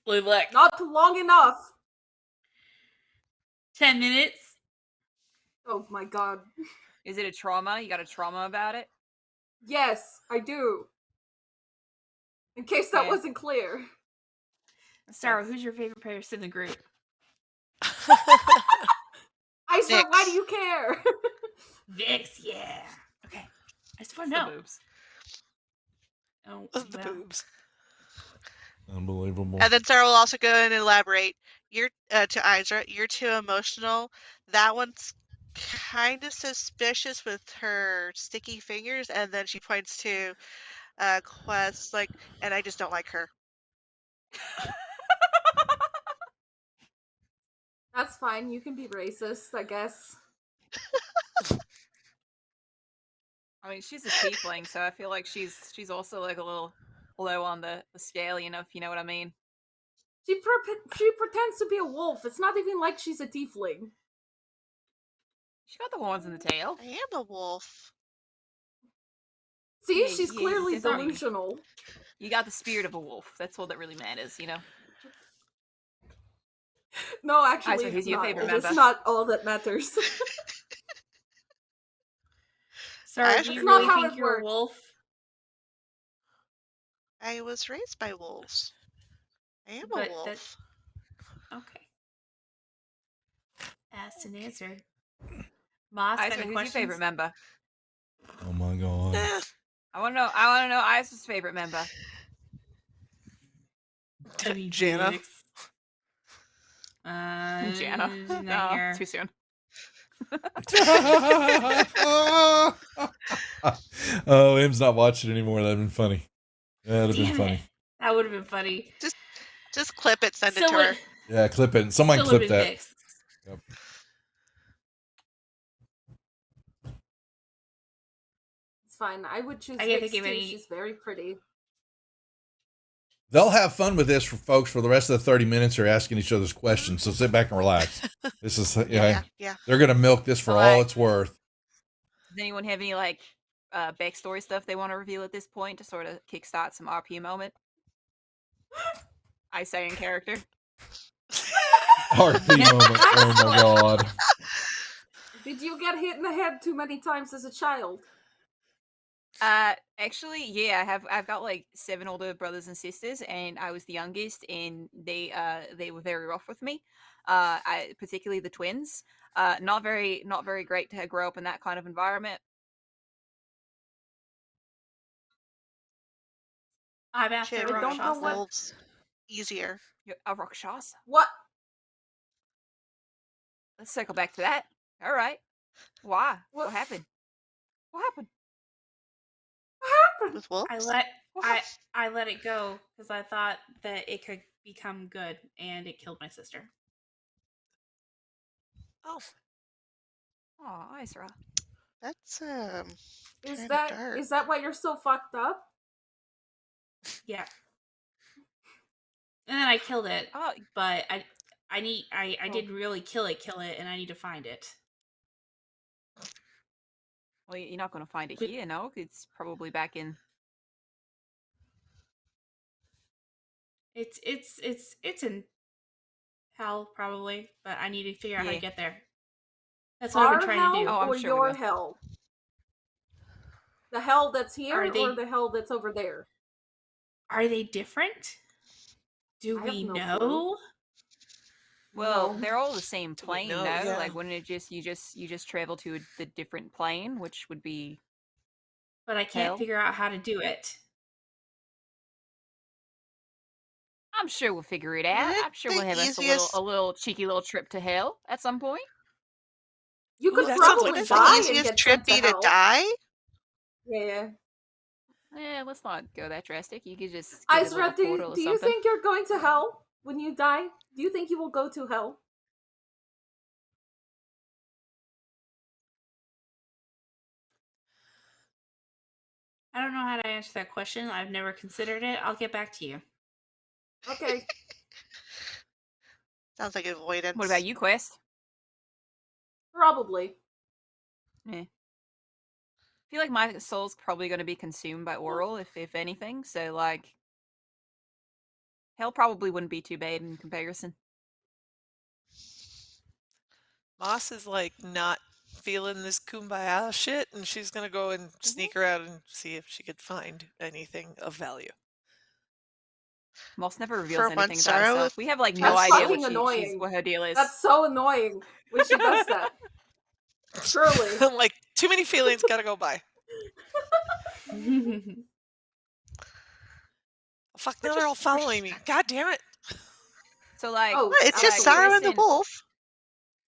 Blue look. Not long enough. 10 minutes. Oh my god. Is it a trauma? You got a trauma about it? Yes, I do. In case that Okay. wasn't clear. Sorrow, who's your favorite person in the group? I said, why do you care? Vix, yeah. Okay. I just want It's to the know. boobs. Oh, The well. boobs. Unbelievable. And then Sarah will also go in and elaborate. You're to Izra, you're too emotional. That one's kind of suspicious with her sticky fingers, and then she points to Quest, like, and I just don't like her. That's fine. You can be racist, I guess. I mean, she's a tiefling, so I feel like she's also like a little low on the scale, you know, if you know what I mean. She pretends to be a wolf. It's not even like she's a tiefling. She got the horns and the tail. I am a wolf. See, Yeah, she's yeah, clearly it's not- delusional. You got the spirit of a wolf. That's all that really matters, you know. No, actually, Izra, who's it's your not. favorite It's member? not all that matters. Sorry, That's do you not really how think it you're a works. wolf? I was raised by wolves. I am But a wolf. Okay. Asked and answered. Moss, Izra, any who's your questions? favorite member? Oh my god. I want to know Izra's favorite member. I mean, Jana. Vix. Jana. Not No, here. too soon. Oh, M's not watching anymore. That'd been funny. That'd have been Damn funny. it. That would have been funny. Just clip it, send it Still to her. would- Yeah, clip it. Someone Still clip would've been that. Vix. Yep. It's fine. I would choose I can't Vix think too. of any- She's very pretty. They'll have fun with this for folks for the rest of the 30 minutes. They're asking each other's questions. So sit back and relax. This is, Yeah. they're going to milk this for all it's worth. Does anyone have any like backstory stuff they want to reveal at this point to sort of kickstart some RP moment? I say in character. RP moment. Oh my god. Did you get hit in the head too many times as a child? Actually, yeah, I've got like 7 older brothers and sisters, and I was the youngest, and they were very rough with me. Particularly the twins. Not very great to grow up in that kind of environment. I'm after Shit, I don't know Rakshasa. what. Wolves easier. A Rakshasa. What? Let's circle back to that. All right. Why? What? What happened? What happened? With wolves? I let it go because I thought that it could become good, and it killed my sister. Oh. Oh, Isra. That's Is kinda that dark. is that why you're so fucked up? Yeah. And then I killed it. Oh, but I didn't really kill it, and I need to find it. Well, you're not going to find it here, no? It's probably back in. It's in hell probably, but I need to figure out how to Yeah. get there. That's what I've Our been trying to do. hell Oh, I'm or sure we your will. hell? The hell that's here Are or they- the hell that's over there? Are they different? Do I have we no clue. know? Well, No. they're all the same we plane, know? no? Yeah. Like, wouldn't it just you just travel to the different plane, which would be But I can't hell? figure out how to do it. I'm sure we'll figure it Isn't out. it I'm sure the we'll have us easiest- a little cheeky little trip to hell at some point. You Ooh, could that sounds probably like Wouldn't fun. the die and easiest get trip sent to be to hell. die? Yeah. Let's not go that drastic. You could just get a little Isra, portal or do you something. think you're going to hell when you die? Do you think you will go to hell? I don't know how to answer that question. I've never considered it. I'll get back to you. Okay. Sounds like avoidance. What about you, Quest? Probably. Yeah. I feel like my soul's probably going to be consumed by oral, if anything. So, like, hell probably wouldn't be too bad in comparison. Moss is like not feeling this kumbaya shit, and she's gonna go and sneak around and see if she could find anything of value. Moss never For reveals one anything about sorrow, herself. if We have like you no That's idea fucking what annoying. what her deal is. That's so annoying when she does that. Surely. I'm like, too many feelings, gotta go by. Fuck, now they're all following me. God damn it. So like, Oh, It's so, just like, Sorrow and the Quest wolf.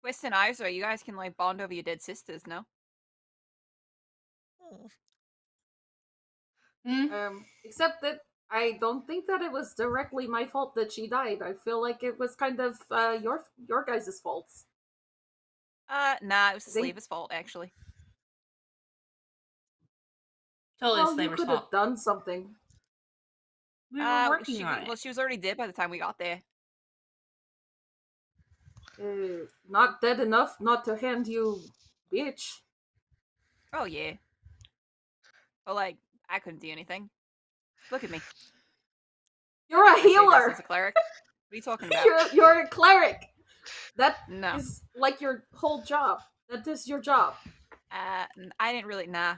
Quest and Isra, you guys can like bond over your dead sisters, no? Except that I don't think that it was directly my fault that she died. I feel like it was kind of your guys' faults. Nah, it was the I think- Slaver's fault actually. Totally Well, you Slaver's could have fault. done something. We were working she, on it. Well, she was already dead by the time we got there. Not dead enough not to hand you bitch. Oh yeah. But like, I couldn't do anything. Look at me. You're a I say this healer. as a cleric. What are you talking about? You're a cleric. That No. is like your whole job. That is your job. I didn't really. Nah.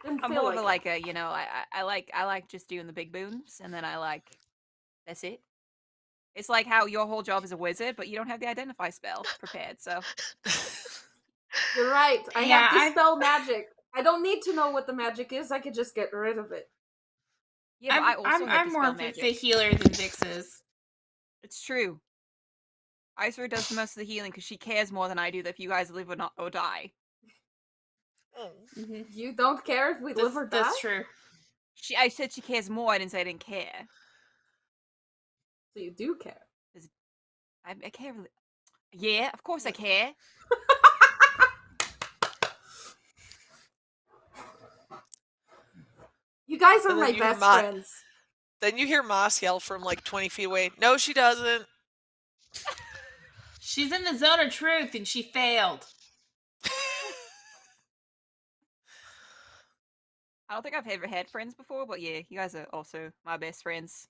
Didn't I'm feel more of like a I like just doing the big boons, and then that's it. It's like how your whole job is a wizard, but you don't have the identify spell prepared. So You're right. I Yeah, have to I- spell magic. I don't need to know what the magic is. I could just get rid of it. yeah, but I also have I'm to more spell of magic. the healer than Vix is. It's true. Isra does most of the healing because she cares more than I do that if you guys live or not or die. You don't care if we live or die? That's true. I said she cares more. I didn't say I didn't care. So you do care. I care really. Yeah, of course I care. You guys are And my then you hear best friends. Then you hear Moss yell from like 20 feet away, "No, she doesn't." She's in the zone of truth and she failed. I don't think I've ever had friends before, but yeah, you guys are also my best friends.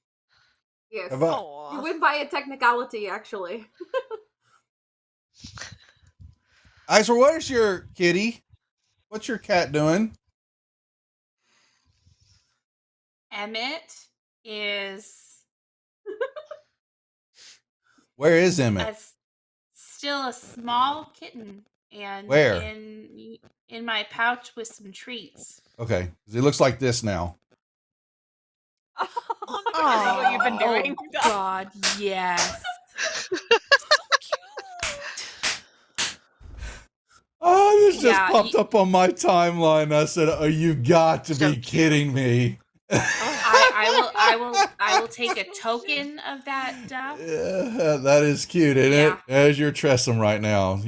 Yes. Have I- You win by a technicality, actually. Isa, what is your kitty? What's your cat doing? Emmett is Where is Emmett? still a small kitten, and Where? in my pouch with some treats. Okay, 'cause he looks like this now. This is what you've been doing. Oh God, yes. Oh, this just Yeah, popped up on my timeline. I said, "Oh, you got to be kidding me!" I will take a token of that, Duff. Yeah, that is cute, isn't it? As you're Tressum right now,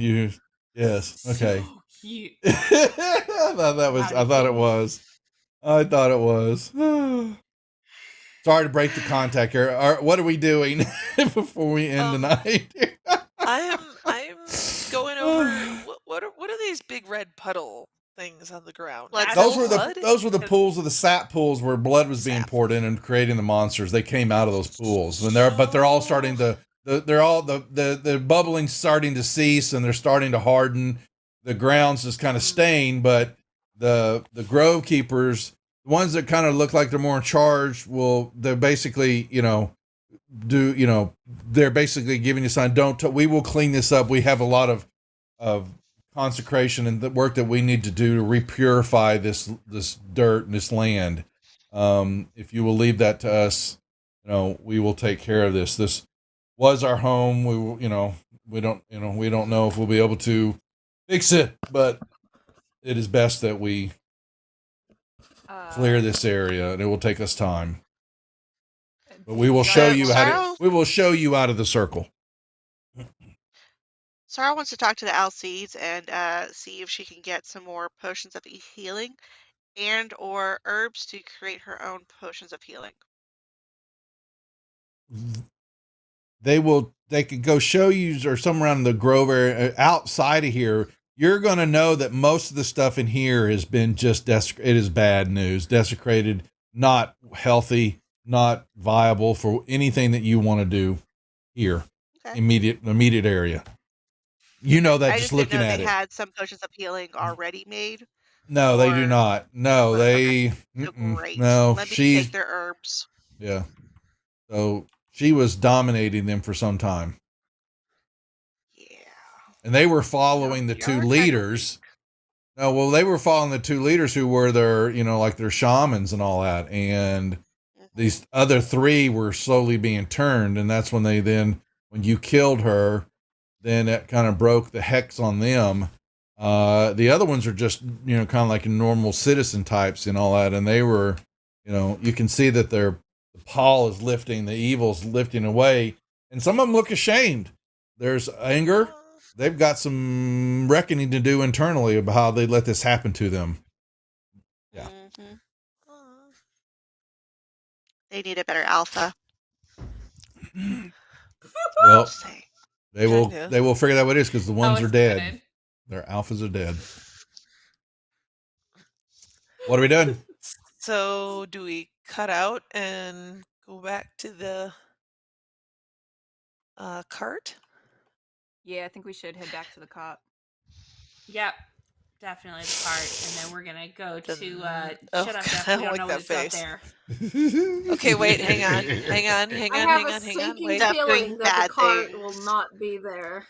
yes, okay. So cute. I thought it was. Sorry to break the contact here. What are we doing before we end the night? I am going over what are these big red puddle things on the ground? Those were the pools of the sap pools where blood was being poured in and creating the monsters. They came out of those pools, and they're all starting to the bubbling starting to cease, and they're starting to harden. The ground's just kind of stained, but the grove keepers, the ones that kind of look like they're more in charge, they're basically they're basically giving you a sign. We will clean this up. We have a lot of consecration and the work that we need to do to repurify this dirt and this land. If you will leave that to us, we will take care of this. This was our home. We will, we don't know if we'll be able to fix it, but it is best that we clear this area, and it will take us time. But we will show you we will show you out of the circle. Sarah wants to talk to the Alcedes and see if she can get some more potions of healing and or herbs to create her own potions of healing. They could go show you or somewhere around the grove area outside of here. You're going to know that most of the stuff in here has been just it is bad news, desecrated, not healthy, not viable for anything that you want to do here. Okay. Immediate area. You know that just looking at it. They had some potions of healing already made. No, they do not. No, they. Great. No, let me take their herbs. Yeah. So she was dominating them for some time. Yeah. And they were following the two leaders. No, well, they were following the two leaders who were their, like their shamans and all that. And these other three were slowly being turned. And that's when when you killed her, then it kind of broke the hex on them. The other ones are just, kind of like normal citizen types and all that. And they were, you can see that the pall is lifting, the evil's lifting away. And some of them look ashamed. There's anger. They've got some reckoning to do internally about how they let this happen to them. Yeah. Mm-hmm. They need a better alpha. Well, they will figure out what it is because the ones are dead. Their alphas are dead. What are we doing? So do we cut out and go back to the cart? Yeah, I think we should head back to the cop. Yep, definitely the cart, and then we're gonna go to shut up, Jeff. I We don't don't know like what's that up there. Okay, wait, hang on. I have a sinking feeling that the cart will not be there.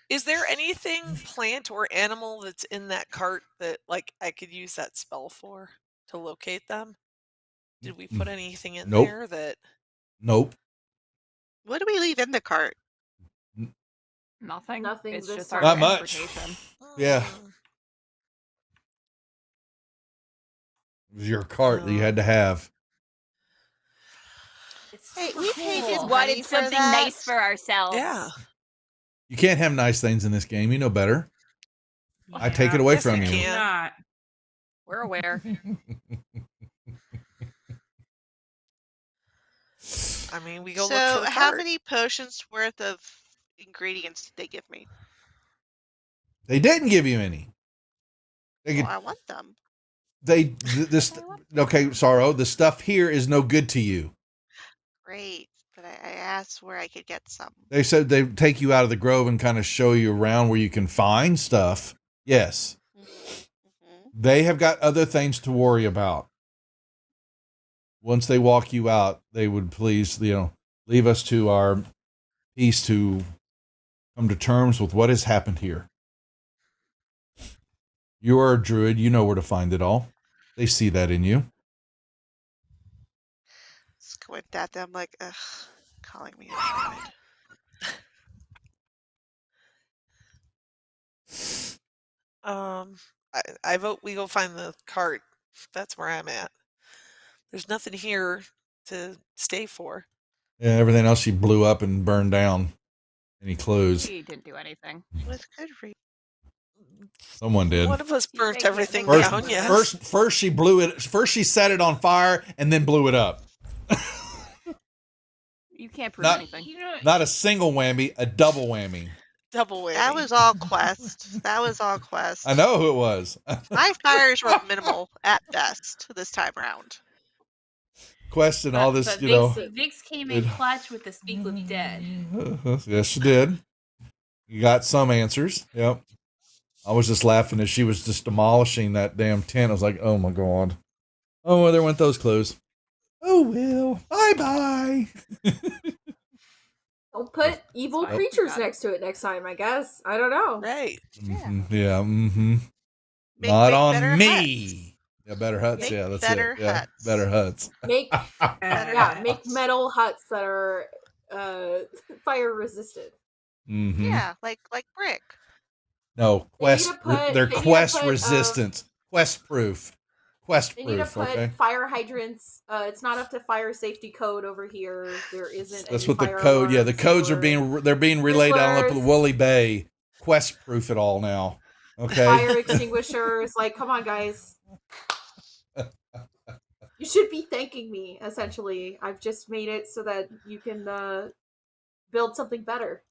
Is there anything plant or animal that's in that cart that I could use that spell for to locate them? Did we put anything in there that? Nope. What do we leave in the cart? Nothing. Nothing. It's just Not much. Yeah. It was your cart that you had to have. Hey, we paid Just money wanted for something that. nice for ourselves. Yeah. You can't have nice things in this game. You know better. I take it away from you. Not. We're aware. I mean, we go So, look for the how cart. many potions worth of ingredients did they give me? They didn't give you any. Well, I want them. Okay, Sorrow, the stuff here is no good to you. Great, but I asked where I could get some. They said they'd take you out of the grove and kind of show you around where you can find stuff. Yes. They have got other things to worry about. Once they walk you out, they would please, leave us to our peace to come to terms with what has happened here. You are a druid. You know where to find it all. They see that in you. Squint at them like, ugh, calling me a druid. I vote we go find the cart. That's where I'm at. There's nothing here to stay for. Yeah, everything else she blew up and burned down. Any clues? He didn't do anything. With good reason. Someone did. One of us burnt everything First, down, yes. first she blew it. First she set it on fire and then blew it up. You can't prove Not- anything. Not a single whammy, a double whammy. Double whammy. That was all Quest. That was all Quest. I know who it was. My fires were minimal at best this time around. Quest and all this, But Vix came in it- clutch with the Speak with the Dead. Yes, she did. You got some answers. Yep. I was just laughing as she was just demolishing that damn tent. I was like, oh my God. Oh, well, there went those clues. Oh, well. Bye-bye. Don't put evil Nope. creatures next to it next time, I guess. I don't know. Right. Yeah. Not on me. Yeah, better huts. Make Yeah, that's better it. Yeah, huts. better huts. Make make metal huts that are fire resistant. Mm-hmm. Yeah, like brick. No, quest. to put- They're they need to quest put, resistant. Quest proof. Quest They need to proof. put Okay. fire hydrants. It's not up to fire safety code over here. There isn't. That's any what the fire code. Yeah, the alarms codes are or they're being relayed down up at sprinklers. Woolly Bay. Quest proof it all now. Okay. fire extinguishers. Like, come on, guys. You should be thanking me. Essentially, I've just made it so that you can build something better.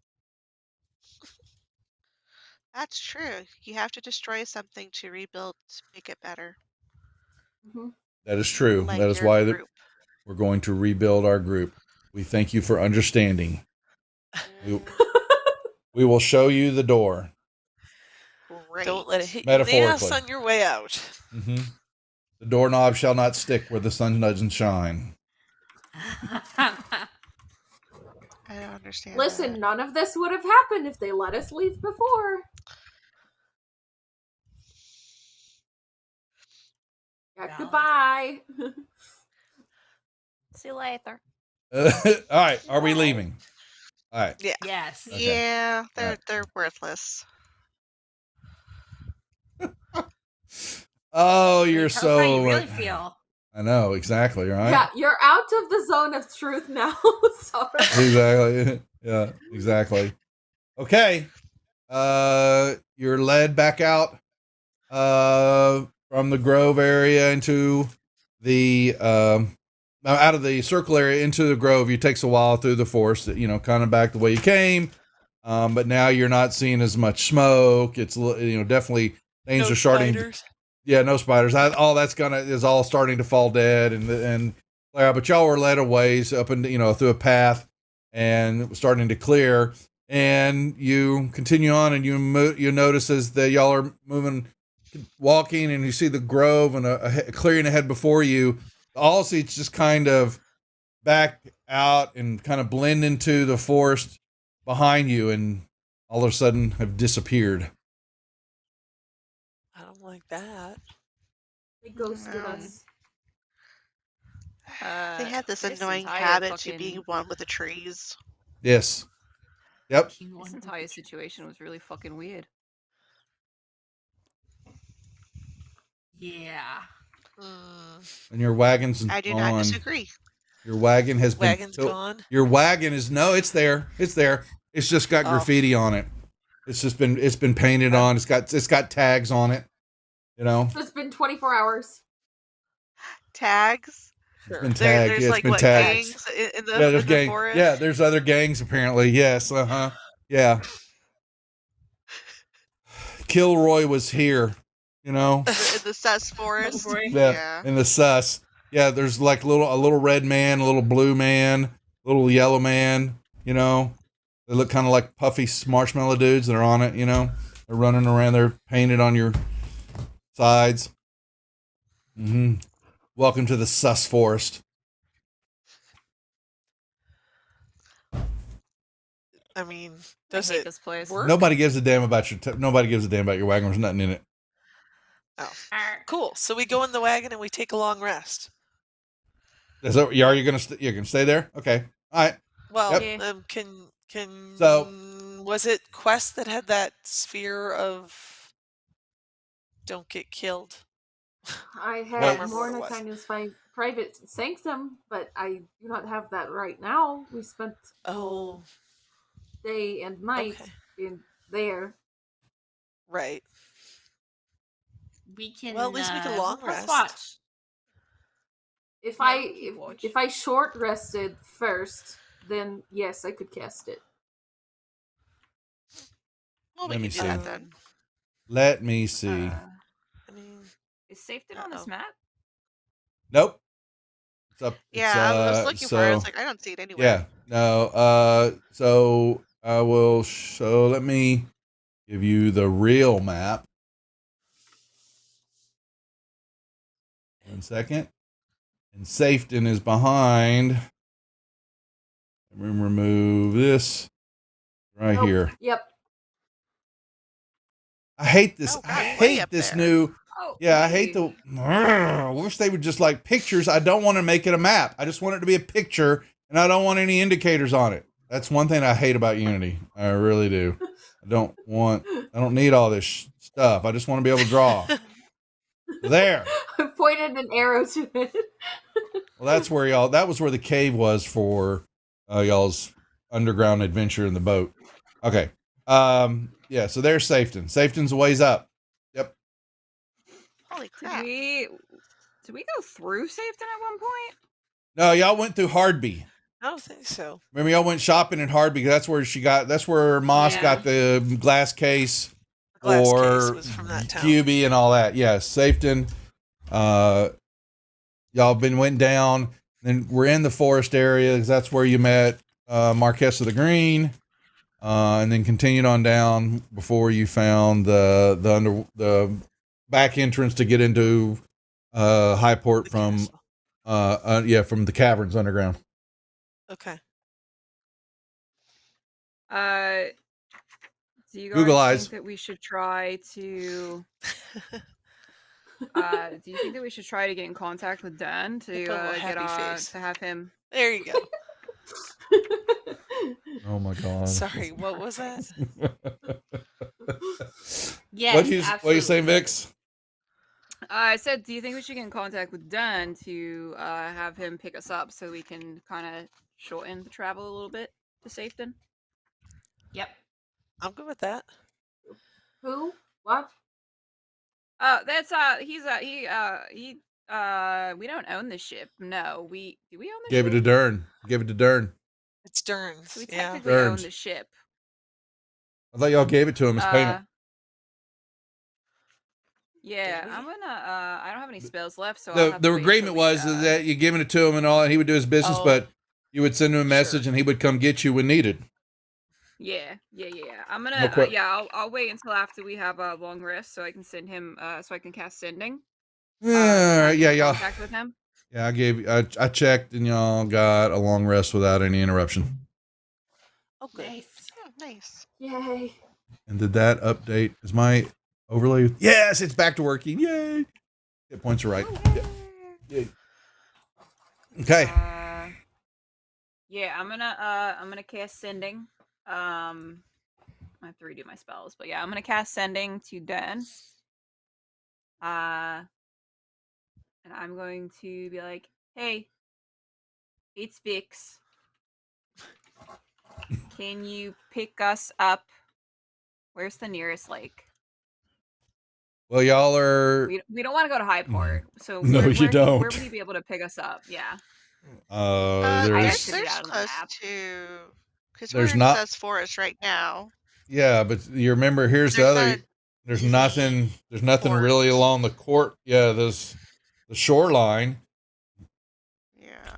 That's true. You have to destroy something to rebuild to make it better. That is true. Like That is your why group. we're going to rebuild our group. We thank you for understanding. We will show you the door. Great. Don't let it hit you in the ass Metaphorically. on your way out. hmm The doorknob shall not stick where the sun doesn't shine. I don't understand. Listen, none of this would have happened if they let us leave before. Yeah, goodbye. See you later. All right. Are we leaving? All right. Yeah. Yes. Okay. Yeah, they're Alright. they're worthless. Oh, you're Tell us how you so. really feel. I know exactly right. Yeah, you're out of the zone of truth now. Sorry. Exactly. Yeah. Exactly. Okay. You're led back out. From the grove area into the out of the circle area into the grove. It takes a while through the forest. Kind of back the way you came. But now you're not seeing as much smoke. It's definitely things No are starting. spiders? Yeah, no spiders. All that's is all starting to fall dead, and but y'all were led a ways up and through a path, and it was starting to clear. And you continue on, and you notice as y'all are moving, walking, and you see the grove and a clearing ahead before you. All seats just kind of back out and kind of blend into the forest behind you, and all of a sudden have disappeared. I don't like that. They ghosted us. They had this this annoying entire habit fucking- to being one with the trees. Yes. Yep. This entire situation was really fucking weird. Yeah. And your wagon's I do gone. not disagree. Your wagon has been. Wagon's gone? Your wagon is it's there. It's there. It's just got Oh. graffiti on it. It's been painted on. It's got tags on it. It's been 24 hours. Tags. It's been There- tagged. there's Yeah, it's like been what tagged. gangs in the, Yeah, there's in the gang. forest. Yeah, there's other gangs apparently. Yes. Yeah. Kilroy was here. in the sus forest. Yeah. In the sus. Yeah, there's like a little red man, a little blue man, little yellow man, you know. They look kind of like puffy marshmallow dudes that are on it, you know. They're running around. They're painted on your sides. Welcome to the sus forest. I mean, I does hate it this place. work? Nobody gives a damn about your nobody gives a damn about your wagon. There's nothing in it. Oh, cool. So we go in the wagon and we take a long rest. Is that, are you gonna you're gonna stay there? Okay. All right. Well, Yep. can So- was it Quest that had that sphere of don't get killed? I Well- had Remember what it was. Morna find private sanctum, but I do not have that right now. We spent Oh, day and night in there. right. We can. Well, at least we can long we'll press rest. watch. If Yeah, I we keep watch. if I short rested first, then yes, I could cast it. Well, we Let can me do see. that then. Let me see. I mean, Is Safety on this map? Nope. It's up. Yeah, it's, I was looking for it. I was so- like, I don't see it anywhere. Yeah. No. So I will. So let me give you the real map. 1 second. And Safeton is behind. Let me remove this right Nope. here. Yep. I hate this. Oh, I God, way hate up this there. new. Oh, Yeah, I hate the. I wish they would just like pictures. I don't want to make it a map. I just want it to be a picture, and I don't want any indicators on it. That's one thing I hate about Unity. I really do. I don't need all this stuff. I just want to be able to draw. There. I pointed an arrow to it. Well, that's where y'all. That was where the cave was for y'all's underground adventure in the boat. Okay. Yeah. So there's Safeton. Safeton's a ways up. Yep. Holy Did crap. we go through Safeton at one point? No, y'all went through Hardby. I don't think so. Remember, y'all went shopping in Hardby. That's where that's where Moss Yeah. got the glass case Glass or case was from that town. QB and all that. Yeah, Safeton. Y'all went down. Then we're in the forest area. 'Cause that's where you met Marquess of the Green, and then continued on down before you found the back entrance to get into Highport from from the caverns underground. Okay. Do you Google guys eyes. think that we should try to? Do you think that we should try to get in contact with Dan to Put a little get happy face. to have him? There you go. Oh my god. Sorry, what was that? Yes, What you absolutely. saying, Vix? I said, do you think we should get in contact with Dan to have him pick us up so we can kind of shorten the travel a little bit to Safeton? Yep. I'm good with that. Who? What? That's we don't own the ship. No, do we own the Gave ship? it to Dern. Give it to Dern. It's Dern's. So we Yeah. technically own Dern's. the ship. I thought y'all gave it to him as payment. Yeah, I'm gonna. I don't have any spells left, so I'll The have to wait agreement until we, was that you giving it to him and all, and he would do his business, Oh, but you would send him a message and he would come get you when needed. Yeah. I'm No gonna. que- I'll wait until after we have a long rest, so I can send him. So I can cast sending. All right, yeah, y'all. Contact with him. Yeah, I checked and y'all got a long rest without any interruption. Oh, good. Nice. Oh, nice. Yay. And did that update? Is my overlay? Yes, it's back to working. Yay! Hit points are right. Yeah. Yay. Okay. Yeah, I'm gonna cast sending. I have to redo my spells, but yeah, I'm gonna cast sending to Dan. And I'm going to be like, hey, it's Vix. Can you pick us up? Where's the nearest lake? Well, y'all are. We don't want to go to Highport, so No, you don't. Where would he be able to pick us up? Yeah. There's There's close to because we're There's in not- Sus Forest right now. yeah, but you remember here's the There's other. not There's easy nothing. There's nothing really along the court. Yeah, there's the shoreline. Yeah.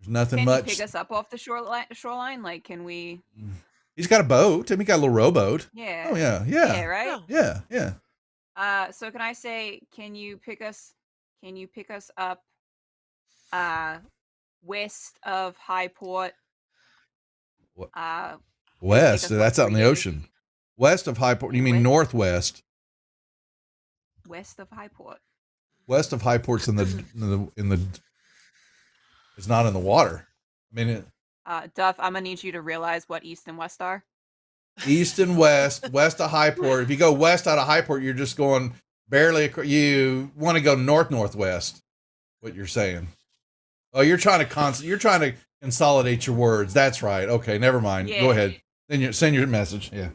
There's nothing Can much. you pick us up off the shoreline? Like, can we? He's got a boat. Timmy got a little rowboat. Yeah. Oh yeah, Yeah, yeah, right? yeah. So can I say, can you pick us up west of Highport? What? us, West. what, That's out in 3 the days? ocean. West of Highport. You mean northwest? West of Highport. West of Highport's in the. It's not in the water. I mean, Duff, I'm gonna need you to realize what east and west are. east and west, west of Highport. If you go west out of Highport, you're just going barely. You want to go northwest. What you're saying? Oh, you're trying to consolidate your words. That's right. Okay, never mind. Yeah. Go ahead. Then you send your message. Yeah.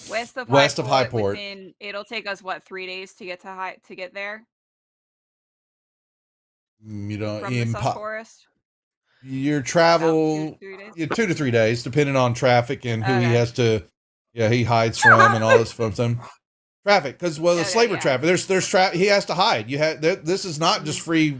West of Highport. It'll take us what, 3 days to get to get there You don't. from the Sun Forest. Your travel, 2 to 3 days? 2 to 3 days, depending on traffic and who he Okay. has to. Yeah, he hides from and all this from some traffic because the slaver traffic. There's he has to hide. This is not just free.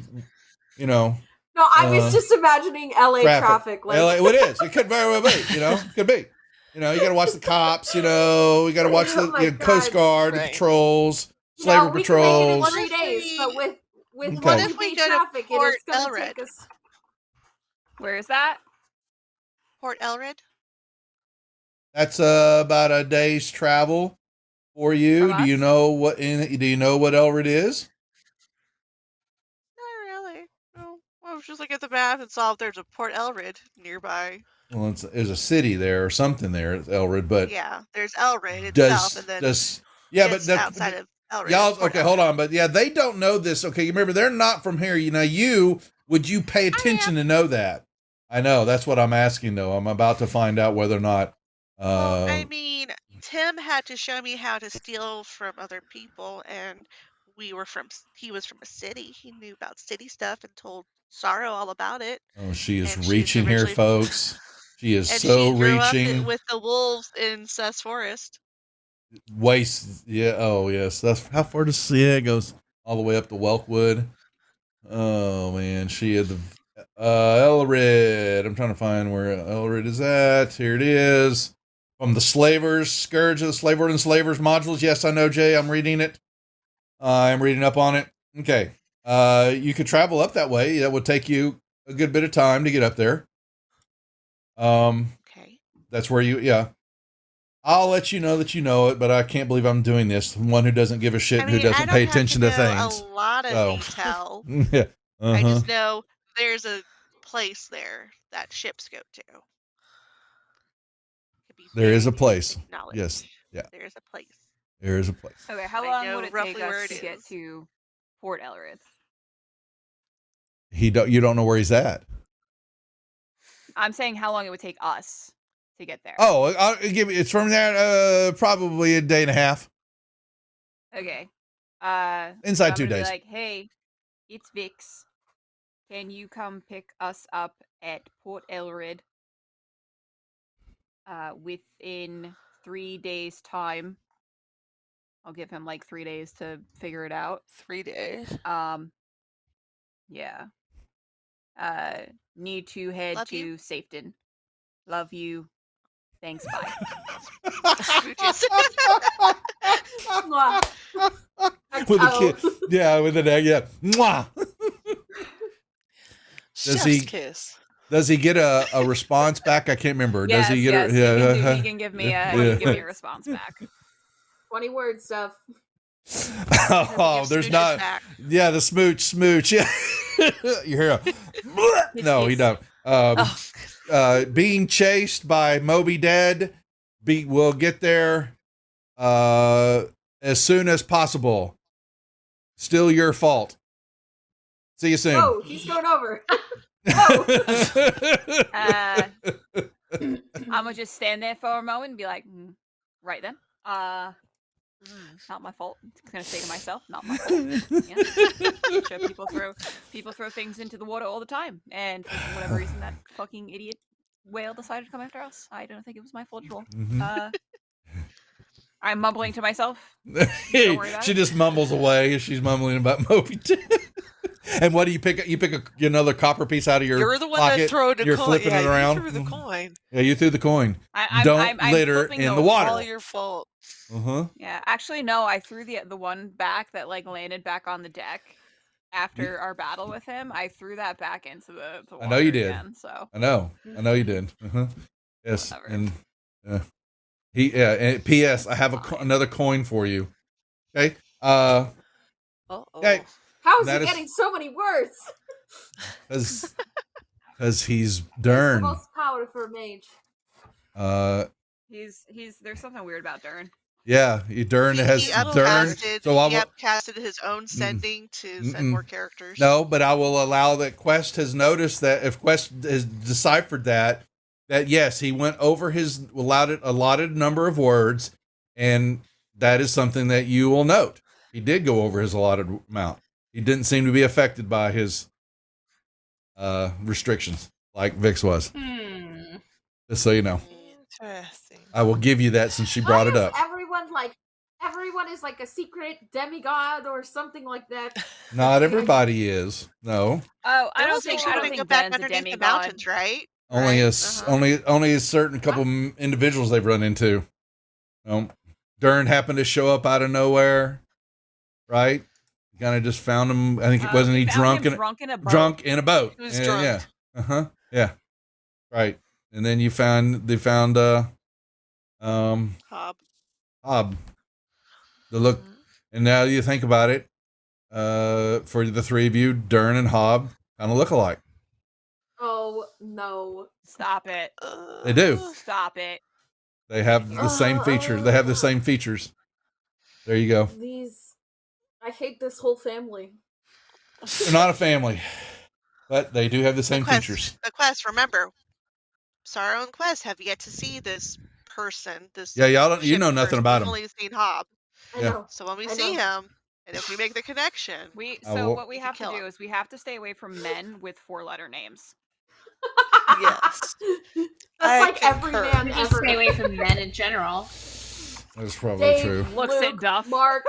You know. No, I was just imagining LA traffic. Like LA, it is. It could very well be. You know, could be. You know, you got to watch the cops. You know, you got to watch the Coast Guard, the patrols, slaver we can make it in patrols. 3 days, but with Okay. what What if we go to traffic, Port it's gonna Elred? take us. Where is that? Port Elred? That's about a day's travel for you. From Do you us? know what? Do you know what Elred is? Not really. No. I was just looking at the map and saw if there's a Port Elred nearby. Well, there's a city there or something there, it's Elred, but Yeah, there's Elred itself, and then but outside of Elred. y'all, Port okay, hold on, but yeah, they don't know this. Okay, you remember they're not from here. You know, would you pay attention to know that? I know that's what I'm asking though. I'm about to find out whether or not. I mean, Tim had to show me how to steal from other people, and he was from a city. He knew about city stuff and told Sorrow all about it. Oh, she is And she's reaching here, originally- folks. She is And so she grew reaching. up with the wolves in Seth's Forest. Waste, yeah. Oh, yes. That's how far does it goes all the way up to Welkwood. Oh man, she had the Elred. I'm trying to find where Elred is at. Here it is. From the Slavers, Scourge of the Slaver and Slavers modules. Yes, I know, Jay. I'm reading it. I'm reading up on it. Okay. You could travel up that way. That would take you a good bit of time to get up there. Okay. That's where yeah. I'll let you know that you know it, but I can't believe I'm doing this. One who doesn't give a shit, who doesn't pay attention to things. A lot of So. detail. Yeah. I Uh-huh. just know there's a place there that ships go to. There is a place. Knowledge. Yes. Yeah. There's a place. There is a place. Okay, how I long know would it roughly take where us it to get is. to Port Elred? You don't know where he's at. I'm saying how long it would take us to get there. Oh, I'll give you. It's from there. Probably a day and a half. Okay. Inside I'm 2 gonna be days. like, hey, it's Vix. Can you come pick us up at Port Elred? Within 3 days' time. I'll give him like 3 days to figure it out. 3 days. Yeah. Need to head Love to you. Safeton. Love you. Thanks. Bye. With a kid. Yeah, with an egg. Yeah. Mwah. Chef's kiss. Does he get a response back? I can't remember. Yes, Does he get yes, a he can give me a response back. 20 word stuff. Oh, there's smooches not. back. Yeah, the smooch. Yeah, you hear a. No, he don't. Being chased by Moby Dead. We'll get there as soon as possible. Still your fault. See you soon. Oh, he's going over. I'm gonna just stand there for a moment and be like, right then. Not my fault. It's gonna say to myself, not my fault. Yeah. Sure, people throw things into the water all the time, and for whatever reason, that fucking idiot whale decided to come after us. I don't think it was my fault at all. Mhm. I'm mumbling to myself. Don't worry about She it. just mumbles away as she's mumbling about Moby Dick. And what do you pick? You pick another copper piece out of your You're the one pocket. that threw the You're coin. flipping it Yeah, around. you threw the Mhm. coin. Yeah, you threw the coin. I'm Don't litter flipping in the water. All your fault. Uh-huh. Yeah, actually, no. I threw the one back that like landed back on the deck after our battle with him. I threw that back into the water I know you did. again. So I know you did. Uh-huh. Yes, Whatever. and And P.S. I have another coin for you. Okay. Okay. How is That he is- getting so many words? Because he's The Dern. most power for a mage. he's there's something weird about Dern. Yeah, Dern has He Dern. upcasted, So I he will. upcasted his own sending to send Mm-mm. more characters. No, but I will allow that Quest has noticed that if Quest has deciphered that yes, he went over his allotted number of words, and that is something that you will note. He did go over his allotted amount. He didn't seem to be affected by his restrictions like Vix was. Just so you know. Interesting. I will give you that since she brought it up. Everyone is like a secret demigod or something like that. Not everybody is. No. Oh, I There don't was a think children Den's go a back underneath the demigod. mountains, right? Only Right? only a certain couple individuals they've run into. Dern happened to show up out of nowhere, right? Kind of just found him. I think wasn't he drunk him drunk in a boat. drunk in a boat? He was Yeah, drunk. Yeah. Yeah. Right. And then they found Hob. The look, and now you think about it, for the three of you, Dern and Hob kind of look alike. Oh no! Stop it! They do. Stop it! They have the same features. They have the same features. There you go. I hate this whole family. They're not a family, but they do have the same Quest, features. the Quest, remember, Sorrow and Quest have yet to see this person. This Yeah, y'all don't. You ship know nothing person. about We've him. only seen Hob. I know. So when we I see know. him, and if we make the connection, What we have to do is we have to stay away from men with 4-letter names. Yes. That's like every concur. man We just ever. stay away from men in general. That's probably Dave, true. Looks Luke, at Duff. Mark.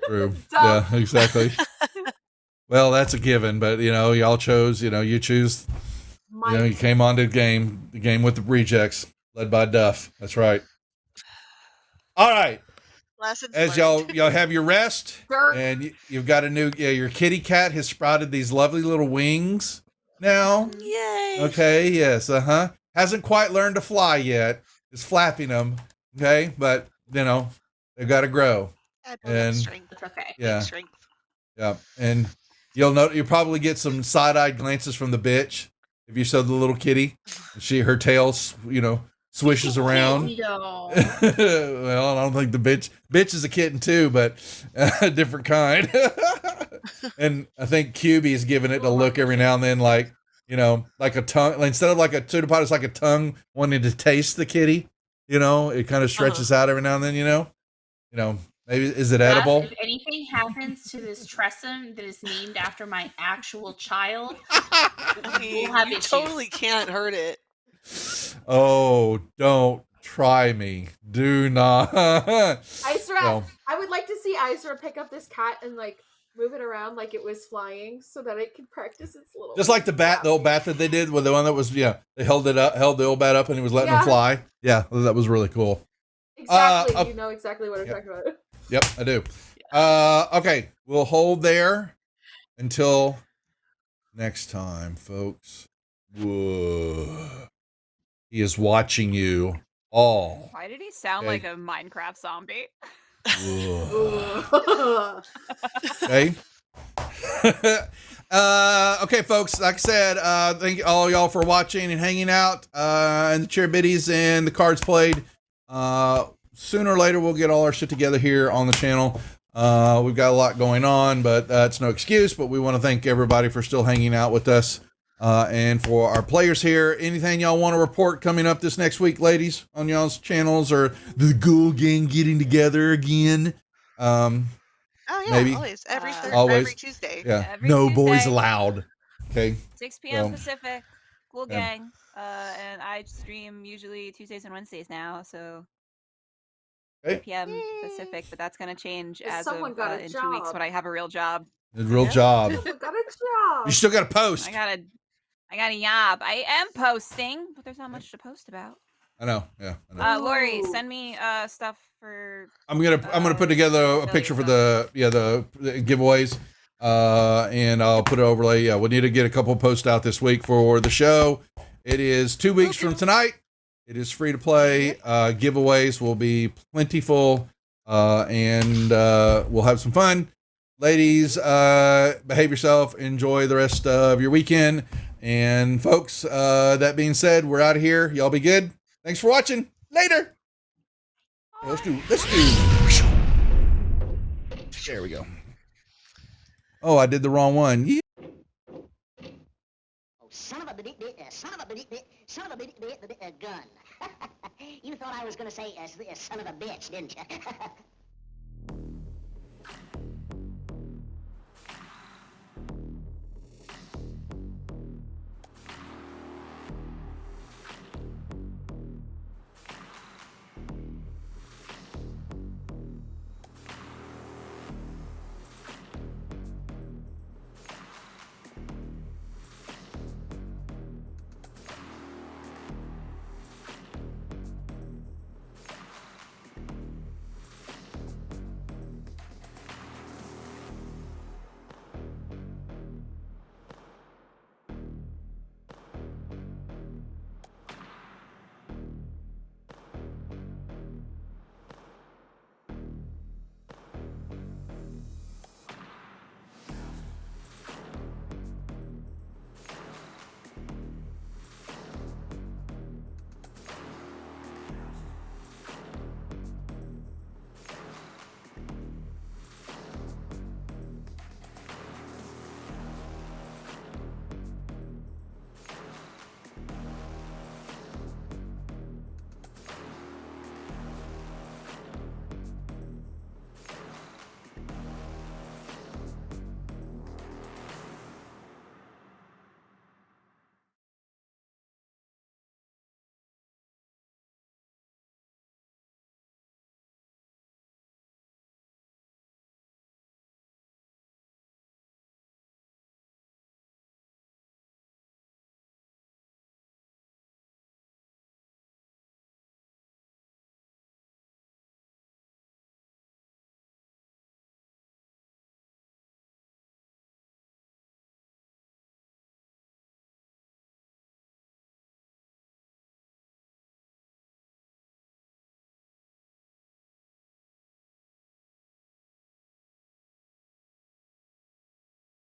True. Duff. Yeah, exactly. Well, that's a given, but y'all chose. You choose. You came on to the game with the rejects, led by Duff. That's right. All right. lessons As learned. y'all have your rest, Dirk. and you've got a new. Yeah, your kitty cat has sprouted these lovely little wings now. Yay. Okay. Yes. Hasn't quite learned to fly yet. Is flapping them. Okay, but they've got to grow. Add more And strength. It's okay. yeah, Strength. yeah, and you'll probably get some side-eyed glances from the bitch if you show the little kitty. Her tail, swishes around. No. Well, I don't think the bitch is a kitten too, but a different kind. And I think QB is giving it a look every now and then, like a tongue. Instead of like a pseudopod, it's like a tongue wanting to taste the kitty. It kind of stretches out every now and then. Maybe is it edible? If anything happens to this Tressum that is named after my actual child, we'll have You issues. totally can't hurt it. Oh, don't try me. Do not. Isra, No. I would like to see Isra pick up this cat and move it around like it was flying, so that it can practice its little. Just like the old bat that they did with the one that was, they held the old bat up and he was letting Yeah. him fly. Yeah, that was really cool. Exactly, okay. you know exactly what I'm talking about. Yep, I do. Okay, we'll hold there until next time, folks. Whoa. He is watching you all. Why did he sound Okay. like a Minecraft zombie? Whoa. Okay. Okay, folks. Like I said, thank all y'all for watching and hanging out, and the cheer biddies and the cards played. Sooner or later, we'll get all our shit together here on the channel. We've got a lot going on, but that's no excuse. But we want to thank everybody for still hanging out with us, and for our players here. Anything y'all want to report coming up this next week, ladies, on y'all's channels, or the Ghoul Gang getting together again? Oh yeah, maybe. always every Always. Tuesday. Yeah. Every No boys Tuesday. allowed. Okay. 6 p.m. So, Pacific. Cool yeah. gang. And I stream usually Tuesdays and Wednesdays now, so Okay. 8 p.m. Pacific, but that's gonna change If as someone of got a in 2 weeks job. when I have a real job. A real job. Got a job. You still got to post. I got a job. I am posting, but there's not much to post about. I know. Yeah. I know. Lori, send me stuff for. I'm gonna put together a picture for the giveaways, and I'll put it overlay. Yeah, we need to get a couple posts out this week for the show. It is 2 weeks from tonight. It is free to play. Giveaways will be plentiful, and we'll have some fun. Ladies, behave yourself. Enjoy the rest of your weekend. And folks, that being said, we're out of here. Y'all be good. Thanks for watching. Later. Yeah, let's do. There we go. Oh, I did the wrong one. Yeah. Son of a gun. You thought I was going to say son of a bitch, didn't you?